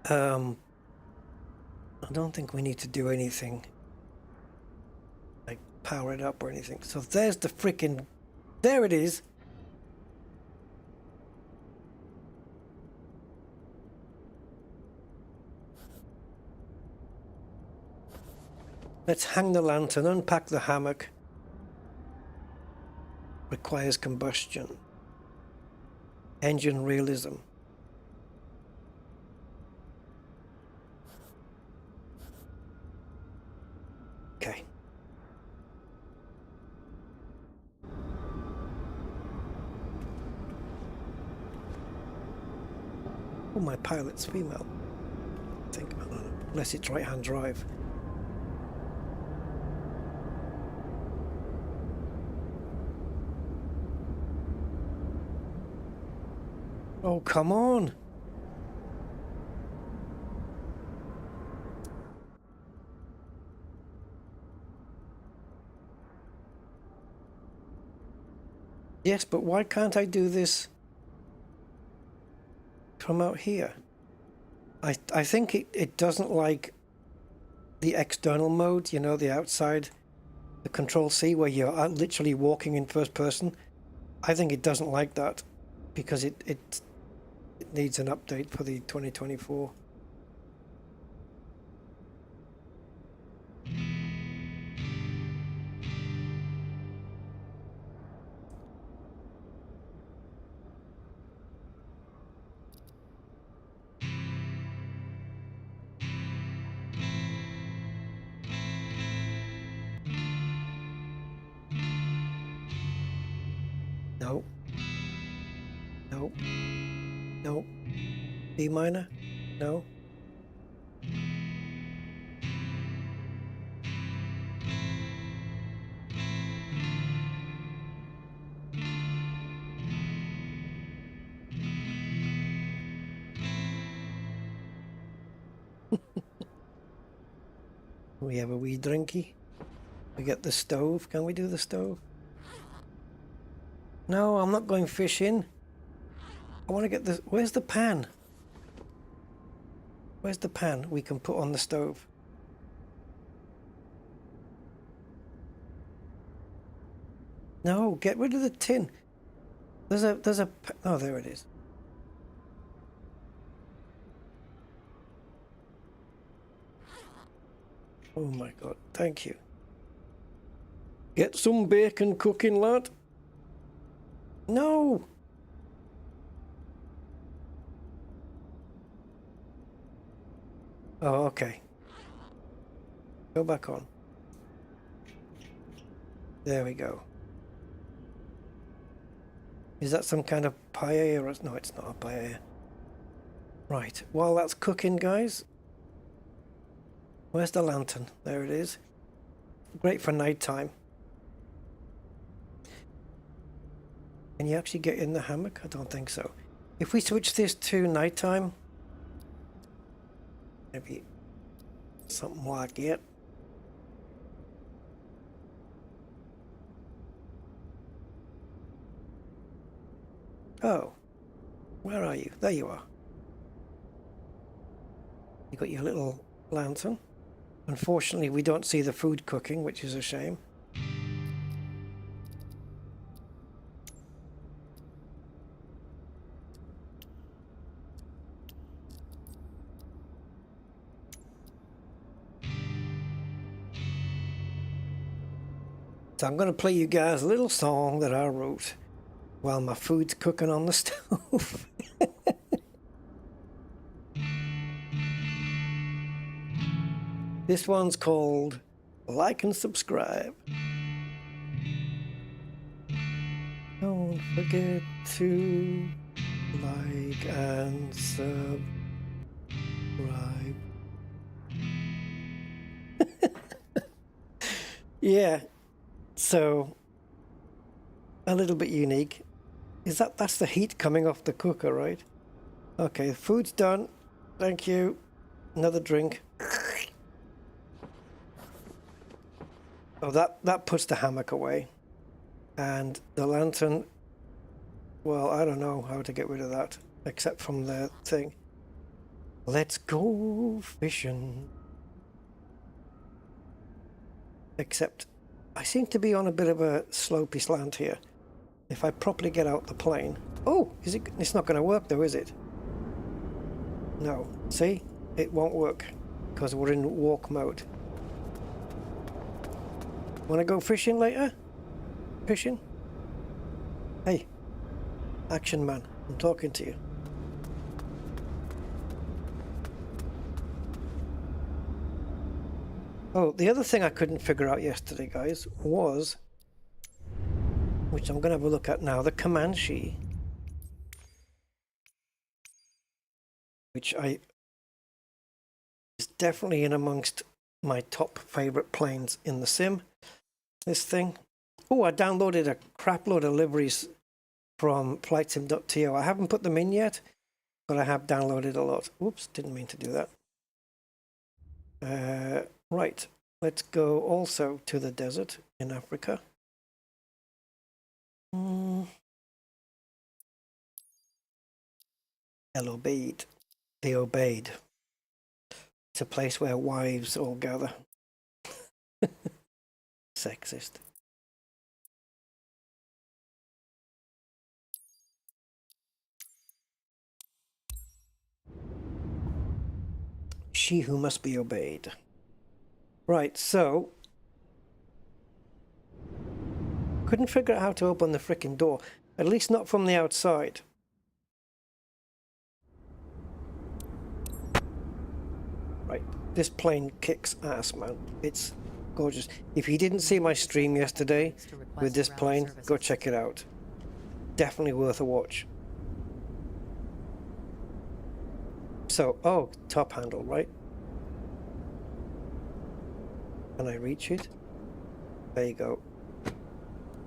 S1: I don't think we need to do anything like power it up or anything. So there's the freaking, there it is. Let's hang the lantern, unpack the hammock. Requires combustion. Engine realism. Okay. Oh, my pilot's female. I think, I don't know, unless it's right-hand drive. Oh, come on. Yes, but why can't I do this from out here? I think it doesn't like the external mode, you know, the outside, the Control C where you're literally walking in first person. I think it doesn't like that because it needs an update for the 2024. No. No. No. B minor? No. We have a wee drinky. We get the stove. Can we do the stove? No, I'm not going fishing. I want to get the... Where's the pan? Where's the pan we can put on the stove? No, get rid of the tin. There's a... Oh, there it is. Oh my God, thank you. Get some bacon cooking, lad. No! Oh, okay. Go back on. There we go. Is that some kind of paella? No, it's not a paella. Right, while that's cooking, guys. Where's the lantern? There it is. Great for nighttime. Can you actually get in the hammock? I don't think so. If we switch this to nighttime, maybe something like it. Oh, where are you? There you are. You got your little lantern. Unfortunately, we don't see the food cooking, which is a shame. So I'm going to play you guys a little song that I wrote while my food's cooking on the stove. This one's called Like and Subscribe. Don't forget to like and subscribe. Yeah. So, a little bit unique. That's the heat coming off the cooker, right? Okay, food's done. Thank you. Another drink. Oh, that puts the hammock away. And the lantern, well, I don't know how to get rid of that, except from the thing. Let's go fishing. Except, I seem to be on a bit of a slopey slant here. If I properly get out the plane... Oh, it's not going to work though, is it? No. See? It won't work, because we're in walk mode. Want to go fishing later? Fishing? Hey, action man, I'm talking to you. Oh, the other thing I couldn't figure out yesterday, guys, was, which I'm going to have a look at now, the Comanche, which is definitely in amongst my top favorite planes in the sim. This thing. Oh, I downloaded a crap load of liveries from flightsim.to. I haven't put them in yet, but I have downloaded a lot. Oops, didn't mean to do that. Right, let's go also to the desert in Africa. El Obeid. The Obeid. It's a place where wives all gather. Sexist. She who must be obeyed. Right, so couldn't figure out how to open the frickin' door, at least not from the outside. Right, this plane kicks ass, man. It's gorgeous. If you didn't see my stream yesterday with this plane, go check it out. Definitely worth a watch. So, oh, top handle, right? Can I reach it? There you go.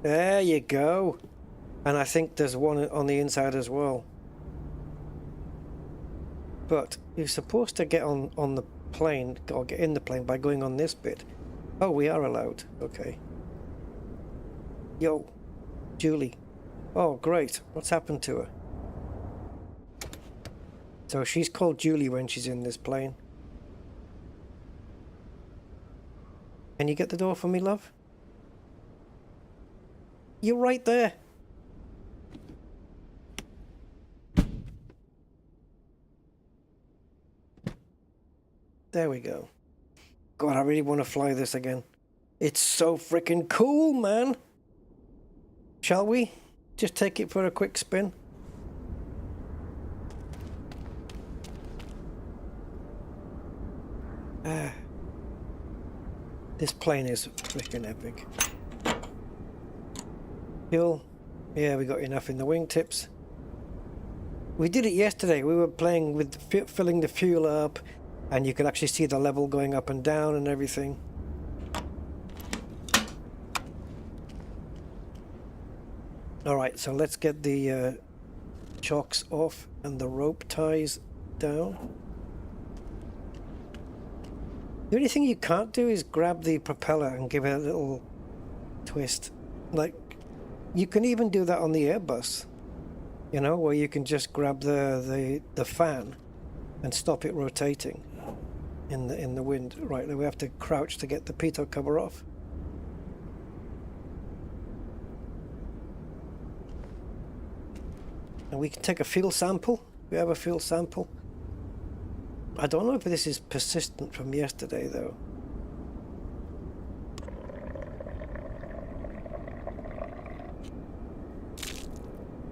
S1: There you go. And I think there's one on the inside as well. But you're supposed to get on the plane, or get in the plane by going on this bit. Oh, we are allowed. Okay. Yo, Julie. Oh, great. What's happened to her? So she's called Julie when she's in this plane. Can you get the door for me, love? You're right there. There we go. God, I really want to fly this again. It's so freaking cool, man. Shall we just take it for a quick spin? This plane is freaking epic. Fuel. Yeah, we got enough in the wingtips. We did it yesterday. We were playing with filling the fuel up, and you could actually see the level going up and down and everything. Alright, so let's get the chocks off and the rope ties down. The only thing you can't do is grab the propeller and give it a little twist. Like, you can even do that on the Airbus, you know, where you can just grab the fan and stop it rotating in the wind. Right, we have to crouch to get the pitot cover off. And we can take a fuel sample. We have a fuel sample. I don't know if this is persistent from yesterday, though.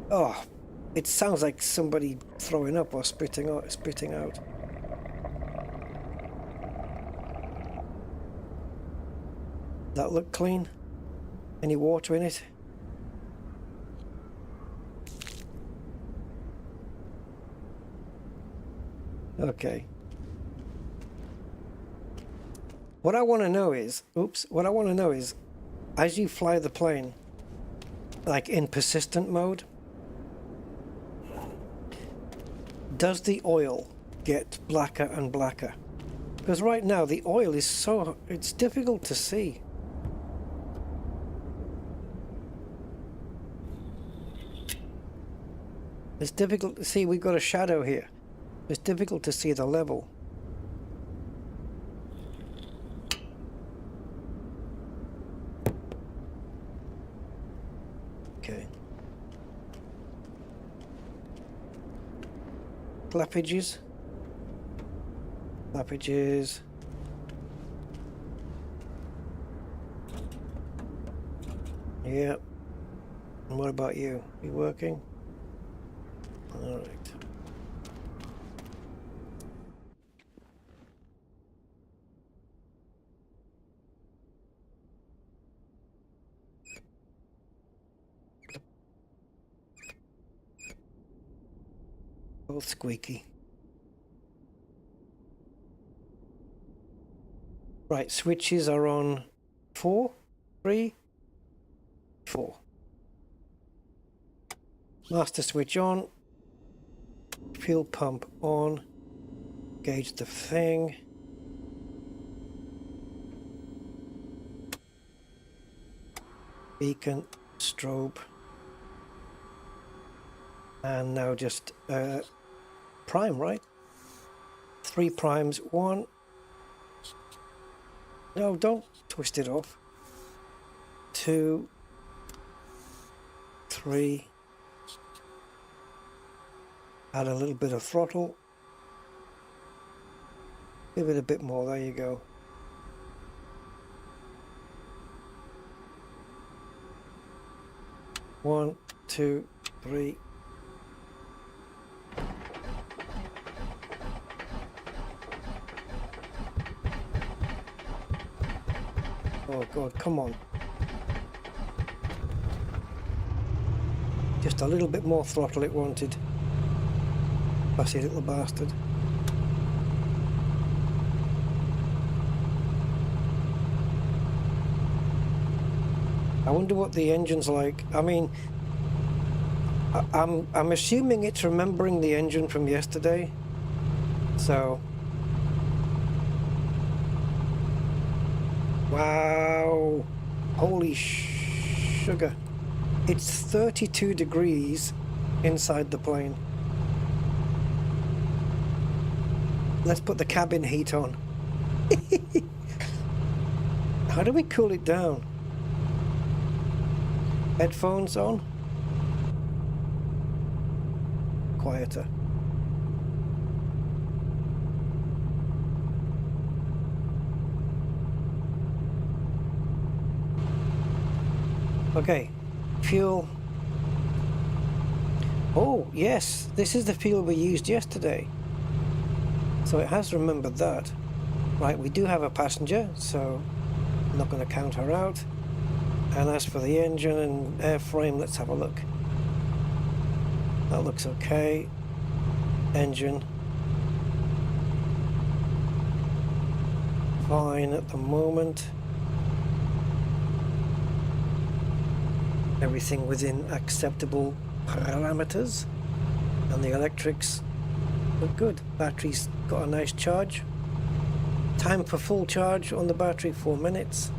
S1: Oh, it sounds like somebody throwing up or spitting out. That look clean? Any water in it? Okay. What I want to know is, as you fly the plane, like in persistent mode, does the oil get blacker and blacker? Because right now the oil is it's difficult to see. It's difficult to see. We've got a shadow here. It's difficult to see the level. Okay. Flappages. Flappages. Yeah. And what about you? You working? All right. Both squeaky. Right, switches are on 4, 3, 4. Master switch on. Fuel pump on. Gauge the thing. Beacon, strobe. And now just prime, right? 3 primes, 1. No, don't twist it off. 2, 3. Add a little bit of throttle. Give it a bit more, there you go. One, 2, 3. Oh God, come on. Just a little bit more throttle it wanted. Fussy little bastard. I wonder what the engine's like. I mean, I'm assuming it's remembering the engine from yesterday. So, wow, holy sugar. It's 32 degrees inside the plane. Let's put the cabin heat on. How do we cool it down? Headphones on? Quieter. Okay, fuel. Oh, yes, this is the fuel we used yesterday. So it has remembered that. Right, we do have a passenger, so I'm not going to count her out. And as for the engine and airframe, let's have a look. That looks okay. Engine. Fine at the moment. Everything within acceptable parameters. And the electrics look good. Battery's got a nice charge. Time for full charge on the battery, 4 minutes.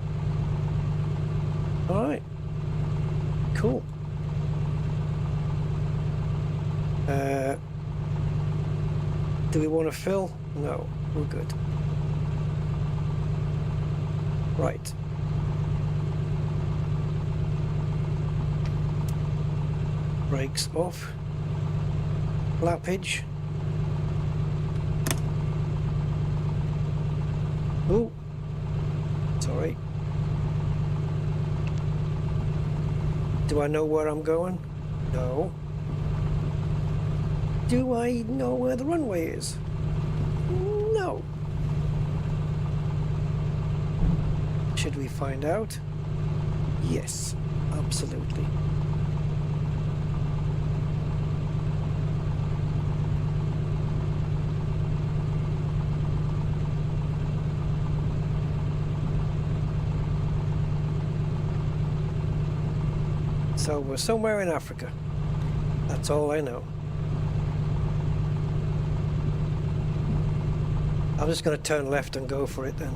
S1: Alright. Cool. Do we want to fill? No, we're good. Right. Brakes off. Flappage. Oh, sorry. Do I know where I'm going? No. Do I know where the runway is? No. Should we find out? Yes, absolutely. So we're somewhere in Africa. That's all I know. I'm just going to turn left and go for it then.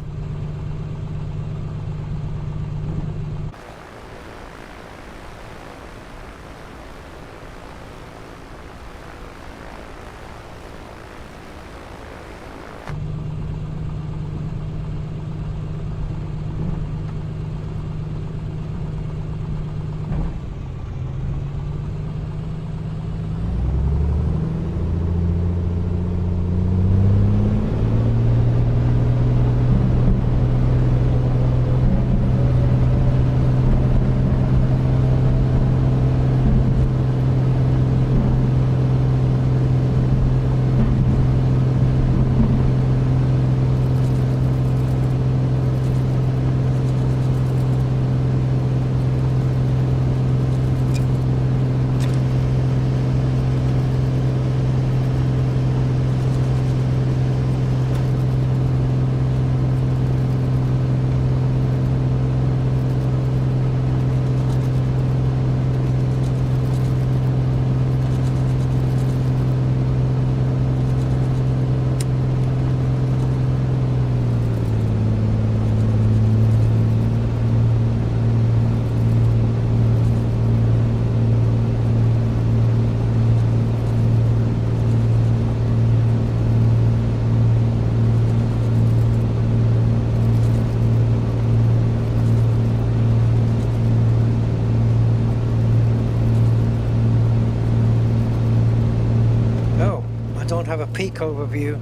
S1: don't have a peak overview.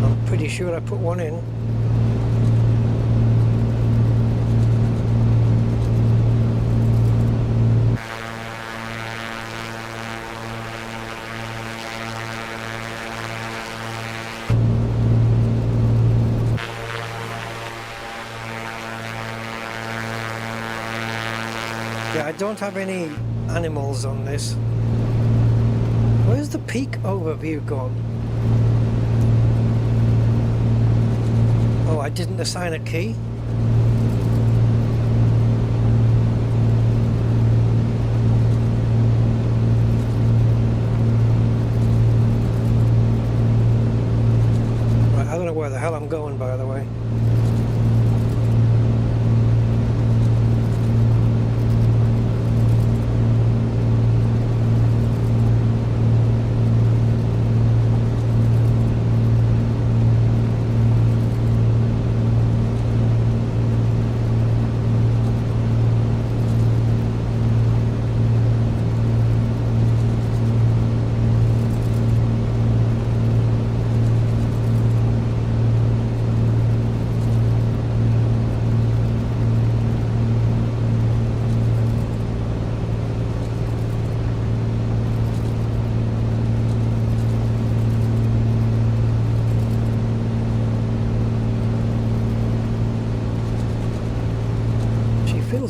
S1: I'm pretty sure I put one in. Yeah, I don't have any animals on this. Where's the peak overview gone? Oh, I didn't assign a key. Right, I don't know where the hell I'm going, by the way.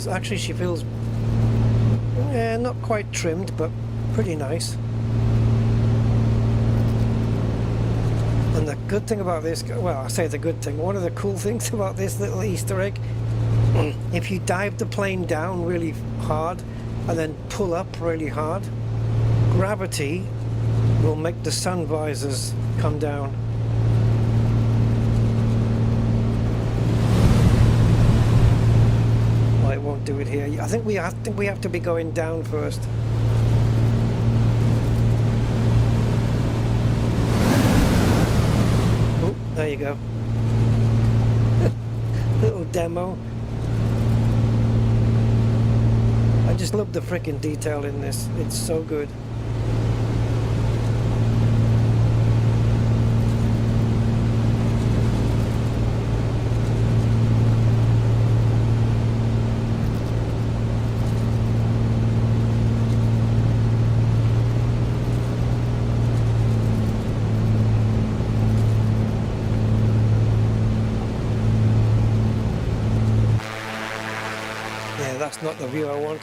S1: Actually, she feels not quite trimmed, but pretty nice. And the good thing about this, well, I say the good thing, one of the cool things about this little Easter egg, if you dive the plane down really hard and then pull up really hard, gravity will make the sun visors come down. Won't do it here. I think we have to be going down first. Oh, there you go. Little demo. I just love the freaking detail in this. It's so good. That's not the view I want.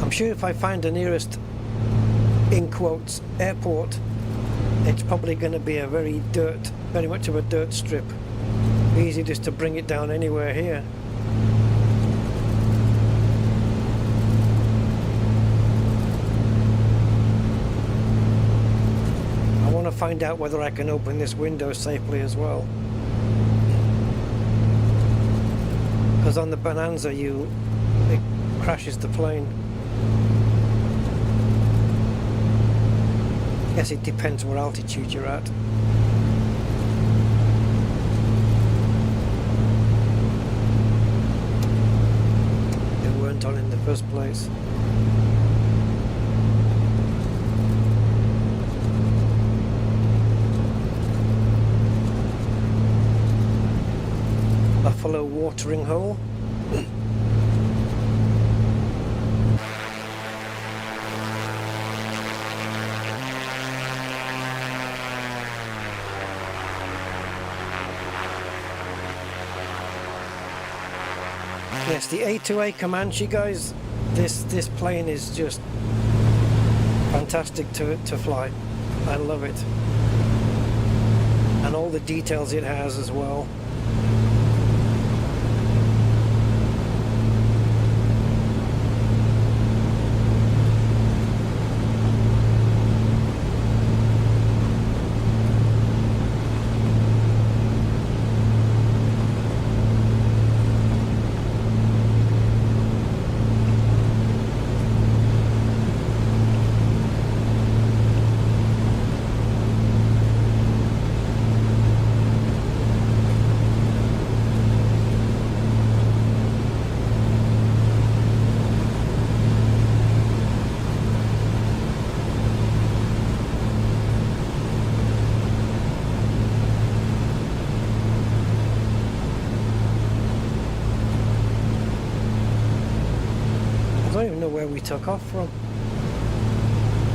S1: I'm sure if I find the nearest, in quotes, airport, it's probably going to be a very much of a dirt strip. Easy just to bring it down anywhere here. Find out whether I can open this window safely as well, because on the Bonanza it crashes the plane. Guess it depends what altitude you're at. They weren't on in the first place. Buffalo watering hole. Yes, the A2A Comanche, guys. This plane is just fantastic to fly. I love it, and all the details it has as well. took off from.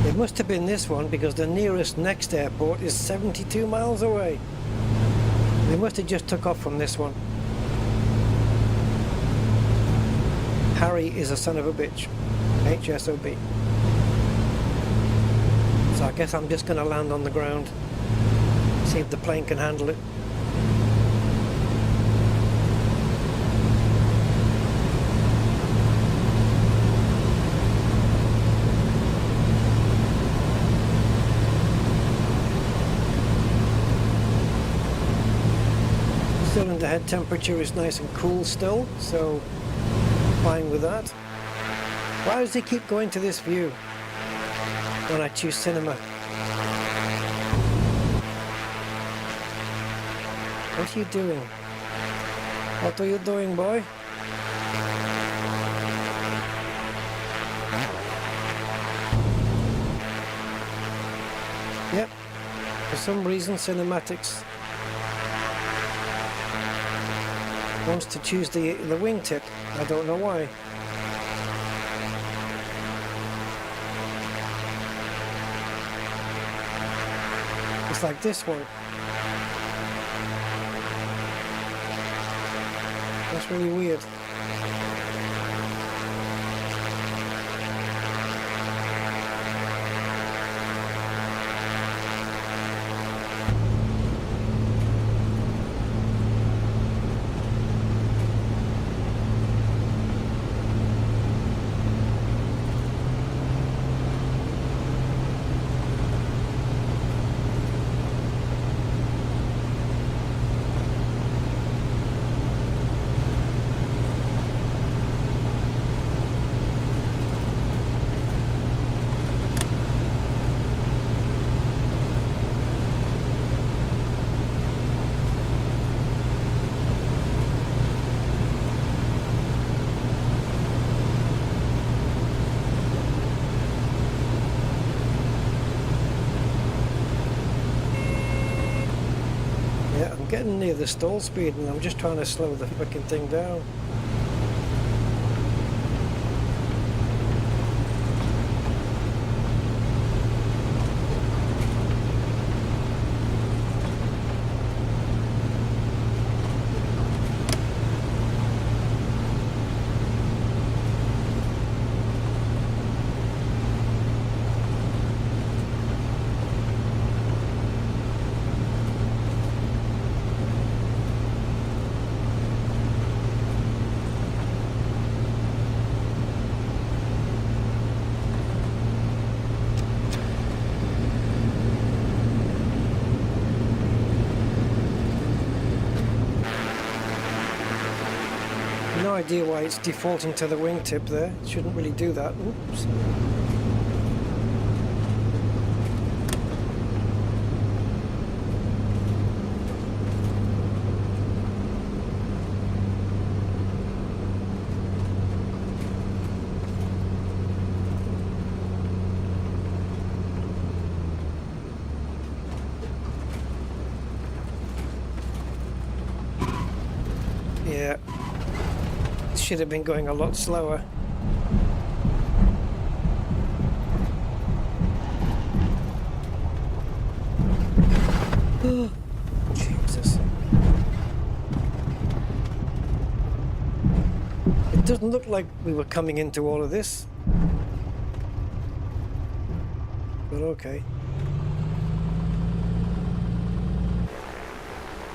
S1: It must have been this one because the nearest next airport is 72 miles away. They must have just took off from this one. Harry is a son of a bitch. HSOB. So I guess I'm just going to land on the ground. See if the plane can handle it. Cylinder head temperature is nice and cool still, so fine with that. Why does he keep going to this view when I choose cinema? What are you doing? What are you doing, boy? Yep, for some reason cinematics wants to choose the wingtip. I don't know why. It's like this one. That's really weird. Getting near the stall speed and I'm just trying to slow the fucking thing down. No idea why it's defaulting to the wingtip there. It shouldn't really do that. Oops. Yeah. Should have been going a lot slower. Jesus. It doesn't look like we were coming into all of this. But okay.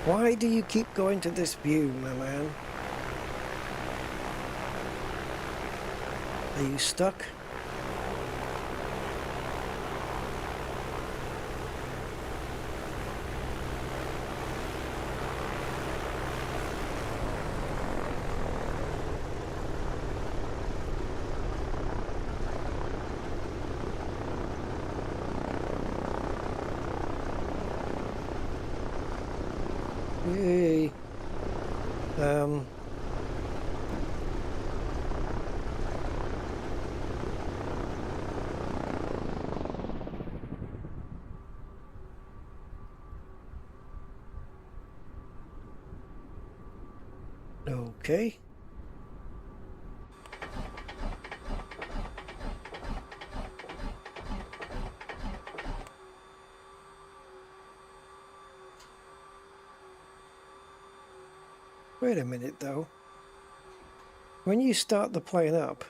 S1: Why do you keep going to this view, my man? Are you stuck? Yay. Okay. Wait a minute though. When you start the plane up,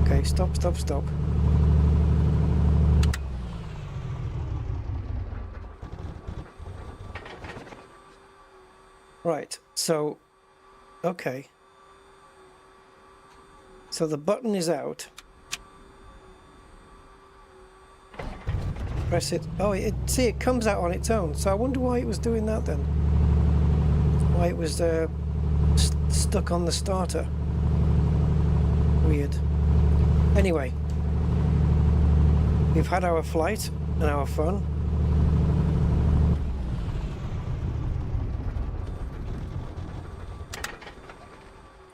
S1: okay, stop. Right, so, okay. So the button is out. Press it. Oh, see, it comes out on its own. So I wonder why it was doing that then. Why it was stuck on the starter. Weird. Anyway, we've had our flight and our fun.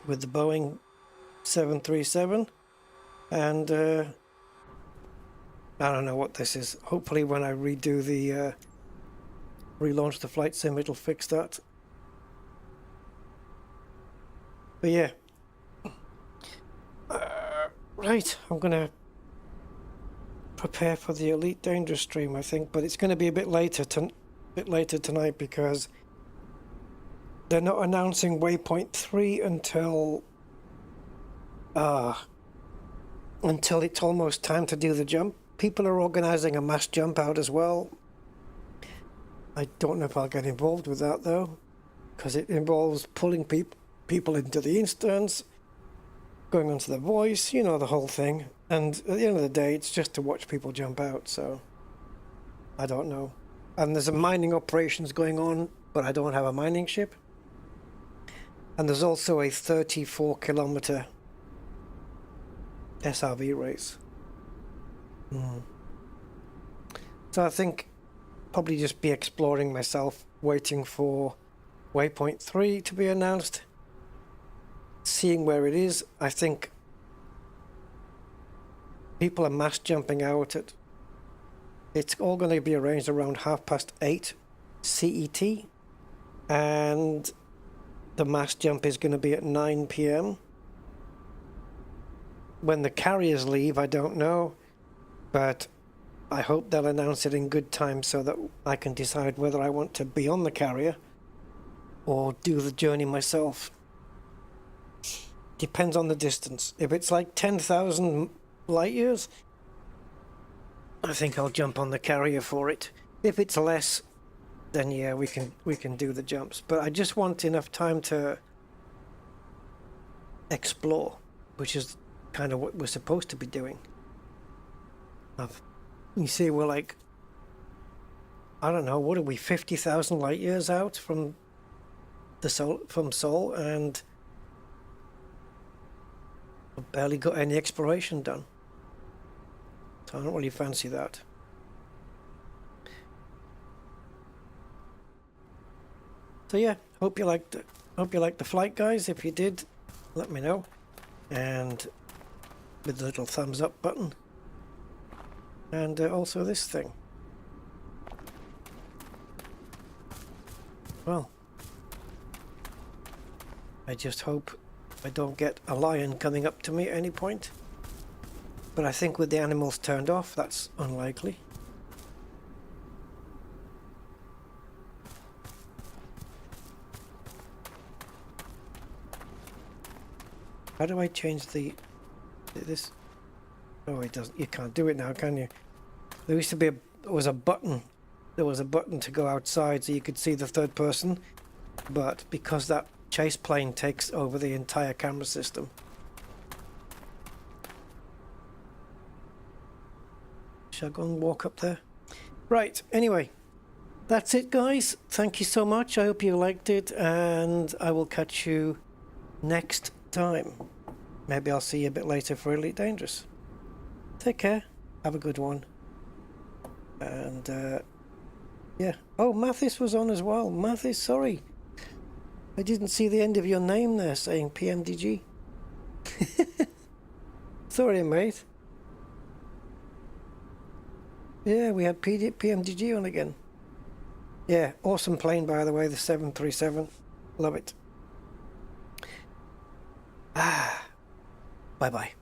S1: With the Boeing 737, and I don't know what this is. Hopefully when I redo the relaunch the flight sim, it'll fix that. But yeah, right, I'm gonna prepare for the Elite Dangerous stream, I think, but it's going to be a bit later tonight because they're not announcing Waypoint 3 until it's almost time to do the jump. People are organizing a mass jump out as well. I don't know if I'll get involved with that though, because it involves pulling people into the instance, going onto the voice, you know, the whole thing. And at the end of the day, it's just to watch people jump out, so I don't know. And there's a mining operations going on, but I don't have a mining ship. And there's also a 34-kilometer SRV race. So I think probably just be exploring myself, waiting for Waypoint 3 to be announced, seeing where it is. I think people are mass jumping out at, it's all going to be arranged around 8:30 CET, and the mass jump is going to be at 9 PM. When the carriers leave, I don't know, but I hope they'll announce it in good time so that I can decide whether I want to be on the carrier or do the journey myself. Depends on the distance. If it's like 10,000 light years, I think I'll jump on the carrier for it. If it's less, then yeah, we can do the jumps. But I just want enough time to explore, which is kind of what we're supposed to be doing. You see, we're like, I don't know, what are we, 50,000 light years out from the Sol, and I've barely got any exploration done. So I don't really fancy that. So yeah, hope you liked the flight, guys. If you did, let me know, and with the little thumbs up button, and also this thing. Well, I just hope I don't get a lion coming up to me at any point, but I think with the animals turned off, that's unlikely. How do I change this? Oh, it doesn't. You can't do it now, can you? There used to be there was a button to go outside so you could see the third person, but because that chase plane takes over the entire camera system. Shall I go and walk up there? Right, anyway, that's it, guys. Thank you so much. I hope you liked it, and I will catch you next time. Maybe I'll see you a bit later for Elite Dangerous. Take care. Have a good one. And yeah. Oh, Mathis was on as well. Mathis, sorry. I didn't see the end of your name there saying PMDG. Sorry, mate. Yeah, we had PMDG on again. Yeah, awesome plane, by the way, the 737. Love it. Bye-bye.